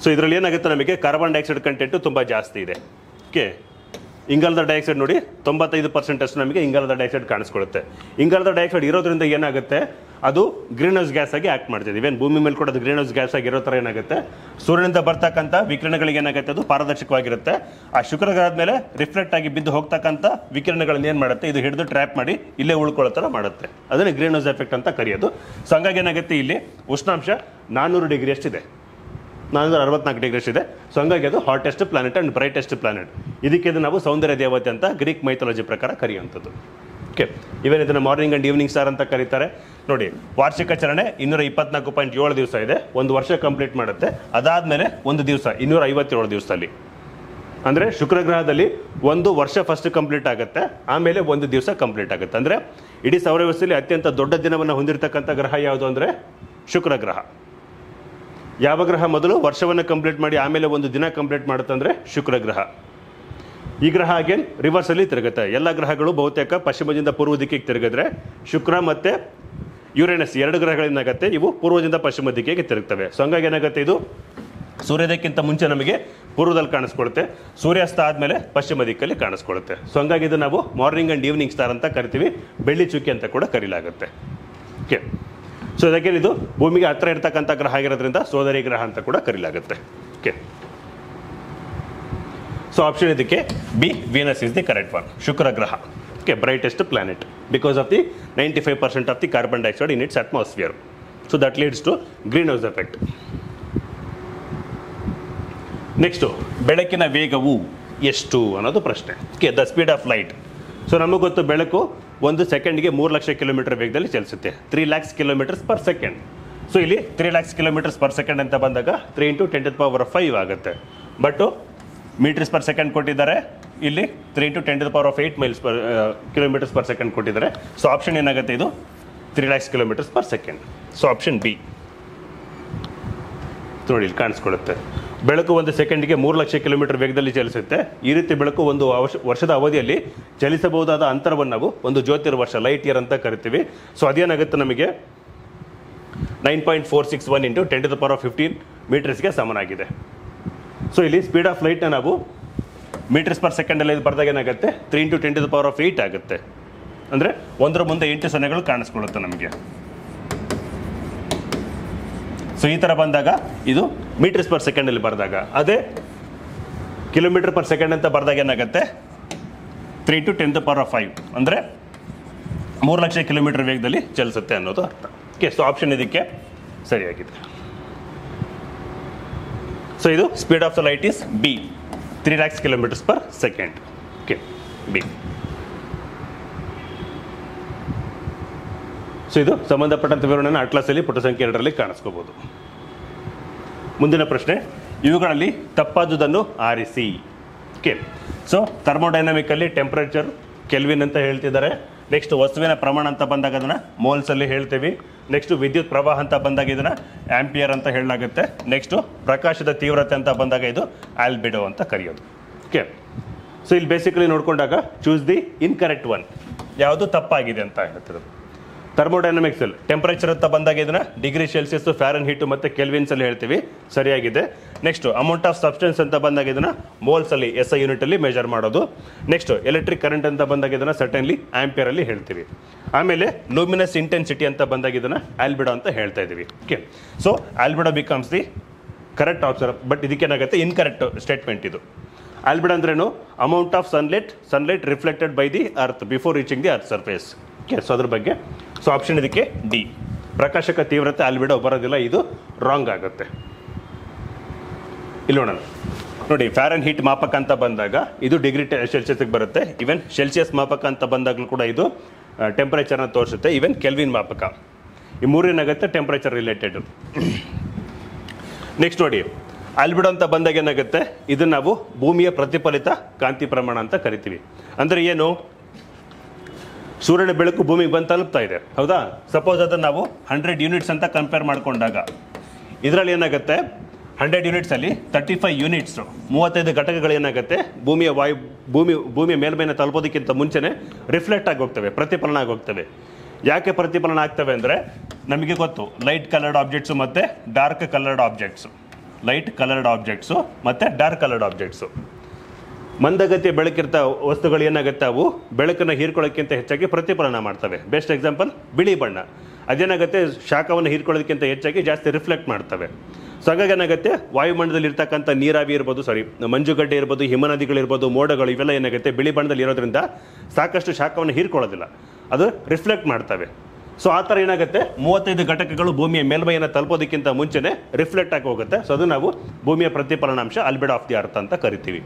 ಸೊ ಇದರಲ್ಲಿ ಏನಾಗುತ್ತೆ, ನಮಗೆ ಕಾರ್ಬನ್ ಡೈಆಕ್ಸೈಡ್ ಕಂಟೆಂಟು ತುಂಬ ಜಾಸ್ತಿ ಇದೆ. ಓಕೆ, ಇಂಗಾಲದ ಡೈಆಕ್ಸೈಡ್ ನೋಡಿ 95% ಅಷ್ಟು ನಮಗೆ ಇಂಗಾಲದ ಡೈಆಕ್ಸೈಡ್ ಕಾಣಿಸ್ಕೊಳ್ಳುತ್ತೆ. ಇಂಗಾಲದ ಡೈಆಕ್ಸೈಡ್ ಇರೋದ್ರಿಂದ ಏನಾಗುತ್ತೆ, ಅದು ಗ್ರೀನ್ ಹೌಸ್ ಗ್ಯಾಸ್ ಆಗಿ ಆಕ್ಟ್ ಮಾಡ್ತಿದೆ. ಇವೇನು ಭೂಮಿ ಮೇಲೆ ಕೂಡ ಅದು ಗ್ರೀನ್ ಹೌಸ್ ಗ್ಯಾಸ್ ಆಗಿರೋ ಥರ ಏನಾಗುತ್ತೆ, ಸೂರ್ಯನಿಂದ ಬರ್ತಕ್ಕಂಥ ವಿಕಿರಣಗಳಿಗೆ ಏನಾಗುತ್ತೆ, ಅದು ಪಾರದರ್ಶಕವಾಗಿರುತ್ತೆ. ಆ ಶುಕ್ರ ಗ್ರಹದ ಮೇಲೆ ರಿಫ್ಲೆಕ್ಟ್ ಆಗಿ ಬಿದ್ದು ಹೋಗ್ತಕ್ಕಂಥ ವಿಕಿರಣಗಳನ್ನ ಏನು ಮಾಡುತ್ತೆ, ಇದು ಹಿಡಿದು ಟ್ರ್ಯಾಪ್ ಮಾಡಿ ಇಲ್ಲೇ ಉಳ್ಕೊಳ್ಳೋ ಥರ ಮಾಡುತ್ತೆ. ಅದನ್ನೇ ಗ್ರೀನ್ ಹೌಸ್ ಎಫೆಕ್ಟ್ ಅಂತ ಕರೆಯೋದು. ಸೊ ಹಂಗಾಗಿ ಏನಾಗುತ್ತೆ, ಇಲ್ಲಿ ಉಷ್ಣಾಂಶ 400 ಡಿಗ್ರಿ ಅಷ್ಟಿದೆ, 464 ಡಿಗ್ರಿ ಇದೆ. ಸೊ ಹಂಗಾಗಿ ಅದು hottest planet and brightest planet. ಇದಕ್ಕೆ ಇದು ನಾವು ಸೌಂದರ್ಯ ದೇವತೆ ಅಂತ ಗ್ರೀಕ್ ಮೈಥಾಲಜಿ ಪ್ರಕಾರ ಕರೆಯುವಂಥದ್ದು. ಓಕೆ, ಇವನ್ ಇದನ್ನು ಮಾರ್ನಿಂಗ್ ಆ್ಯಂಡ್ ಈವ್ನಿಂಗ್ ಸ್ಟಾರ್ ಅಂತ ಕರೀತಾರೆ. ನೋಡಿ, ವಾರ್ಷಿಕ ಚಲನೆ 224.7 ದಿವಸ ಇದೆ, ಒಂದು ವರ್ಷ ಕಂಪ್ಲೀಟ್ ಮಾಡುತ್ತೆ. ಅದಾದಮೇಲೆ ಒಂದು ದಿವಸ 257 ದಿವಸದಲ್ಲಿ, ಅಂದರೆ ಶುಕ್ರ ಗ್ರಹದಲ್ಲಿ ಒಂದು ವರ್ಷ ಫಸ್ಟ್ ಕಂಪ್ಲೀಟ್ ಆಗುತ್ತೆ, ಆಮೇಲೆ ಒಂದು ದಿವಸ ಕಂಪ್ಲೀಟ್ ಆಗುತ್ತೆ. ಅಂದರೆ ಇಡೀ ಸೌರ ವ್ಯವಸ್ಥೆಯಲ್ಲಿ ಅತ್ಯಂತ ದೊಡ್ಡ ದಿನವನ್ನು ಹೊಂದಿರತಕ್ಕಂಥ ಗ್ರಹ ಯಾವುದು ಅಂದರೆ ಶುಕ್ರ ಗ್ರಹ. ಯಾವ ಗ್ರಹ ಮೊದಲು ವರ್ಷವನ್ನು ಕಂಪ್ಲೀಟ್ ಮಾಡಿ ಆಮೇಲೆ ಒಂದು ದಿನ ಕಂಪ್ಲೀಟ್ ಮಾಡುತ್ತಂದರೆ ಶುಕ್ರ ಗ್ರಹ. ಈ ಗ್ರಹ ಅಗೇನ್ ರಿವರ್ಸಲ್ಲಿ ತಿರುಗುತ್ತೆ. ಎಲ್ಲ ಗ್ರಹಗಳು ಬಹುತೇಕ ಪಶ್ಚಿಮದಿಂದ ಪೂರ್ವ ದಿಕ್ಕಿಗೆ ತಿರುಗಿದ್ರೆ, ಶುಕ್ರ ಮತ್ತು ಯುರೇನಸ್ 2 ಗ್ರಹಗಳೇನಾಗುತ್ತೆ, ಇವು ಪೂರ್ವದಿಂದ ಪಶ್ಚಿಮ ದಿಕ್ಕಿಗೆ ತಿರುಗ್ತವೆ. ಸೊ ಹಂಗಾಗಿ ಏನಾಗುತ್ತೆ, ಇದು ಸೂರ್ಯೋದಯಕ್ಕಿಂತ ಮುಂಚೆ ನಮಗೆ ಪೂರ್ವದಲ್ಲಿ ಕಾಣಿಸ್ಕೊಳ್ಳುತ್ತೆ, ಸೂರ್ಯಾಸ್ತ ಆದಮೇಲೆ ಪಶ್ಚಿಮ ದಿಕ್ಕಲ್ಲಿ ಕಾಣಿಸ್ಕೊಳ್ಳುತ್ತೆ. ಸೊ ಹಂಗಾಗಿ ಇದು ನಾವು ಮಾರ್ನಿಂಗ್ ಆ್ಯಂಡ್ ಈವ್ನಿಂಗ್ ಸ್ಟಾರ್ ಅಂತ ಕರಿತೀವಿ, ಬೆಳ್ಳಿ ಚುಕ್ಕಿ ಅಂತ ಕೂಡ ಕರೀಲಾಗುತ್ತೆ. ಓಕೆ, ಸೊ ಅದಕ್ಕೆ ಇದು ಭೂಮಿಗೆ ಹತ್ತಿರ ಇರತಕ್ಕಂಥ ಗ್ರಹ ಆಗಿರೋದ್ರಿಂದ ಸೋದರಿ ಗ್ರಹ ಅಂತ ಕೂಡ ಕರೀಲಾಗುತ್ತೆ. ಓಕೆ, ಸೊ ಆಪ್ಷನ್ ಇದಕ್ಕೆ B, Venus is the correct one, ಶುಕ್ರ ಗ್ರಹ. Okay, brightest planet because of the 95% of the carbon dioxide in its atmosphere. So that leads to greenhouse effect. Next, ಬೆಳಕಿನ ವೇಗವು ಎಷ್ಟು ಅನ್ನೋದು ಪ್ರಶ್ನೆ. Okay, the speed of light. So ನಮಗೆ ಗೊತ್ತು, ಬೆಳಕು 1 ಸೆಕೆಂಡ್ಗೆ 3 ಲಕ್ಷ ಕಿಲೋಮೀಟರ್ ವೇಗದಲ್ಲಿ ಚಲಿಸುತ್ತೆ, 3 lakhs kilometers per second. So ಇಲ್ಲಿ 3 lakhs kilometers per second ಅಂತ ಬಂದಾಗ 3 × 10⁵ ಆಗುತ್ತೆ. ಬಟ್ ಮೀಟರ್ಸ್ ಪರ್ ಸೆಕೆಂಡ್ ಕೊಟ್ಟಿದ್ದಾರೆ, ಇಲ್ಲಿ 3 × 10⁸ ಮೈಲ್ಸ್ ಕಿಲೋಮೀಟರ್ಸ್ ಪರ್ ಸೆಕೆಂಡ್ ಕೊಟ್ಟಿದ್ದಾರೆ. ಸೊ ಆಪ್ಷನ್ ಏನಾಗುತ್ತೆ, ಇದು 3 lakhs kilometers per second. So option B ನೋಡಿ, ಇಲ್ಲಿ ಕಾಣಿಸ್ಕೊಳ್ಳುತ್ತೆ. ಬೆಳಕು 1 ಸೆಕೆಂಡ್ಗೆ 3 ಲಕ್ಷ ಕಿಲೋಮೀಟರ್ ವೇಗದಲ್ಲಿ ಚಲಿಸುತ್ತೆ. ಈ ರೀತಿ ಬೆಳಕು ಒಂದು ವರ್ಷದ ಅವಧಿಯಲ್ಲಿ ಚಲಿಸಬಹುದಾದ ಅಂತರವನ್ನು ನಾವು ಒಂದು ಜ್ಯೋತಿರ್ವರ್ಷ, ಲೈಟ್ ಇಯರ್ ಅಂತ ಕರಿತೀವಿ. ಸೊ ಅದೇನಾಗುತ್ತೆ, ನಮಗೆ 9.461 × 10⁻15 ಮೀಟರ್ಸ್ಗೆ ಸಮನಾಗಿದೆ. ಸೊ ಇಲ್ಲಿ ಸ್ಪೀಡ್ ಆಫ್ ಲೈಟ್ನ ನಾವು ಮೀಟರ್ಸ್ ಪರ್ ಸೆಕೆಂಡಲ್ಲಿ ಇದು ಬರ್ದಾಗ ಏನಾಗುತ್ತೆ 3 × 10⁸ ಆಗುತ್ತೆ. ಅಂದರೆ 1ರ ಮುಂದೆ 8 ಸೊನ್ನೆಗಳು ಕಾಣಿಸ್ಕೊಳ್ಳುತ್ತೆ ನಮಗೆ. ಸೊ ಈ ಥರ ಬಂದಾಗ ಇದು ಮೀಟರ್ಸ್ ಪರ್ ಸೆಕೆಂಡಲ್ಲಿ ಬರೆದಾಗ, ಅದೇ ಕಿಲೋಮೀಟರ್ ಪರ್ ಸೆಕೆಂಡ್ ಅಂತ ಬರ್ದಾಗ ಏನಾಗುತ್ತೆ 3 × 10⁵ ಅಂದರೆ 3 ಲಕ್ಷ ಕಿಲೋಮೀಟರ್ ವೇಗದಲ್ಲಿ ಚಲಿಸುತ್ತೆ ಅನ್ನೋದು ಅರ್ಥ. ಓಕೆ, ಸೊ ಆಪ್ಷನ್ ಇದಕ್ಕೆ ಸರಿಯಾಗಿದೆ. ಸೊ ಇದು speed of the light is B, 3 lakhs kilometers per second. Okay, B. So ಇದು ಸಂಬಂಧಪಟ್ಟಂತ ವಿವರಣೆಯನ್ನು ಅಟ್ಲಾಸಲ್ಲಿ ಪುಟ ಸಂಖ್ಯೆ 2ರಲ್ಲಿ ಕಾಣಿಸ್ಕೋಬಹುದು. ಮುಂದಿನ ಪ್ರಶ್ನೆ, ಇವುಗಳಲ್ಲಿ ತಪ್ಪಾದುದನ್ನು ಆರಿಸಿ. ಓಕೆ, ಸೊ ಥರ್ಮೋಡೈನಮಿಕಲ್ಲಿ ಟೆಂಪರೇಚರ್ ಕೆಲ್ವಿನ್ ಅಂತ ಹೇಳ್ತಿದ್ದಾರೆ. ನೆಕ್ಸ್ಟ್ ವಸ್ತುವಿನ ಪ್ರಮಾಣ ಅಂತ ಬಂದಾಗ ಅದನ್ನು ಮೋಲ್ಸಲ್ಲಿ ಹೇಳ್ತೀವಿ. ನೆಕ್ಸ್ಟ್ ವಿದ್ಯುತ್ ಪ್ರವಾಹ ಅಂತ ಬಂದಾಗ ಇದನ್ನು ಆಂಪಿಯರ್ ಅಂತ ಹೇಳಲಾಗುತ್ತೆ. ನೆಕ್ಸ್ಟು ಪ್ರಕಾಶದ ತೀವ್ರತೆ ಅಂತ ಬಂದಾಗ ಇದು ಆಲ್ಬಿಡೋ ಅಂತ ಕರೆಯೋದು. ಓಕೆ, ಸೊ ಇಲ್ಲಿ ಬೇಸಿಕಲಿ ನೋಡ್ಕೊಂಡಾಗ ಚೂಸ್ ದಿ ಇನ್ಕರೆಕ್ಟ್ ಒನ್, ಯಾವುದು ತಪ್ಪಾಗಿದೆ ಅಂತ ಹೇಳ್ತಿರೋದು. ಥರ್ಮೋಡೈನಮಿಕ್ಸಲ್ಲಿ ಟೆಂಪರೇಚರ್ ಅಂತ ಬಂದಾಗ ಇದನ್ನು ಡಿಗ್ರಿ ಸೆಲ್ಸಿಯಸ್, ಫ್ಯಾರನ್ಹೀಟ್ ಮತ್ತು ಕೆಲ್ವಿನ್ಸಲ್ಲಿ ಹೇಳ್ತೀವಿ, ಸರಿಯಾಗಿದೆ. ನೆಕ್ಸ್ಟು ಅಮೌಂಟ್ ಆಫ್ ಸಬ್ಸ್ಟೆನ್ಸ್ ಅಂತ ಬಂದಾಗ ಇದನ್ನು ಮೋಲ್ಸಲ್ಲಿ SI ಯೂನಿಟಲ್ಲಿ ಮೆಜರ್ ಮಾಡೋದು. ನೆಕ್ಸ್ಟು ಎಲೆಕ್ಟ್ರಿಕ್ ಕರೆಂಟ್ ಅಂತ ಬಂದಾಗ ಇದನ್ನು ಸರ್ಟನ್ಲಿ ಆಂಪಿಯರಲ್ಲಿ ಹೇಳ್ತೀವಿ. ಆಮೇಲೆ ಲೂಮಿನಸ್ ಇಂಟೆನ್ಸಿಟಿ ಅಂತ ಬಂದಾಗ ಇದನ್ನು ಆಲ್ಬಿಡೋ ಅಂತ ಹೇಳ್ತಾ ಇದ್ದೀವಿ. Okay, so albedo becomes the correct answer. But ಇದಕ್ಕೇನಾಗುತ್ತೆ ಇನ್ಕರೆಕ್ಟ್ ಸ್ಟೇಟ್ಮೆಂಟ್ ಇದು. ಆಲ್ಬಿಡೋ ಅಂದ್ರೇನು? Amount of sunlight reflected by the earth before reaching the earth surface. Okay, so ಅದ್ರ ಬಗ್ಗೆ ಸೊ ಆಪ್ಷನ್ ಇದಕ್ಕೆ ಡಿ, ಪ್ರಕಾಶಕ ತೀವ್ರತೆ ಆಲ್ಬಿಡೋ ಬರೋದಿಲ್ಲ, ಇದು ರಾಂಗ್ ಆಗುತ್ತೆ. ಇಲ್ಲಿ ನೋಡೋಣ ನೋಡಿ, ಫ್ಯಾರನ್ಹೀಟ್ ಮಾಪಕ ಅಂತ ಬಂದಾಗ ಇದು ಡಿಗ್ರಿ ಸೆಲ್ಸಿಯಸ್ಗೆ ಬರುತ್ತೆ. ಈವನ್ ಸೆಲ್ಸಿಯಸ್ ಮಾಪಕ ಅಂತ ಬಂದಾಗಲೂ ಕೂಡ ಇದು ಟೆಂಪರೇಚರ್ನ ತೋರಿಸುತ್ತೆ. ಈವನ್ ಕೆಲ್ವಿನ್ ಮಾಪಕ, ಈ ಮೂರೇನಾಗುತ್ತೆ ಟೆಂಪರೇಚರ್ ರಿಲೇಟೆಡ್. ನೆಕ್ಸ್ಟ್ ನೋಡಿ, ಆಲ್ಬಿಡೋ ಅಂತ ಬಂದಾಗ ಏನಾಗುತ್ತೆ, ಇದನ್ನು ನಾವು ಭೂಮಿಯ ಪ್ರತಿಫಲಿತ ಕಾಂತಿ ಪ್ರಮಾಣ ಅಂತ ಕರಿತೀವಿ. ಅಂದರೆ ಏನು? ಸೂರ್ಯನ ಬೆಳಕು ಭೂಮಿಗೆ ಬಂದು ತಲುಪ್ತಾ ಇದೆ, ಹೌದಾ? ಸಪೋಸ್ ಅದನ್ನು ನಾವು 100 ಯೂನಿಟ್ಸ್ ಅಂತ ಕಂಪೇರ್ ಮಾಡ್ಕೊಂಡಾಗ ಇದರಲ್ಲಿ ಏನಾಗುತ್ತೆ 100 ಯೂನಿಟ್ಸಲ್ಲಿ 35 ಯೂನಿಟ್ಸು 35 ಘಟಕಗಳು ಏನಾಗುತ್ತೆ ಭೂಮಿಯ ಮೇಲ್ಮೈನ ತಲುಪೋದಕ್ಕಿಂತ ಮುಂಚೆನೇ ರಿಫ್ಲೆಕ್ಟ್ ಆಗಿ ಹೋಗ್ತವೆ, ಪ್ರತಿಫಲನ ಆಗಿ ಹೋಗ್ತವೆ. ಯಾಕೆ ಪ್ರತಿಫಲನ ಆಗ್ತವೆ ಅಂದರೆ ನಮಗೆ ಗೊತ್ತು, ಲೈಟ್ ಕಲರ್ಡ್ ಆಬ್ಜೆಕ್ಟ್ಸು ಮತ್ತು dark coloured objects, light coloured objects ಮತ್ತು ಡಾರ್ಕ್ ಕಲರ್ಡ್ ಆಬ್ಜೆಕ್ಟ್ಸು. ಮಂದಗತಿಯ ಬೆಳಕಿರ್ತ ವಸ್ತುಗಳು ಏನಾಗುತ್ತೆ, ಅವು ಬೆಳಕನ್ನು ಹೀರ್ಕೊಳ್ಳೋಕ್ಕಿಂತ ಹೆಚ್ಚಾಗಿ ಪ್ರತಿಫಲನ ಮಾಡ್ತವೆ. ಬೆಸ್ಟ್ ಎಕ್ಸಾಂಪಲ್ ಬಿಳಿ ಬಣ್ಣ, ಅದೇನಾಗುತ್ತೆ ಶಾಖವನ್ನು ಹೀರ್ಕೊಳ್ಳೋದಕ್ಕಿಂತ ಹೆಚ್ಚಾಗಿ ಜಾಸ್ತಿ ರಿಫ್ಲೆಕ್ಟ್ ಮಾಡ್ತವೆ. ಸೊ ಹಾಗಾಗಿ ಏನಾಗುತ್ತೆ, ವಾಯುಮಂಡಲದಲ್ಲಿ ಇರ್ತಕ್ಕಂಥ ನೀರಾವಿ ಇರ್ಬೋದು, ಮಂಜುಗಡ್ಡೆ ಇರ್ಬೋದು, ಹಿಮನದಿಗಳಿರ್ಬೋದು, ಮೋಡಗಳು, ಇವೆಲ್ಲ ಏನಾಗುತ್ತೆ ಬಿಳಿ ಬಣ್ಣದಲ್ಲಿ ಇರೋದ್ರಿಂದ ಸಾಕಷ್ಟು ಶಾಖವನ್ನು ಹೀರ್ಕೊಳ್ಳೋದಿಲ್ಲ, ಅದು ರಿಫ್ಲೆಕ್ಟ್ ಮಾಡ್ತವೆ. ಸೊ ಆ ಥರ ಏನಾಗುತ್ತೆ 35 ಘಟಕಗಳು ಭೂಮಿಯ ಮೇಲ್ಮೈಯನ್ನು ತಲುಪೋದಕ್ಕಿಂತ ಮುಂಚೆನೇ ರಿಫ್ಲೆಕ್ಟ್ ಆಗಿ ಹೋಗುತ್ತೆ. ಸೊ ಅದು ನಾವು ಭೂಮಿಯ ಪ್ರತಿಫಲನಾಂಶ ಆಲ್ಬಿಡೋ ಆಫ್ ದಿ ಅರ್ತ್ ಅಂತ ಕರಿತೀವಿ.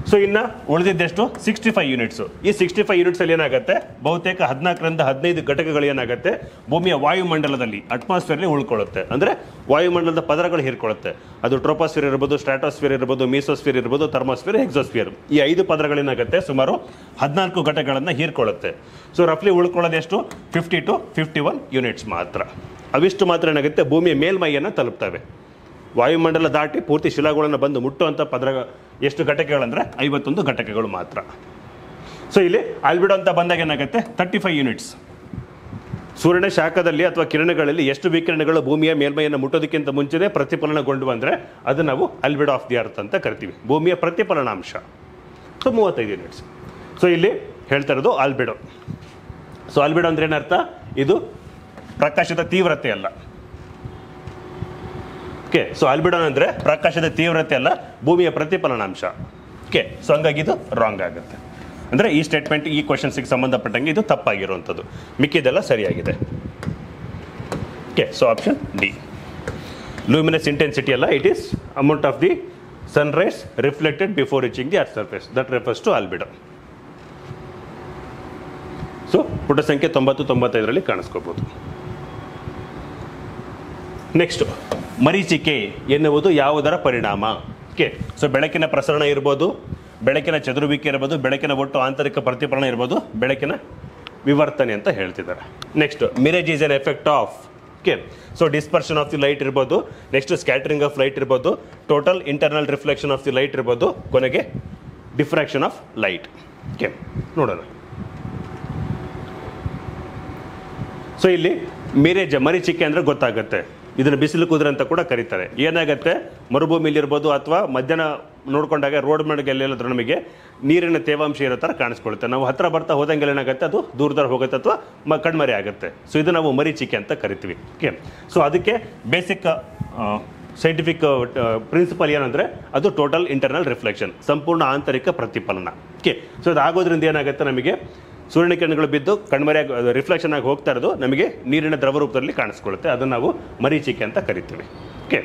ಸೊ ಇನ್ನು ಉಳಿದಿದ್ದೆಷ್ಟು 65 ಯೂನಿಟ್ಸು. ಈ 65 ಯೂನಿಟ್ಸಲ್ಲಿ ಏನಾಗುತ್ತೆ, ಬಹುತೇಕ 14ರಿಂದ 15 ಘಟಕಗಳು ಏನಾಗುತ್ತೆ ಭೂಮಿಯ ವಾಯುಮಂಡಲದಲ್ಲಿ ಅಟ್ಮಾಸ್ಫಿಯರ್ಲಿ ಉಳ್ಕೊಳ್ಳುತ್ತೆ. ಅಂದರೆ ವಾಯುಮಂಡಲದ ಪದರಗಳು ಹೀರ್ಕೊಳ್ಳುತ್ತೆ. ಅದು ಟ್ರೋಪೋಸ್ಫಿಯರ್ ಇರ್ಬೋದು, ಸ್ಟ್ರಾಟೋಸ್ಫಿಯರ್ ಇರ್ಬೋದು, ಮೀಸೋಸ್ಫಿಯರ್ ಇರ್ಬೋದು, ಥರ್ಮೋಸ್ಫಿಯರ್, ಎಕ್ಸೋಸ್ಫಿಯರ್. ಈ 5 ಪದರಗಳೇನಾಗುತ್ತೆ ಸುಮಾರು 14 ಘಟಕಗಳನ್ನು ಹೀರ್ಕೊಳ್ಳುತ್ತೆ. ಸೊ ರಫ್ಲಿ ಉಳ್ಕೊಳ್ಳೋದು ಎಷ್ಟು 50 to 51 ಯೂನಿಟ್ಸ್ ಮಾತ್ರ. ಅವಿಷ್ಟು ಮಾತ್ರ ಏನಾಗುತ್ತೆ ಭೂಮಿಯ ಮೇಲ್ಮೈಯನ್ನು ತಲುಪ್ತವೆ. ವಾಯುಮಂಡಲ ದಾಟಿ ಪೂರ್ತಿ ಶಿಲಾಗಳನ್ನು ಬಂದು ಮುಟ್ಟುವಂಥ ಪದರ ಎಷ್ಟು ಘಟಕಗಳಂದರೆ 51 ಘಟಕಗಳು ಮಾತ್ರ. ಸೊ ಇಲ್ಲಿ ಆಲ್ಬಿಡೋ ಅಂತ ಬಂದಾಗ ಏನಾಗುತ್ತೆ 35 ಯೂನಿಟ್ಸ್. ಸೂರ್ಯನ ಶಾಖದಲ್ಲಿ ಅಥವಾ ಕಿರಣಗಳಲ್ಲಿ ಎಷ್ಟು ವಿಕಿರಣಗಳು ಭೂಮಿಯ ಮೇಲ್ಮೈಯನ್ನು ಮುಟ್ಟೋದಕ್ಕಿಂತ ಮುಂಚೆನೇ ಪ್ರತಿಫಲನಗೊಂಡು ಅಂದರೆ ಅದು ನಾವು ಆಲ್ಬಿಡೋ ಆಫ್ ದಿ ಅರ್ತ್ ಅಂತ ಕರಿತೀವಿ, ಭೂಮಿಯ ಪ್ರತಿಫಲನಾಂಶ. So 35 units. ಸೊ ಇಲ್ಲಿ ಹೇಳ್ತಾ ಇರೋದು ಆಲ್ಬಿಡೋ. ಸೊ ಆಲ್ಬಿಡೋ ಅಂದ್ರೆ ಏನರ್ಥ, ಇದು ಪ್ರಕಾಶದ ತೀವ್ರತೆ ಅಲ್ಲ. ಓಕೆ, ಸೊ ಆಲ್ಬಿಡೋ ಅಂದರೆ ಪ್ರಕಾಶದ ತೀವ್ರತೆ ಅಲ್ಲ, ಭೂಮಿಯ ಪ್ರತಿಫಲನಾಂಶ. ಓಕೆ, ಸೊ ಹಂಗಾಗಿ ಇದು ರಾಂಗ್ ಆಗುತ್ತೆ. ಅಂದರೆ ಈ ಸ್ಟೇಟ್ಮೆಂಟ್ ಈ ಕ್ವಶನ್ಸಿಗೆ ಸಂಬಂಧಪಟ್ಟಂಗೆ ಇದು ತಪ್ಪಾಗಿರುವಂಥದ್ದು, ಮಿಕ್ಕಿದೆಲ್ಲ ಸರಿಯಾಗಿದೆ. Okay, so option D. Luminous intensity ಅಲ್ಲ, it is amount of the sunrise reflected before reaching the earth surface, that refers to albedo. So ಪುಟ ಸಂಖ್ಯೆ 90-95ರಲ್ಲಿ ಕಾಣಿಸ್ಕೋಬಹುದು. ನೆಕ್ಸ್ಟ್, ಮರೀಚಿಕೆ ಎನ್ನುವುದು ಯಾವುದರ ಪರಿಣಾಮ? ಓಕೆ, ಸೊ ಬೆಳಕಿನ ಪ್ರಸರಣ ಇರ್ಬೋದು, ಬೆಳಕಿನ ಚದುರುವಿಕೆ ಇರ್ಬೋದು, ಬೆಳಕಿನ ಒಟ್ಟು ಆಂತರಿಕ ಪ್ರತಿಫಲನ ಇರ್ಬೋದು, ಬೆಳಕಿನ ವಿವರ್ತನೆ ಅಂತ ಹೇಳ್ತಿದ್ದಾರೆ. Next, mirage is N effect of. Okay, so dispersion of the light ಇರ್ಬೋದು, ನೆಕ್ಸ್ಟ್ ಸ್ಕ್ಯಾಟರಿಂಗ್ ಆಫ್ ಲೈಟ್ ಇರ್ಬೋದು, total internal reflection of the light ಇರ್ಬೋದು, ಕೊನೆಗೆ ಡಿಫ್ರಾಕ್ಷನ್ ಆಫ್ ಲೈಟ್. ಓಕೆ, ನೋಡೋಣ. ಸೊ ಇಲ್ಲಿ ಮಿರೇಜ್ ಮರೀಚಿಕೆ ಅಂದರೆ ಗೊತ್ತಾಗುತ್ತೆ. ಇದನ್ನು ಬಿಸಿಲು ಕುದುರೆ ಅಂತ ಕೂಡ ಕರೀತಾರೆ. ಏನಾಗುತ್ತೆ, ಮರುಭೂಮಿಲಿ ಇರ್ಬೋದು ಅಥವಾ ಮಧ್ಯಾಹ್ನ ನೋಡ್ಕೊಂಡಾಗ ರೋಡ್ ಮೇಲೆ ಎಲ್ಲಾದ್ರೂ ನಮಗೆ ನೀರಿನ ತೇವಾಂಶ ಇರೋ ಥರ ಕಾಣಿಸ್ಕೊಳ್ಳುತ್ತೆ. ನಾವು ಹತ್ರ ಬರ್ತಾ ಹೋದಂಗೆಲ್ಲ ಏನಾಗುತ್ತೆ, ಅದು ದೂರ ಹೋಗುತ್ತೆ ಅಥವಾ ಕಣ್ಮರೆ ಆಗುತ್ತೆ. ಸೊ ಇದು ನಾವು ಮರೀಚಿಕೆ ಅಂತ ಕರಿತೀವಿ. ಓಕೆ, ಸೊ ಅದಕ್ಕೆ ಬೇಸಿಕ್ ಸೈಂಟಿಫಿಕ್ ಪ್ರಿನ್ಸಿಪಲ್ ಏನಂದರೆ ಅದು ಟೋಟಲ್ ಇಂಟರ್ನಲ್ ರಿಫ್ಲೆಕ್ಷನ್, ಸಂಪೂರ್ಣ ಆಂತರಿಕ ಪ್ರತಿಫಲನ. ಓಕೆ, ಸೊ ಅದು ಆಗೋದ್ರಿಂದ ಏನಾಗುತ್ತೆ, ನಮಗೆ ಸೂರ್ಯನ ಕಿರಣಗಳು ಬಿದ್ದು ಕಣ್ಮರೆಯಾಗಿ ರಿಫ್ಲೆಕ್ಷನ್ ಆಗಿ ಹೋಗ್ತಾ ಇರೋದು ನಮಗೆ ನೀರಿನ ದ್ರವ ರೂಪದಲ್ಲಿ ಕಾಣಿಸ್ಕೊಳ್ಳುತ್ತೆ. ಅದನ್ನು ನಾವು ಮರೀಚಿಕೆ ಅಂತ ಕರಿತೀವಿ. ಓಕೆ,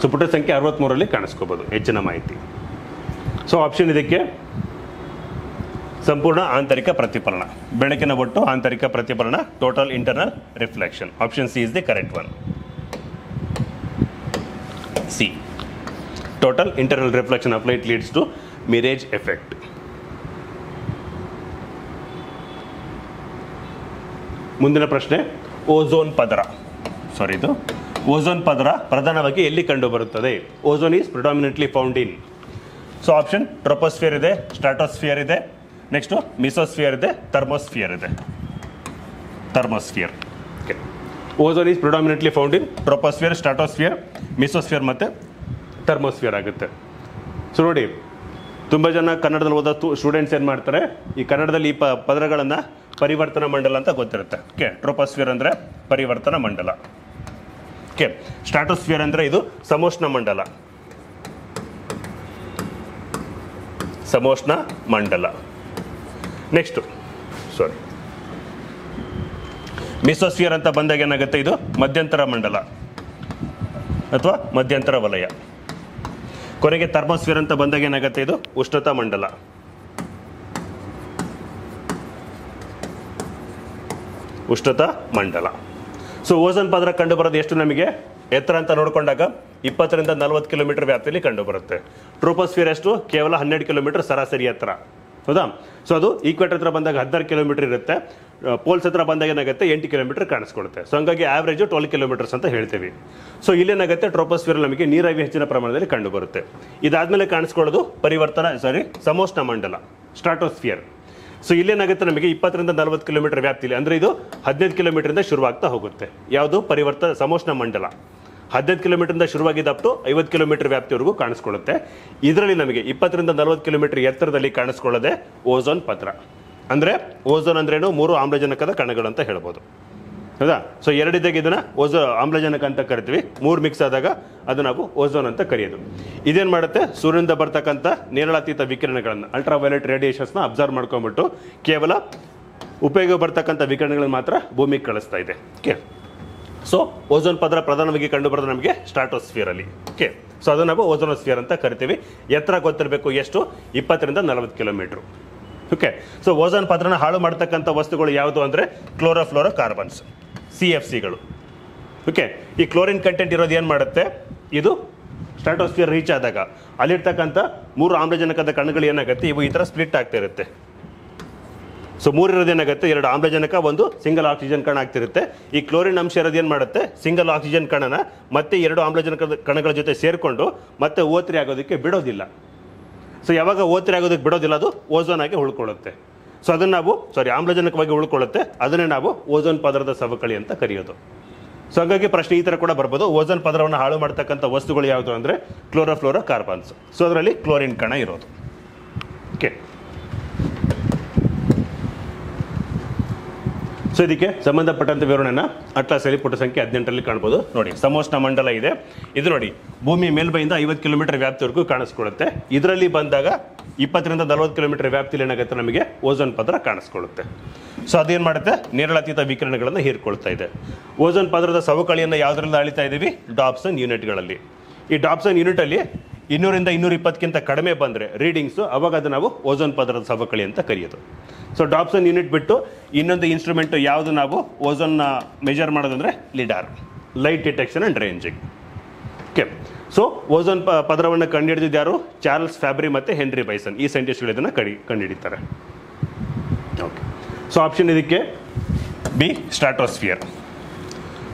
ಸೊ ಪುಟ ಸಂಖ್ಯೆ 63ರಲ್ಲಿ ಕಾಣಿಸ್ಕೋಬೋದು ಹೆಚ್ಚಿನ ಮಾಹಿತಿ. ಸೊ ಆಪ್ಷನ್ ಇದಕ್ಕೆ ಸಂಪೂರ್ಣ ಆಂತರಿಕ ಪ್ರತಿಫಲನ, ಬೆಳಕಿನ ಒಟ್ಟು ಆಂತರಿಕ ಪ್ರತಿಫಲನ, total internal reflection. Option C is the correct one. C, total internal reflection of light leads to mirage effect. ಮುಂದಿನ ಪ್ರಶ್ನೆ, ಓಝೋನ್ ಪದರ. ಇದು ಓಝೋನ್ ಪದರ ಪ್ರಧಾನವಾಗಿ ಎಲ್ಲಿ ಕಂಡು ಬರುತ್ತದೆ? Ozone is predominantly found in. So option troposphere ಇದೆ, ಸ್ಟ್ರಾಟೋಸ್ಫಿಯರ್ ಇದೆ, ನೆಕ್ಸ್ಟು ಮಿಸೋಸ್ಫಿಯರ್ ಇದೆ, ಥರ್ಮೋಸ್ಫಿಯರ್ ಇದೆ. Thermosphere. Okay, ozone is predominantly found in troposphere, stratosphere, mesosphere ಮತ್ತು ಥರ್ಮೋಸ್ಫಿಯರ್ ಆಗುತ್ತೆ. ಸೊ ನೋಡಿ, ತುಂಬ ಜನ ಕನ್ನಡದಲ್ಲಿ ಓದೋ ಸ್ಟೂಡೆಂಟ್ಸ್ ಏನು ಮಾಡ್ತಾರೆ, ಈ ಕನ್ನಡದಲ್ಲಿ ಈ ಪದರಗಳನ್ನು ಪರಿವರ್ತನಾ ಮಂಡಲ ಅಂತ ಗೊತ್ತಿರುತ್ತೆ. ಓಕೆ, ಟ್ರೋಪೋಸ್ಫಿಯರ್ ಅಂದರೆ ಪರಿವರ್ತನಾ ಮಂಡಲ. ಓಕೆ, ಸ್ಟ್ರಾಟೋಸ್ಫಿಯರ್ ಅಂದರೆ ಇದು ಸಮೋಷ್ಣ ಮಂಡಲ. ಸಮೋಷ್ಣ ಮಂಡಲ. ನೆಕ್ಸ್ಟು ಮಿಸೋಸ್ಫಿಯರ್ ಅಂತ ಬಂದಾಗ ಏನಾಗುತ್ತೆ, ಇದು ಮಧ್ಯಂತರ ಮಂಡಲ ಅಥವಾ ಮಧ್ಯಂತರ ವಲಯ. ಕೊನೆಗೆ ಥರ್ಮೋಸ್ಫಿಯರ್ ಅಂತ ಬಂದಾಗ ಏನಾಗುತ್ತೆ, ಇದು ಉಷ್ಣತಾ ಮಂಡಲ. ಉಷ್ಣತಾ ಮಂಡಲ. ಸೊ ಓಝೋನ್ ಪದರ ಕಂಡು ಬರೋದು ಎಷ್ಟು ನಮಗೆ ಎತ್ತರ ಅಂತ ನೋಡಿಕೊಂಡಾಗ 20ರಿಂದ 40 ಕಿಲೋಮೀಟರ್ ವ್ಯಾಪ್ತಿಯಲ್ಲಿ ಕಂಡು ಬರುತ್ತೆ. ಟ್ರೋಪೋಸ್ಫಿಯರ್ ಎಷ್ಟು? ಕೇವಲ 12 ಕಿಲೋಮೀಟರ್ ಸರಾಸರಿ ಎತ್ತರ. ಹೌದಾ? ಸೊ ಅದು ಈಕ್ವೇಟರ್ ಹತ್ರ ಬಂದಾಗ 16 ಕಿಲೋಮೀಟರ್ ಇರುತ್ತೆ. ಪೋಲ್ಸ್ ಹತ್ರ ಬಂದಾಗ ಏನಾಗುತ್ತೆ, 8 ಕಿಲೋಮೀಟರ್ ಕಾಣಿಸ್ಕೊಳುತ್ತೆ. ಸೊ ಹಂಗಾಗಿ ಆವ್ರೇಜ್ 12 ಕಿಲೋಮೀಟರ್ಸ್ ಅಂತ ಹೇಳ್ತೀವಿ. ಸೊ ಇಲ್ಲೇನಾಗುತ್ತೆ, ಟ್ರೋಪೋಸ್ಫಿಯರ್ ನಮಗೆ ನೀರಾವಿ ಹೆಚ್ಚಿನ ಪ್ರಮಾಣದಲ್ಲಿ ಕಂಡು ಬರುತ್ತೆ. ಇದಾದ್ಮೇಲೆ ಕಾಣಿಸ್ಕೊಳ್ಳೋದು ಸಮೋಷ್ಣ ಮಂಡಲ, ಸ್ಟ್ರಾಟೋಸ್ಫಿಯರ್. ಸೊ ಇಲ್ಲೇನಾಗುತ್ತೆ, ನಮಗೆ 20ರಿಂದ 40 ಕಿಲೋಮೀಟರ್ ವ್ಯಾಪ್ತಿಯಲ್ಲಿ, ಅಂದರೆ ಇದು 15 ಕಿಲೋಮೀಟರಿಂದ ಶುರುವಾಗ್ತಾ ಹೋಗುತ್ತೆ. ಯಾವುದು? ಸಮೋಷ್ಣ ಮಂಡಲ 15 ಕಿಲೋಮೀಟರಿಂದ ಶುರುವಾಗಿದ್ದು ಅಪ್ ಟು 50 ಕಿಲೋಮೀಟರ್ ವ್ಯಾಪ್ತಿವರೆಗೂ ಕಾಣಿಸ್ಕೊಳ್ಳುತ್ತೆ. ಇದರಲ್ಲಿ ನಮಗೆ 20ರಿಂದ 40 ಕಿಲೋಮೀಟರ್ ಎತ್ತರದಲ್ಲಿ ಕಾಣಿಸ್ಕೊಳ್ಳೋದೆ ಓಝೋನ್ ಪದರ. ಅಂದರೆ ಓಝೋನ್ ಅಂದ್ರೇನು? 3 ಆಮ್ಲಜನಕದ ಕಣಗಳು ಅಂತ ಹೇಳ್ಬೋದು. ಹೌದಾ? ಸೊ ಎರಡಿದ್ದಾಗ ಇದನ್ನು ಆಮ್ಲಜನಕ ಅಂತ ಕರಿತೀವಿ. 3 ಮಿಕ್ಸ್ ಆದಾಗ ಅದು ನಾವು ಓಝೋನ್ ಅಂತ ಕರೆಯೋದು. ಇದೇನು ಮಾಡುತ್ತೆ, ಸೂರ್ಯನಿಂದ ಬರ್ತಕ್ಕಂಥ ನೇರಳಾತೀತ ವಿಕಿರಣಗಳನ್ನು, ಅಲ್ಟ್ರಾವೈಲೆಟ್ ರೇಡಿಯೇಷನ್ಸ್ನ ಅಬ್ಸರ್ವ್ ಮಾಡ್ಕೊಂಡ್ಬಿಟ್ಟು ಕೇವಲ ಉಪಯೋಗ ಬರ್ತಕ್ಕಂಥ ವಿಕಿರಣಗಳನ್ನು ಮಾತ್ರ ಭೂಮಿಗೆ ಕಳಿಸ್ತಾ ಇದೆ. ಓಕೆ, ಸೊ ಓಝೋನ್ ಪದರ ಪ್ರಧಾನವಾಗಿ ಕಂಡು ಬರೋದು ನಮಗೆ ಸ್ಟ್ರಾಟೋಸ್ಫಿಯರಲ್ಲಿ. ಓಕೆ, ಸೊ ಅದನ್ನು ನಾವು ಓಝೋನೋಸ್ಫಿಯರ್ ಅಂತ ಕರಿತೀವಿ. ಎತ್ತರ ಗೊತ್ತಿರಬೇಕು ಎಷ್ಟು? 20ರಿಂದ 40 ಕಿಲೋಮೀಟ್ರು. ಓಕೆ, ಸೊ ಓಝೋನ್ ಪದರನ ಹಾಳು ಮಾಡ್ತಕ್ಕಂಥ ವಸ್ತುಗಳು ಯಾವುದು ಅಂದರೆ ಕ್ಲೋರೋಫ್ಲೋರೋ ಕಾರ್ಬನ್ಸ್, CFCಗಳು. ಓಕೆ, ಈ ಕ್ಲೋರಿನ್ ಕಂಟೆಂಟ್ ಇರೋದು ಏನು ಮಾಡುತ್ತೆ, ಇದು ಸ್ಟ್ರಾಟೋಸ್ಫಿಯರ್ ರೀಚ್ ಆದಾಗ ಅಲ್ಲಿರ್ತಕ್ಕಂಥ 3 ಆಮ್ಲಜನಕದ ಕಣಗಳು ಏನಾಗುತ್ತೆ, ಇವು ಈ ಥರ ಸ್ಪ್ಲಿಟ್ ಆಗ್ತಾ ಇರುತ್ತೆ. ಸೊ 3 ಇರೋದು ಏನಾಗುತ್ತೆ, 2 ಆಮ್ಲಜನಕ, 1 ಸಿಂಗಲ್ ಆಕ್ಸಿಜನ್ ಕಣ ಆಗ್ತಿರುತ್ತೆ. ಈ ಕ್ಲೋರಿನ್ ಅಂಶ ಇರೋದು ಏನು ಮಾಡುತ್ತೆ, ಸಿಂಗಲ್ ಆಕ್ಸಿಜನ್ ಕಣನ ಮತ್ತೆ 2 ಆಮ್ಲಜನಕದ ಕಣಗಳ ಜೊತೆ ಸೇರಿಕೊಂಡು ಮತ್ತೆ ಓತ್ರಿ ಆಗೋದಕ್ಕೆ ಬಿಡೋದಿಲ್ಲ. ಸೊ ಯಾವಾಗ ಓತ್ರಿ ಆಗೋದಕ್ಕೆ ಬಿಡೋದಿಲ್ಲ, ಅದು ಓಝೋನ್ ಆಗಿ ಉಳ್ಕೊಳ್ಳುತ್ತೆ. ಸೊ ಅದನ್ನು ನಾವು ಆಮ್ಲಜನಕವಾಗಿ ಉಳ್ಕೊಳ್ಳುತ್ತೆ. ಅದನ್ನೇ ನಾವು ಓಝೋನ್ ಪದರದ ಸವಕಳಿ ಅಂತ ಕರೆಯೋದು. ಸೊ ಹಾಗಾಗಿ ಪ್ರಶ್ನೆ ಈ ಥರ ಕೂಡ ಬರ್ಬೋದು, ಓಝೋನ್ ಪದರವನ್ನು ಹಾಳು ಮಾಡ್ತಕ್ಕಂಥ ವಸ್ತುಗಳು ಯಾವುದು ಅಂದರೆ ಕ್ಲೋರೋಫ್ಲೋರೋ ಕಾರ್ಬನ್ಸ್. ಸೊ ಅದರಲ್ಲಿ ಕ್ಲೋರಿನ್ ಕಣ ಇರೋದು. ಓಕೆ, ಸೊ ಇದಕ್ಕೆ ಸಂಬಂಧಪಟ್ಟಂಥ ವಿವರಣೆನ ಅಟ್ಲಾಸಲ್ಲಿ ಪುಟ ಸಂಖ್ಯೆ 18ರಲ್ಲಿ ಕಾಣ್ಬೋದು. ನೋಡಿ, ಸಮೋಷ್ಣ ಮಂಡಲ ಇದೆ. ಇದು ನೋಡಿ, ಭೂಮಿ ಮೇಲ್ಮೈಯಿಂದ 50 ಕಿಲೋಮೀಟರ್ ವ್ಯಾಪ್ತಿವರೆಗೂ ಕಾಣಿಸ್ಕೊಳ್ಳುತ್ತೆ. ಇದರಲ್ಲಿ ಬಂದಾಗ 20ರಿಂದ 40 ಕಿಲೋಮೀಟರ್ ವ್ಯಾಪ್ತಿಯಲ್ಲಿ ಏನಾಗುತ್ತೆ, ನಮಗೆ ಓಝೋನ್ ಪದರ ಕಾಣಿಸ್ಕೊಳ್ಳುತ್ತೆ. ಸೊ ಅದೇನು ಮಾಡುತ್ತೆ, ನೇರಳಾತೀತ ವಿಕಿರಣಗಳನ್ನು ಹೀರ್ಕೊಳ್ತಾ ಇದೆ. ಓಝೋನ್ ಪದರದ ಸವಕಳಿಯನ್ನು ಯಾವುದರಿಂದ ಅಳಿತಾ ಇದ್ದೀವಿ? ಡಾಪ್ಸನ್ ಯೂನಿಟ್ಗಳಲ್ಲಿ. ಈ ಡಾಪ್ಸನ್ ಯೂನಿಟಲ್ಲಿ 200ರಿಂದ 220ಕ್ಕಿಂತ ಕಡಿಮೆ ಬಂದರೆ ರೀಡಿಂಗ್ಸು, ಅವಾಗ ಅದು ನಾವು ಓಝೋನ್ ಪದರದ ಸವಕಳಿ ಅಂತ ಕರೆಯೋದು. ಸೊ ಡಾಪ್ಸನ್ ಯೂನಿಟ್ ಬಿಟ್ಟು ಇನ್ನೊಂದು ಇನ್ಸ್ಟ್ರೂಮೆಂಟು ಯಾವುದು ನಾವು ಓಝೋನ್ನ ಮೆಜರ್ ಮಾಡೋದಂದರೆ lidar, light detection and ranging. Okay, so ozone ಪದರವನ್ನು ಕಂಡುಹಿಡಿದಿದ್ದು ಯಾರು? ಚಾರ್ಲ್ಸ್ ಫ್ಯಾಬ್ರಿ ಮತ್ತು ಹೆನ್ರಿ ಬೈಸನ್. ಈ ಸೈಂಟಿಸ್ಟ್ಗಳು ಇದನ್ನು ಕಂಡುಹಿಡಿತಾರೆ. ಓಕೆ, ಸೊ ಆಪ್ಷನ್ ಇದಕ್ಕೆ ಬಿ, ಸ್ಟ್ರಾಟೋಸ್ಫಿಯರ್.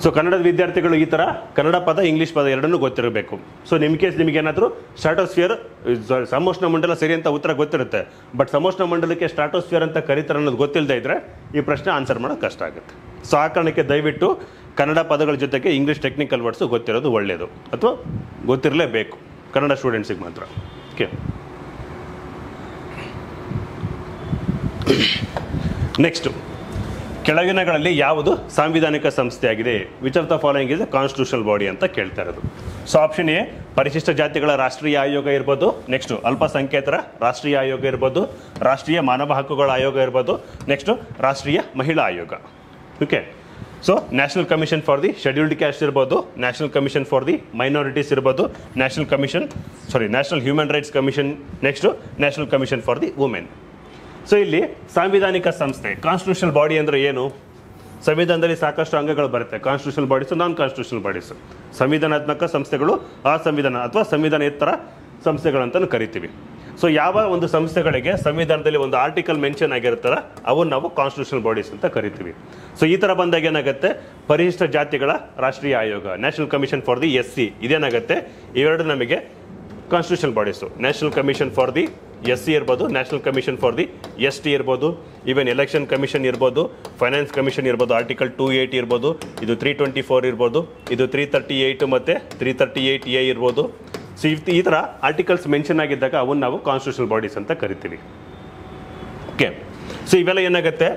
ಸೊ ಕನ್ನಡದ ವಿದ್ಯಾರ್ಥಿಗಳು ಈ ಥರ ಕನ್ನಡ ಪದ, ಇಂಗ್ಲೀಷ್ ಪದ ಎರಡನ್ನೂ ಗೊತ್ತಿರಬೇಕು. ಸೊ ನಿಮಗೇನಾದರೂ ಸ್ಟ್ರಾಟೋಸ್ಫಿಯರ್, ಸಮೋಷ್ಣ ಮಂಡಲ ಸರಿ ಅಂತ ಉತ್ತರ ಗೊತ್ತಿರುತ್ತೆ. ಬಟ್ ಸಮೋಷ್ಣ ಮಂಡಲಕ್ಕೆ ಸ್ಟ್ರಾಟೋಸ್ಫಿಯರ್ ಅಂತ ಕರೀತಾರೆ ಅನ್ನೋದು ಗೊತ್ತಿಲ್ಲದೆ ಇದ್ದರೆ ಈ ಪ್ರಶ್ನೆ ಆನ್ಸರ್ ಮಾಡೋದು ಕಷ್ಟ ಆಗುತ್ತೆ. ಸೊ ಆ ಕಾರಣಕ್ಕೆ ದಯವಿಟ್ಟು ಕನ್ನಡ ಪದಗಳ ಜೊತೆಗೆ ಇಂಗ್ಲೀಷ್ ಟೆಕ್ನಿಕಲ್ ವರ್ಡ್ಸು ಗೊತ್ತಿರೋದು ಒಳ್ಳೆಯದು, ಅಥವಾ ಗೊತ್ತಿರಲೇಬೇಕು ಕನ್ನಡ ಸ್ಟೂಡೆಂಟ್ಸಿಗೆ ಮಾತ್ರ. ಓಕೆ, ನೆಕ್ಸ್ಟು, ಕೆಳಗಿನಗಳಲ್ಲಿ ಯಾವುದು ಸಾಂವಿಧಾನಿಕ ಸಂಸ್ಥೆಯಾಗಿದೆ? Which of the following is A constitutional body ಅಂತ ಕೇಳ್ತಾ ಇರೋದು. ಸೊ ಆಪ್ಷನ್ ಎ ಪರಿಶಿಷ್ಟ ಜಾತಿಗಳ ರಾಷ್ಟ್ರೀಯ ಆಯೋಗ ಇರ್ಬೋದು, ನೆಕ್ಸ್ಟು ಅಲ್ಪಸಂಖ್ಯಾತರ ರಾಷ್ಟ್ರೀಯ ಆಯೋಗ ಇರ್ಬೋದು, ರಾಷ್ಟ್ರೀಯ ಮಾನವ ಹಕ್ಕುಗಳ ಆಯೋಗ ಇರ್ಬೋದು, ನೆಕ್ಸ್ಟು ರಾಷ್ಟ್ರೀಯ ಮಹಿಳಾ ಆಯೋಗ. Okay, so national commission for the scheduled caste ಇರ್ಬೋದು, national commission for the minorities ಇರ್ಬೋದು, national human rights commission, next national commission for the women. So ಇಲ್ಲಿ ಸಾಂವಿಧಾನಿಕ ಸಂಸ್ಥೆ, ಕಾನ್ಸ್ಟಿಟ್ಯೂಷನಲ್ ಬಾಡಿ ಅಂದರೆ ಏನು? ಸಂವಿಧಾನದಲ್ಲಿ ಸಾಕಷ್ಟು ಅಂಗಗಳು ಬರುತ್ತೆ, constitutional bodies, non constitutional bodies. ಸಂವಿಧಾನಾತ್ಮಕ ಸಂಸ್ಥೆಗಳು, ಅಸಂವಿಧಾನ ಅಥವಾ ಸಂವಿಧಾನೇತರ ಸಂಸ್ಥೆಗಳಂತಲೂ ಕರಿತೀವಿ. ಸೊ ಯಾವ ಒಂದು ಸಂಸ್ಥೆಗಳಿಗೆ ಸಂವಿಧಾನದಲ್ಲಿ ಒಂದು ಆರ್ಟಿಕಲ್ ಮೆನ್ಷನ್ ಆಗಿರ್ತಾರ ಅವು ನಾವು ಕಾನ್ಸ್ಟಿಟ್ಯೂಷನಲ್ ಬಾಡೀಸ್ ಅಂತ ಕರಿತೀವಿ. ಸೊ ಈ ಥರ ಬಂದಾಗ ಏನಾಗುತ್ತೆ, ಪರಿಶಿಷ್ಟ ಜಾತಿಗಳ ರಾಷ್ಟ್ರೀಯ ಆಯೋಗ, national commission for the SC ಇದೇನಾಗುತ್ತೆ, ಇವೆರಡು ನಮಗೆ constitutional bodies. National commission for the SC ಇರ್ಬೋದು, national commission for the ST ಇರ್ಬೋದು, ಈವನ್ ಎಲೆಕ್ಷನ್ ಕಮಿಷನ್ ಇರ್ಬೋದು, ಫೈನಾನ್ಸ್ ಕಮಿಷನ್ ಇರ್ಬೋದು, ಆರ್ಟಿಕಲ್ 280 ಇರ್ಬೋದು, ಇದು 324 ಇರ್ಬೋದು, ಇದು 338 ಮತ್ತು 338A ಇರ್ಬೋದು. ಸೊ ಈ ಥರ ಆರ್ಟಿಕಲ್ಸ್ ಮೆನ್ಷನ್ ಆಗಿದ್ದಾಗ ಅವನ್ನ ನಾವು ಕಾನ್ಸ್ಟಿಟ್ಯೂಷನಲ್ ಬಾಡೀಸ್ ಅಂತ ಕರಿತೀವಿ. ಓಕೆ, ಸೊ ಇವೆಲ್ಲ ಏನಾಗುತ್ತೆ,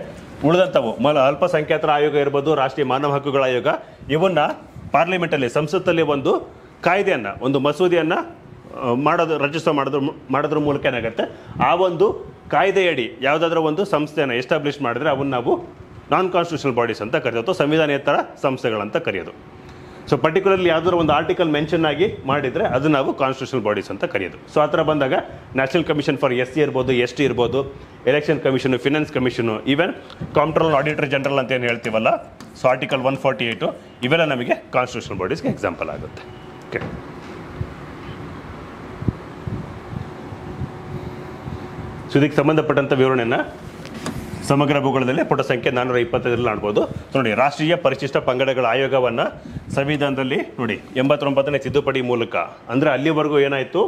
ಉಳಿದಂಥವು ಅಲ್ಪಸಂಖ್ಯಾತರ ಆಯೋಗ ಇರ್ಬೋದು, ರಾಷ್ಟ್ರೀಯ ಮಾನವ ಹಕ್ಕುಗಳ ಆಯೋಗ, ಇವನ್ನ ಪಾರ್ಲಿಮೆಂಟಲ್ಲಿ, ಸಂಸತ್ತಲ್ಲಿ ಒಂದು ಕಾಯ್ದೆಯನ್ನು, ಒಂದು ಮಸೂದೆಯನ್ನು ಮಾಡೋದ್ರ ಮೂಲಕ ಏನಾಗುತ್ತೆ, ಆ ಒಂದು ಕಾಯ್ದೆಯಡಿ ಯಾವುದಾದ್ರೂ ಒಂದು ಸಂಸ್ಥೆಯನ್ನು ಎಸ್ಟಾಬ್ಲಿಷ್ ಮಾಡಿದ್ರೆ ಅವನ್ನ ನಾವು ನಾನ್ ಕಾನ್ಸ್ಟಿಟ್ಯೂಷನಲ್ ಬಾಡೀಸ್ ಅಂತ ಕರೆಯೋದು, ಅಥವಾ ಸಂವಿಧಾನೇತರ ಸಂಸ್ಥೆಗಳಂತ ಕರೆಯೋದು. ಸೊ ಪರ್ಟಿಕ್ಯುಲರ್ಲಿ ಯಾವುದಾದ್ರು ಒಂದು ಆರ್ಟಿಕಲ್ ಮೆನ್ಷನ್ ಆಗಿ ಮಾಡಿದರೆ ಅದು ನಾವು ಕಾನ್ಸ್ಟಿಟ್ಯೂಷನಲ್ ಬಾಡೀಸ್ ಅಂತ ಕರೆಯೋದು. ಸೊ ಆ ಥರ ಬಂದಾಗ ನ್ಯಾಷನಲ್ ಕಮಿಷನ್ ಫಾರ್ SC ಇರ್ಬೋದು, ST ಇರ್ಬೋದು, election commission, finance commission, even comptroller auditor general ಅಂತ ಏನು ಹೇಳ್ತೀವಲ್ಲ, ಸೊ ಆರ್ಟಿಕಲ್ 148 ಇವೆಲ್ಲ ನಮಗೆ ಕಾನ್ಸ್ಟಿಟ್ಯೂಷನಲ್ ಬಾಡೀಸ್ಗೆ ಎಕ್ಸಾಂಪಲ್ ಆಗುತ್ತೆ. ಓಕೆ, ಸೊ ಇದಕ್ಕೆ ಸಂಬಂಧಪಟ್ಟಂಥ ವಿವರಣೆಯನ್ನು ಸಮಗ್ರ ಭೂಗೋಳದಲ್ಲಿ ಪುಟ ಸಂಖ್ಯೆ 425 ಕಾಣ್ಬೋದು. ನೋಡಿ, ರಾಷ್ಟ್ರೀಯ ಪರಿಶಿಷ್ಟ ಪಂಗಡಗಳ ಆಯೋಗವನ್ನು ಸಂವಿಧಾನದಲ್ಲಿ ನೋಡಿ 89ನೇ ತಿದ್ದುಪಡಿ ಮೂಲಕ, ಅಂದರೆ ಅಲ್ಲಿವರೆಗೂ ಏನಾಯಿತು,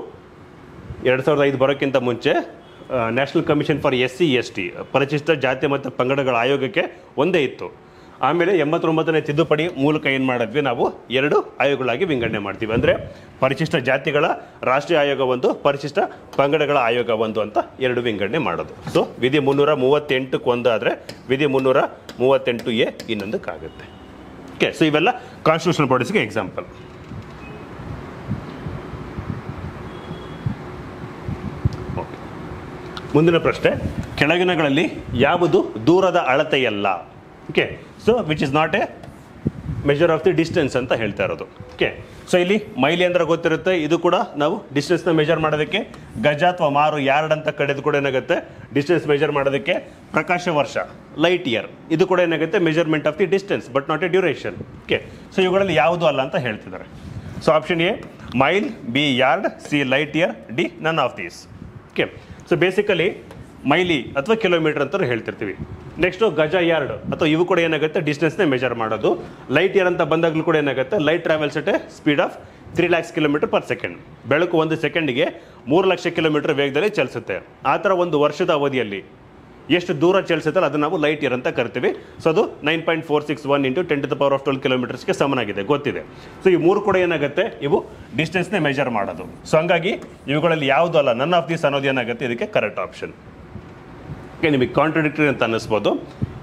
2005 ಬರೋಕ್ಕಿಂತ ಮುಂಚೆ national commission for SC ST ಪರಿಶಿಷ್ಟ ಜಾತಿ ಮತ್ತು ಪಂಗಡಗಳ ಆಯೋಗಕ್ಕೆ ಒಂದೇ ಇತ್ತು. ಆಮೇಲೆ 89ನೇ ತಿದ್ದುಪಡಿ ಮೂಲಕ ಏನು ಮಾಡಿದ್ವಿ, ನಾವು 2 ಆಯೋಗಗಳಾಗಿ ವಿಂಗಡಣೆ ಮಾಡ್ತೀವಿ. ಅಂದರೆ ಪರಿಶಿಷ್ಟ ಜಾತಿಗಳ ರಾಷ್ಟ್ರೀಯ ಆಯೋಗ ಒಂದು, ಪರಿಶಿಷ್ಟ ಪಂಗಡಗಳ ಆಯೋಗ ಒಂದು ಅಂತ 2 ವಿಂಗಡಣೆ ಮಾಡೋದು. ಸೊ ವಿಧಿ 338ಕ್ಕೆ ಒಂದಾದರೆ ವಿಧಿ 338A ಇನ್ನೊಂದಕ್ಕಾಗುತ್ತೆ. ಓಕೆ, ಸೊ ಇವೆಲ್ಲ ಕಾನ್ಸ್ಟಿಟ್ಯೂಷನಲ್ ಬಾಡೀಸ್ಗೆ ಎಕ್ಸಾಂಪಲ್. ಮುಂದಿನ ಪ್ರಶ್ನೆ, ಕೆಳಗಿನಗಳಲ್ಲಿ ಯಾವುದು ದೂರದ ಅಳತೆಯಲ್ಲ? Okay, so which is not a measure of the distance ಅಂತ ಹೇಳ್ತಾ ಇರೋದು. ಓಕೆ, ಸೊ ಇಲ್ಲಿ ಮೈಲಿ ಅಂದ್ರೆ ಗೊತ್ತಿರುತ್ತೆ, ಇದು ಕೂಡ ನಾವು ಡಿಸ್ಟೆನ್ಸ್ನ ಮೆಜರ್ ಮಾಡೋದಕ್ಕೆ ಗಜ ಅಥವಾ ಮಾರು ಯಾರ್ಡ್ ಅಂತ ಕಡೆದು ಕೂಡ ಏನಾಗುತ್ತೆ, ಡಿಸ್ಟೆನ್ಸ್ ಮೆಜರ್ ಮಾಡೋದಕ್ಕೆ ಪ್ರಕಾಶ ವರ್ಷ ಲೈಟ್ ಇಯರ್ ಇದು ಕೂಡ ಏನಾಗುತ್ತೆ, measurement of the distance but not a duration. Okay, so ಇವುಗಳಲ್ಲಿ ಯಾವುದು ಅಲ್ಲ ಅಂತ ಹೇಳ್ತಿದ್ದಾರೆ. So option A mile, B yard, C light year, D none of these. Okay, so basically ಮೈಲಿ ಅಥವಾ ಕಿಲೋಮೀಟರ್ ಅಂತ ಹೇಳ್ತಿರ್ತೀವಿ. ನೆಕ್ಸ್ಟು ಗಜ ಯಾರ್ಡ್ ಅಥವಾ ಇವು ಕೂಡ ಏನಾಗುತ್ತೆ, ಡಿಸ್ಟೆನ್ಸ್ನೇ ಮೆಜರ್ ಮಾಡೋದು. ಲೈಟ್ ಇಯರ್ ಅಂತ ಬಂದಾಗಲೂ ಕೂಡ ಏನಾಗುತ್ತೆ, light travels at a speed of 3 lakhs kilometre per second. ಬೆಳಕು 1 ಸೆಕೆಂಡಿಗೆ 3 ಲಕ್ಷ ಕಿಲೋಮೀಟರ್ ವೇಗದಲ್ಲಿ ಚಲಿಸುತ್ತೆ. ಆ ಥರ ಒಂದು ವರ್ಷದ ಅವಧಿಯಲ್ಲಿ ಎಷ್ಟು ದೂರ ಚಲಿಸುತ್ತಲ್ಲ ಅದು ನಾವು ಲೈಟ್ ಇಯರ್ ಅಂತ ಕರಿತೀವಿ. ಸೊ ಅದು 9.461 × 10⁻12 ಕಿಲೋಮೀಟರ್ಸ್ಗೆ ಸಮನಾಗಿದೆ, ಗೊತ್ತಿದೆ. ಸೊ ಈ 3 ಕೂಡ ಏನಾಗುತ್ತೆ, ಇವು ಡಿಸ್ಟೆನ್ಸ್ನೇ ಮೆಜರ್ ಮಾಡೋದು. ಸೊ ಹಂಗಾಗಿ ಇವುಗಳಲ್ಲಿ ಯಾವುದು ಅಲ್ಲ, ನನ್ ಆಫ್ ದೀಸ್ ಅನ್ನೋದು ಏನಾಗುತ್ತೆ, ಇದಕ್ಕೆ ಕರೆಕ್ಟ್ ಆಪ್ಷನ್. ಓಕೆ, ನಿಮಗೆ ಕಾಂಟ್ರಡಿಕ್ಟರಿ ಅಂತ ಅನ್ನಿಸ್ಬೋದು.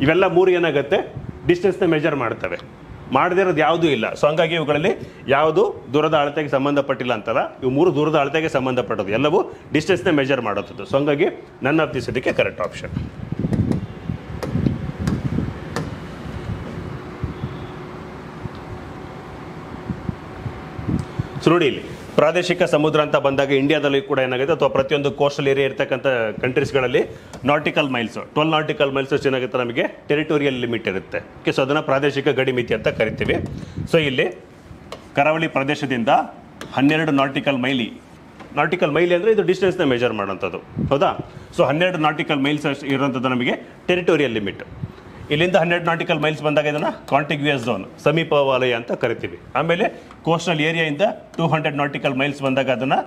ಇವೆಲ್ಲ 3 ಏನಾಗುತ್ತೆ, ಡಿಸ್ಟೆನ್ಸ್ನ ಮೆಜರ್ ಮಾಡ್ತವೆ, ಮಾಡದೇ ಇರೋದು ಯಾವುದೂ ಇಲ್ಲ. ಸೊ ಹಂಗಾಗಿ ಇವುಗಳಲ್ಲಿ ಯಾವುದು ದೂರದ ಅಳತೆಗೆ ಸಂಬಂಧಪಟ್ಟಿಲ್ಲ ಅಂತಲ್ಲ, ಇವು 3 ದೂರದ ಅಳತೆಗೆ ಸಂಬಂಧಪಟ್ಟದ್ದು, ಎಲ್ಲವೂ ಡಿಸ್ಟೆನ್ಸ್ನ ಮೆಜರ್ ಮಾಡೋದು. ಸೊ ಹಂಗಾಗಿ ನನ್ ಆಫ್ ದೀಸ್ ಇದಕ್ಕೆ ಕರೆಕ್ಟ್ ಆಪ್ಷನ್. ಸೊ ನೋಡಿ, ಇಲ್ಲಿ ಪ್ರಾದೇಶಿಕ ಸಮುದ್ರ ಅಂತ ಬಂದಾಗ ಇಂಡಿಯಾದಲ್ಲಿ ಕೂಡ ಏನಾಗುತ್ತೆ, ಅಥವಾ ಪ್ರತಿಯೊಂದು ಕೋಸ್ಟಲ್ ಏರಿಯಾ ಇರ್ತಕ್ಕಂಥ ಕಂಟ್ರೀಸ್ಗಳಲ್ಲಿ ನಾಟಿಕಲ್ ಮೈಲ್ಸ್ 12 ನಾಟಿಕಲ್ ಮೈಲ್ಸ್ ಏನಾಗುತ್ತೆ, ನಮಗೆ ಟೆರಿಟೋರಿಯಲ್ ಲಿಮಿಟ್ ಇರುತ್ತೆ. ಓಕೆ, ಸೊ ಅದನ್ನು ಪ್ರಾದೇಶಿಕ ಗಡಿ ಮಿತಿ ಅಂತ ಕರಿತೀವಿ. ಸೊ ಇಲ್ಲಿ ಕರಾವಳಿ ಪ್ರದೇಶದಿಂದ 12 ನಾಟಿಕಲ್ ಮೈಲಿ ಅಂದರೆ ಇದು ಡಿಸ್ಟೆನ್ಸ್ನ ಮೆಜರ್ ಮಾಡೋಂಥದ್ದು, ಹೌದಾ? ಸೊ 12 ನಾಟಿಕಲ್ ಮೈಲ್ಸ್ ಇರುವಂಥದ್ದು ನಮಗೆ ಟೆರಿಟೋರಿಯಲ್ ಲಿಮಿಟ್. ಇಲ್ಲಿಂದ 12 ನಾಟಿಕಲ್ ಮೈಲ್ಸ್ ಬಂದಾಗ ಇದನ್ನು ಕಾಂಟಿಗ್ಯೂಯಸ್ ಝೋನ್, ಸಮೀಪ ವಲಯ ಅಂತ ಕರಿತೀವಿ. ಆಮೇಲೆ ಕೋಸ್ಟಲ್ ಏರಿಯಾಯಿಂದ 200 ನಾಟಿಕಲ್ ಮೈಲ್ಸ್ ಬಂದಾಗ ಅದನ್ನು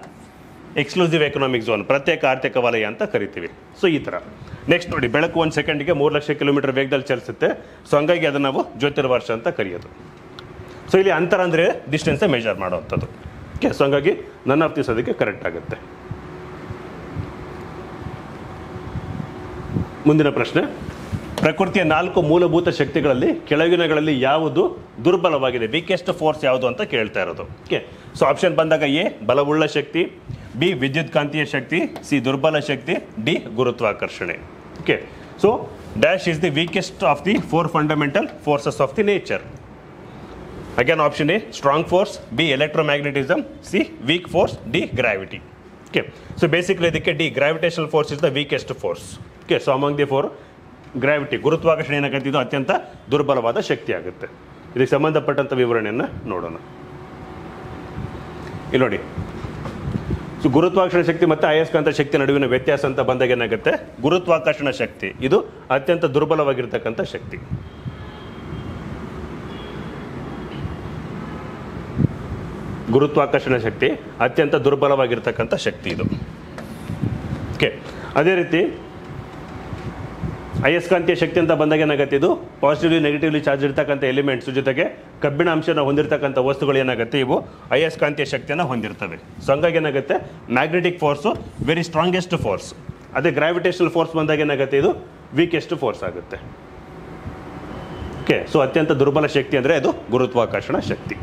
ಎಕ್ಸ್ಕ್ಲೂಸಿವ್ ಎಕನಾಮಿಕ್ ಝೋನ್, ಪ್ರತ್ಯೇಕ ಆರ್ಥಿಕ ವಲಯ ಅಂತ ಕರಿತೀವಿ. ಸೊ ಈ ಥರ. ನೆಕ್ಸ್ಟ್ ನೋಡಿ, ಬೆಳಕು 1 ಸೆಕೆಂಡಿಗೆ 3 ಲಕ್ಷ ಕಿಲೋಮೀಟರ್ ವೇಗದಲ್ಲಿ ಚಲಿಸುತ್ತೆ. ಸೊ ಹಂಗಾಗಿ ಅದನ್ನು ನಾವು ಜ್ಯೋತಿರ್ವರ್ಷ ಅಂತ ಕರೆಯೋದು. ಸೊ ಇಲ್ಲಿ ಅಂತರ ಅಂದರೆ ಡಿಸ್ಟೆನ್ಸೇ ಮೆಜರ್ ಮಾಡೋವಂಥದ್ದು. ಓಕೆ, ಸೊ ಹಂಗಾಗಿ ನನ್ ಆಫ್ ದಿಸ್ ಅದಕ್ಕೆ ಕರೆಕ್ಟ್ ಆಗುತ್ತೆ. ಮುಂದಿನ ಪ್ರಶ್ನೆ, ಪ್ರಕೃತಿಯ 4 ಮೂಲಭೂತ ಶಕ್ತಿಗಳಲ್ಲಿ ಕೆಳಗಿನಗಳಲ್ಲಿ ಯಾವುದು ದುರ್ಬಲವಾಗಿದೆ, ವೀಕೆಸ್ಟ್ ಫೋರ್ಸ್ ಯಾವುದು ಅಂತ ಕೇಳ್ತಾ ಇರೋದು. ಓಕೆ, ಸೊ ಆಪ್ಷನ್ ಬಂದಾಗ ಎ ಬಲವುಳ್ಳ ಶಕ್ತಿ, ಬಿ ವಿದ್ಯುತ್ ಕಾಂತೀಯ ಶಕ್ತಿ, ಸಿ ದುರ್ಬಲ ಶಕ್ತಿ, ಡಿ ಗುರುತ್ವಾಕರ್ಷಣೆ. Okay, so dash is the weakest of the 4 fundamental forces of the nature. Again option A strong force, B electromagnetism, C weak force, D gravity. Okay, so basically ಇದಕ್ಕೆ D gravitational force is the weakest force. Okay, so among the 4 gravity ಗುರುತ್ವಾಕರ್ಷಣೆ ಏನಾಗುತ್ತೆ, ಇದು ಅತ್ಯಂತ ದುರ್ಬಲವಾದ ಶಕ್ತಿ ಆಗುತ್ತೆ. ಇದಕ್ಕೆ ಸಂಬಂಧಪಟ್ಟಂಥ ವಿವರಣೆಯನ್ನು ನೋಡೋಣ. ಇಲ್ಲಿ ನೋಡಿ, ಸೊ ಗುರುತ್ವಾಕರ್ಷಣ ಶಕ್ತಿ ಮತ್ತು ಅಯಸ್ಕಾಂತ ಶಕ್ತಿ ನಡುವಿನ ವ್ಯತ್ಯಾಸ ಅಂತ ಬಂದಾಗ ಏನಾಗುತ್ತೆ, ಗುರುತ್ವಾಕರ್ಷಣ ಶಕ್ತಿ ಇದು ಅತ್ಯಂತ ದುರ್ಬಲವಾಗಿರ್ತಕ್ಕಂಥ ಶಕ್ತಿ. ಗುರುತ್ವಾಕರ್ಷಣ ಶಕ್ತಿ ಅತ್ಯಂತ ದುರ್ಬಲವಾಗಿರ್ತಕ್ಕಂಥ ಶಕ್ತಿ ಇದು. ಓಕೆ, ಅದೇ ರೀತಿ ಅಯಸ್ಕಾಂತೀಯ ಶಕ್ತಿ ಅಂತ ಬಂದಾಗ ಏನಾಗುತ್ತೆ, ಇದು ಪಾಸಿಟಿವ್ಲಿ ನೆಗೆಟಿವ್ಲಿ ಚಾರ್ಜ್ ಇರ್ತಕ್ಕಂಥ ಎಲಿಮೆಂಟ್ಸ್ ಜೊತೆಗೆ ಕಬ್ಬಿಣ ಅಂಶನ ಹೊಂದಿರತಕ್ಕಂಥ ವಸ್ತುಗಳು ಏನಾಗುತ್ತೆ, ಇವು ಅಯಸ್ಕಾಂತೀಯ ಶಕ್ತಿಯನ್ನು ಹೊಂದಿರ್ತವೆ. ಸೊ ಹಂಗಾಗಿ ಏನಾಗುತ್ತೆ, magnetic force very strongest force. ಅದೇ ಗ್ರಾವಿಟೇಷನಲ್ ಫೋರ್ಸ್ ಬಂದಾಗ ಏನಾಗುತ್ತೆ, ಇದು ವೀಕೆಸ್ಟ್ ಫೋರ್ಸ್ ಆಗುತ್ತೆ. ಓಕೆ, ಸೊ ಅತ್ಯಂತ ದುರ್ಬಲ ಶಕ್ತಿ ಅಂದರೆ ಅದು ಗುರುತ್ವಾಕರ್ಷಣ ಶಕ್ತಿ.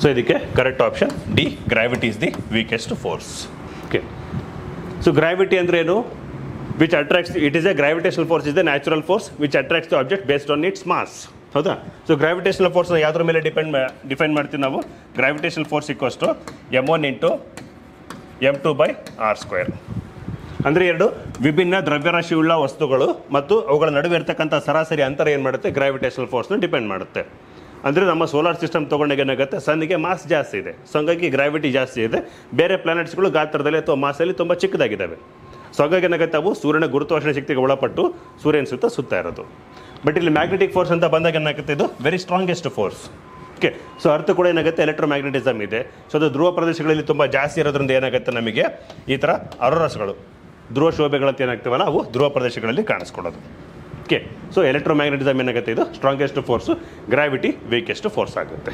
ಸೊ ಇದಕ್ಕೆ correct option D, gravity is the weakest force. Okay, so gravity ಅಂದ್ರೆ ಏನು, which attracts, it is a gravitational force is the natural force which attracts the object based on its mass. ಹೌದಾ, so gravitational ಫೋರ್ಸ್ನ ಯಾವುದ್ರ ಮೇಲೆ define ಮಾಡ್ತೀವಿ ನಾವು, gravitational force equals to m1 × m2/r². ಅಂದರೆ 2 ವಿಭಿನ್ನ ದ್ರವ್ಯರಾಶಿಯುಳ್ಳ ವಸ್ತುಗಳು ಮತ್ತು ಅವುಗಳ ನಡುವೆ ಇರತಕ್ಕಂಥ ಸರಾಸರಿ ಅಂತರ ಏನು ಮಾಡುತ್ತೆ, ಗ್ರಾವಿಟೇಷನಲ್ ಫೋರ್ಸ್ನ ಡಿಪೆಂಡ್ ಮಾಡುತ್ತೆ. ಅಂದರೆ ನಮ್ಮ ಸೋಲಾರ್ ಸಿಸ್ಟಮ್ ತೊಗೊಂಡಾಗ ಏನಾಗುತ್ತೆ, ಸನ್ನಿಗೆ ಮಾಸ್ ಜಾಸ್ತಿ ಇದೆ, ಸೊ ಹಂಗಾಗಿ ಗ್ರಾವಿಟಿ ಜಾಸ್ತಿ ಇದೆ. ಬೇರೆ ಪ್ಲಾನೆಟ್ಸ್ಗಳು ಗಾತ್ರದಲ್ಲಿ ಅಥವಾ ಮಾಸಲ್ಲಿ ತುಂಬ ಚಿಕ್ಕದಾಗಿದ್ದಾವೆ. ಸೊ ಹಾಗಾಗಿ ಏನಾಗುತ್ತೆ, ಅವು ಸೂರ್ಯನ ಗುರುತ್ವಾಕರ್ಷಣ ಶಕ್ತಿಗೆ ಒಳಪಟ್ಟು ಸೂರ್ಯನ ಸುತ್ತ ಇರೋದು. ಬಟ್ ಇಲ್ಲಿ ಮ್ಯಾಗ್ನೆಟಿಕ್ ಫೋರ್ಸ್ ಅಂತ ಬಂದಾಗ ಏನಾಗುತ್ತೆ, ಇದು very strongest force. Okay, so ಅರ್ಥ ಕೂಡ ಏನಾಗುತ್ತೆ, ಎಲೆಕ್ಟ್ರೋಮ್ಯಾಗ್ನೆಟಿಸಮ್ ಇದೆ. ಸೊ ಅದು ಧ್ರುವ ಪ್ರದೇಶಗಳಲ್ಲಿ ತುಂಬ ಜಾಸ್ತಿ ಇರೋದ್ರಿಂದ ಏನಾಗುತ್ತೆ, ನಮಗೆ ಈ ಥರ ಅರೋರಾಸ್ಗಳು, ಧ್ರುವ ಶೋಭೆಗಳಂತ ಏನಾಗ್ತೀವಲ್ಲ, ಅವು ಧ್ರುವ ಪ್ರದೇಶಗಳಲ್ಲಿ ಕಾಣಿಸ್ಕೊಳ್ಳೋದು. ಓಕೆ, ಸೊ ಎಲೆಕ್ಟ್ರೋಮ್ಯಾಗ್ನೆಟಿಸಮ್ ಏನಾಗುತ್ತೆ, ಇದು strongest force, gravity weakest force ಆಗುತ್ತೆ.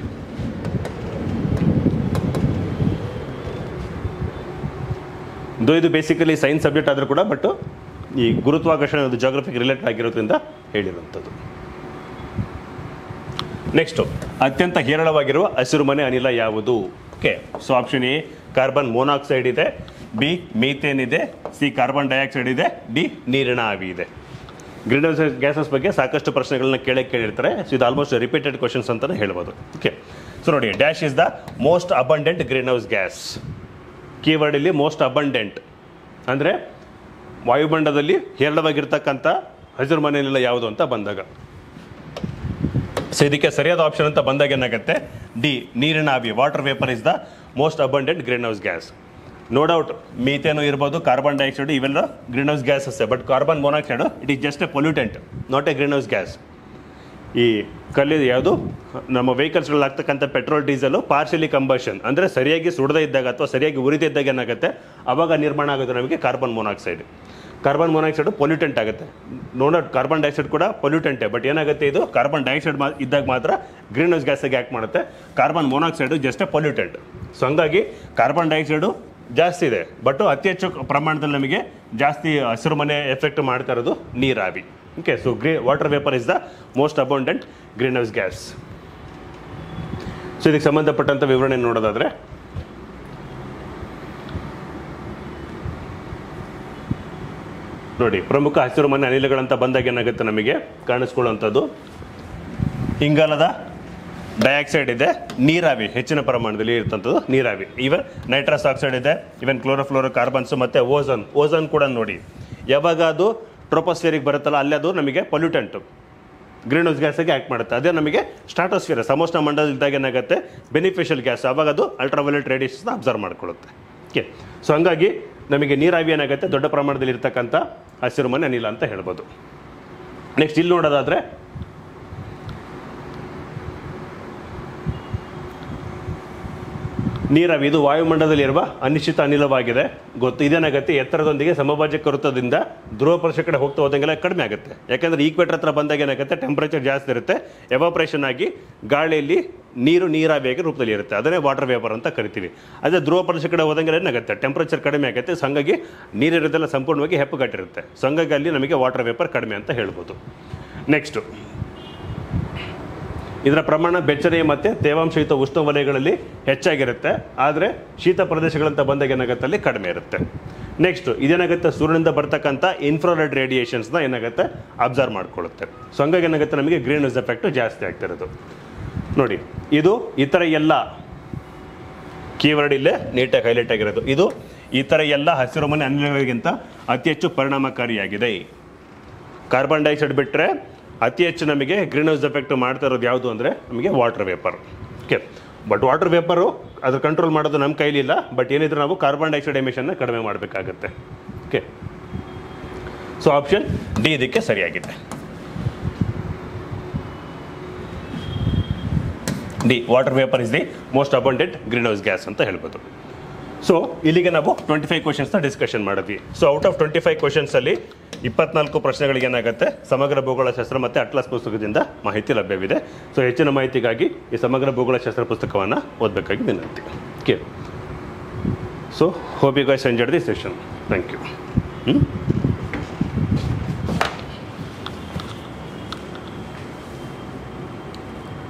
ಇದು ಬೇಸಿಕಲಿ ಸೈನ್ಸ್ ಸಬ್ಜೆಕ್ಟ್ ಆದರೂ ಕೂಡ, ಬಟ್ ಈ ಗುರುತ್ವಾಕರ್ಷಣೆ ಒಂದು ಜಾಗ್ರಫಿಗೆ ರಿಲೇಟೆಡ್ ಆಗಿರೋದ್ರಿಂದ ಹೇಳಿರುವಂಥದ್ದು. ನೆಕ್ಸ್ಟು, ಅತ್ಯಂತ ಹೇರಳವಾಗಿರುವ ಹಸಿರುಮನೆ ಅನಿಲ ಯಾವುದು? Okay, so option A carbon monoxide ಇದೆ, ಬಿ ಮೀಥೇನ್ ಇದೆ, ಸಿ ಕಾರ್ಬನ್ ಡೈಆಕ್ಸೈಡ್ ಇದೆ, ಡಿ ನೀರಿನ ಆವಿ ಇದೆ. ಗ್ರೀನ್ ಹೌಸ್ ಗ್ಯಾಸಸ್ ಬಗ್ಗೆ ಸಾಕಷ್ಟು ಪ್ರಶ್ನೆಗಳನ್ನ ಕೇಳಿರ್ತಾರೆ. ಸೊ ಇದು ಆಲ್ಮೋಸ್ಟ್ ರಿಪೀಟೆಡ್ ಕ್ವಶನ್ಸ್ ಅಂತಲೇ ಹೇಳ್ಬೋದು. ಓಕೆ, ಸೊ ನೋಡಿ, dash is the most abundant green house gas. Keyword ಇಲ್ಲಿ ಮೋಸ್ಟ್ ಅಬಂಡೆಂಟ್ ಅಂದರೆ ವಾಯುಮಂಡಲದಲ್ಲಿ ಹೇರಳವಾಗಿರ್ತಕ್ಕಂಥ ಹಸಿರುಮನೆ ಅನಿಲ ಯಾವುದು ಅಂತ ಬಂದಾಗ, ಸೊ ಇದಕ್ಕೆ ಸರಿಯಾದ ಆಪ್ಷನ್ ಅಂತ ಬಂದಾಗ ಏನಾಗುತ್ತೆ, ಡಿ ನೀರಿನ ಆವಿ, water vapour is the most abundant green house gas. No doubt methane ಇರ್ಬೋದು, ಕಾರ್ಬನ್ ಡೈಆಕ್ಸೈಡ್, ಇವೆಲ್ಲ green house gases. But carbon monoxide it is just a pollutant, not a green house gas. ಈ ಯಾವುದು ನಮ್ಮ ವೆಹಿಕಲ್ಸ್ಗಳಲ್ಲಿ ಆಗ್ತಕ್ಕಂಥ petrol diesel partially combustion ಅಂದರೆ ಸರಿಯಾಗಿ ಸುಡದೇ ಇದ್ದಾಗ ಅಥವಾ ಸರಿಯಾಗಿ ಉರಿದೇ ಇದ್ದಾಗ ಏನಾಗುತ್ತೆ, ಆವಾಗ ನಿರ್ಮಾಣ ಆಗೋದು ನಮಗೆ carbon monoxide. Carbon monoxide pollutant ಆಗುತ್ತೆ. ನೋ ಡೌಟ್ ಕಾರ್ಬನ್ ಡೈಆಕ್ಸೈಡ್ ಕೂಡ ಪೊಲ್ಯೂಟೆಂಟೇ, ಬಟ್ ಏನಾಗುತ್ತೆ, ಇದು ಕಾರ್ಬನ್ ಡೈಆಕ್ಸೈಡ್ ಇದ್ದಾಗ ಮಾತ್ರ ಗ್ರೀನ್ ಹೌಸ್ ಗ್ಯಾಸಾಗಿ ಆ್ಯಕ್ಟ್ ಮಾಡುತ್ತೆ. Carbon monoxide just a pollutant. So ಹಂಗಾಗಿ ಕಾರ್ಬನ್ ಡೈಆಕ್ಸೈಡು ಜಾಸ್ತಿ ಇದೆ, ಬಟ್ ಅತಿ ಹೆಚ್ಚು ಪ್ರಮಾಣದಲ್ಲಿ ನಮಗೆ ಜಾಸ್ತಿ ಹಸಿರುಮನೆ ಎಫೆಕ್ಟ್ ಮಾಡ್ತಾ ಇರೋದು ನೀರಾವಿ. Okay, so water vapour is the most abundant green house gas. So ಇದಕ್ಕೆ ಸಂಬಂಧಪಟ್ಟಂಥ ವಿವರಣೆ ನೋಡೋದಾದರೆ, ನೋಡಿ, ಪ್ರಮುಖ ಹಸಿರುಮನೆ ಅನಿಲಗಳಂತ ಬಂದಾಗ ಏನಾಗುತ್ತೆ ನಮಗೆ ಕಾಣಿಸ್ಕೊಳ್ಳುವಂಥದ್ದು, ಇಂಗಾಲದ ಡೈಆಕ್ಸೈಡ್ ಇದೆ, ನೀರಾವಿ ಹೆಚ್ಚಿನ ಪ್ರಮಾಣದಲ್ಲಿ ಇರ್ತಂಥದ್ದು ನೀರಾವಿ. ಈವನ್ ನೈಟ್ರಸ್ ಆಕ್ಸೈಡ್ ಇದೆ, ಈವನ್ ಕ್ಲೋರೋಫ್ಲೋರೋ ಕಾರ್ಬನ್ಸ್ ಮತ್ತು ಓಝೋನ್ ಕೂಡ ನೋಡಿ, ಯಾವಾಗ ಅದು ಟ್ರೋಪೋಸ್ಫಿಯರಿಗೆ ಬರುತ್ತಲ್ಲ ಅಲ್ಲಿ ಅದು ನಮಗೆ ಪೊಲ್ಯೂಟೆಂಟು, ಗ್ರೀನ್ ಹೌಸ್ ಗ್ಯಾಸಾಗಿ ಆ್ಯಕ್ಟ್ ಮಾಡುತ್ತೆ. ಅದೇ ನಮಗೆ ಸ್ಟ್ರಾಟೋಸ್ಫಿಯರ್ ಸಮೋಷ್ಣ ಮಂಡಲದಾಗ ಏನಾಗುತ್ತೆ ಬೆನಿಫಿಷಿಯಲ್ ಗ್ಯಾಸ್, ಆವಾಗ ಅದು ಅಲ್ಟ್ರಾವೈಲೆಟ್ ರೇಡಿಯೇಷನ್ನ ಅಬ್ಸರ್ವ್ ಮಾಡ್ಕೊಳ್ಳುತ್ತೆ. ಓಕೆ, ಸೊ ಹಂಗಾಗಿ ನಮಗೆ ನೀರಾವಿ ಏನಾಗುತ್ತೆ ದೊಡ್ಡ ಪ್ರಮಾಣದಲ್ಲಿ ಇರ್ತಕ್ಕಂಥ ಹಸಿರುಮನೆ ಅನಿಲ ಅಂತ ಹೇಳ್ಬೋದು. ನೆಕ್ಸ್ಟ್ ಇಲ್ಲಿ ನೋಡೋದಾದರೆ, ನೀರಾವಿ ಇದು ವಾಯುಮಂಡಲದಲ್ಲಿರುವ ಅನಿಶ್ಚಿತ ಅನಿಲವಾಗಿದೆ ಗೊತ್ತು. ಇದೇನಾಗುತ್ತೆ, ಎತ್ತರದೊಂದಿಗೆ ಸಮಭಾಜಕ ವೃತ್ತದಿಂದ ಧ್ರುವ ಪ್ರದೇಶ ಕಡೆ ಹೋಗ್ತಾ ಹೋದಂಗೆಲ್ಲ ಕಡಿಮೆ ಆಗುತ್ತೆ. ಯಾಕಂದರೆ ಈಕ್ವೇಟರ್ ಹತ್ರ ಬಂದಾಗ ಏನಾಗುತ್ತೆ, ಟೆಂಪರೇಚರ್ ಜಾಸ್ತಿ ಇರುತ್ತೆ, ಎವಾಪ್ರೇಷನ್ ಆಗಿ ಗಾಳಿಯಲ್ಲಿ ನೀರಾವಿಯಾಗಿ ರೂಪದಲ್ಲಿ ಇರುತ್ತೆ. ಅದನ್ನೇ ವಾಟರ್ ವೇಪರ್ ಅಂತ ಕರಿತೀವಿ. ಅದೇ ಧ್ರುವ ಪ್ರದೇಶ ಕಡೆ ಹೋದಂಗೆಲ್ಲ ಏನಾಗುತ್ತೆ, ಟೆಂಪರೇಚರ್ ಕಡಿಮೆ ಆಗುತ್ತೆ, ಸೊ ಹಂಗಾಗಿ ನೀರಿರೋದೆಲ್ಲ ಸಂಪೂರ್ಣವಾಗಿ ಹೆಪ್ಪುಗಟ್ಟಿರುತ್ತೆ. ಸೊ ಹಂಗಾಗಿ ಅಲ್ಲಿ ನಮಗೆ ವಾಟರ್ ವೇಪರ್ ಕಡಿಮೆ ಅಂತ ಹೇಳ್ಬೋದು. ನೆಕ್ಸ್ಟು, ಇದರ ಪ್ರಮಾಣ ಬೆಚ್ಚನೆಯ ಮತ್ತು ತೇವಾಂಶಯುತ ಉಷ್ಣವಲಯಗಳಲ್ಲಿ ಹೆಚ್ಚಾಗಿರುತ್ತೆ, ಆದರೆ ಶೀತ ಪ್ರದೇಶಗಳಂತ ಬಂದಾಗ ಏನಾಗುತ್ತೆ, ಅಲ್ಲಿ ಕಡಿಮೆ ಇರುತ್ತೆ. ನೆಕ್ಸ್ಟ್ ಇದೇನಾಗುತ್ತೆ, ಸೂರ್ಯನಿಂದ ಬರ್ತಕ್ಕಂಥ ಇನ್ಫ್ರಾರೆಡ್ ರೇಡಿಯೇಷನ್ಸ್ನ ಏನಾಗುತ್ತೆ, ಅಬ್ಸರ್ವ್ ಮಾಡ್ಕೊಳ್ಳುತ್ತೆ. ಸೊ ಹಂಗಾಗಿ ಏನಾಗುತ್ತೆ, ನಮಗೆ ಗ್ರೀನ್ ಹೌಸ್ ಎಫೆಕ್ಟು ಜಾಸ್ತಿ ಆಗ್ತಿರೋದು. ನೋಡಿ, ಇದು ಇತರ ಎಲ್ಲ ಕೀವರ್ಡ್ ಇಲ್ಲೇ ನೀಟಾಗಿ ಹೈಲೈಟ್ ಆಗಿರೋದು. ಇದು ಇತರ ಎಲ್ಲ ಹಸಿರುಮನೆ ಅನಿಲಗಳಿಗಿಂತ ಅತಿ ಹೆಚ್ಚು ಪರಿಣಾಮಕಾರಿಯಾಗಿದೆ. ಕಾರ್ಬನ್ ಡೈಆಕ್ಸೈಡ್ ಬಿಟ್ಟರೆ ಅತಿ ಹೆಚ್ಚು ನಮಗೆ ಗ್ರೀನ್ ಹೌಸ್ ಎಫೆಕ್ಟ್ ಮಾಡ್ತಾ ಇರೋದು ಯಾವುದು ಅಂದರೆ ನಮಗೆ water vapour. Okay, but water vapour ಅದ್ರ ಕಂಟ್ರೋಲ್ ಮಾಡೋದು ನಮ್ಮ ಕೈಲಿಲ್ಲ. ಬಟ್ ಏನಿದ್ರು ನಾವು ಕಾರ್ಬನ್ ಡೈಆಕ್ಸೈಡ್ ಎಮಿಷನ್ನ ಕಡಿಮೆ ಮಾಡಬೇಕಾಗತ್ತೆ. ಓಕೆ, ಸೊ ಆಪ್ಷನ್ ಡಿ ಇದಕ್ಕೆ ಸರಿಯಾಗಿದೆ. D, water vapour is the most abundant green house gas ಅಂತ ಹೇಳ್ಬೋದು. ಸೊ ಇಲ್ಲಿಗೆ ನಾವು 25 ಕ್ವಶನ್ಸ್ನ ಡಿಸ್ಕಷನ್ ಮಾಡಿದ್ವಿ. ಸೊ ಔಟ್ ಆಫ್ 25 ಕ್ವಶನ್ಸಲ್ಲಿ 24 ಪ್ರಶ್ನೆಗಳಿಗೆ ಏನಾಗುತ್ತೆ, ಸಮಗ್ರ ಭೂಗೋಳಶಾಸ್ತ್ರ ಮತ್ತು ಅಟ್ಲಾಸ್ ಪುಸ್ತಕದಿಂದ ಮಾಹಿತಿ ಲಭ್ಯವಿದೆ. ಸೊ ಹೆಚ್ಚಿನ ಮಾಹಿತಿಗಾಗಿ ಈ ಸಮಗ್ರ ಭೂಗೋಳಶಾಸ್ತ್ರ ಪುಸ್ತಕವನ್ನು ಓದಬೇಕಾಗಿ ವಿನಂತಿ. Okay, so hope you guys enjoyed the session. Thank you.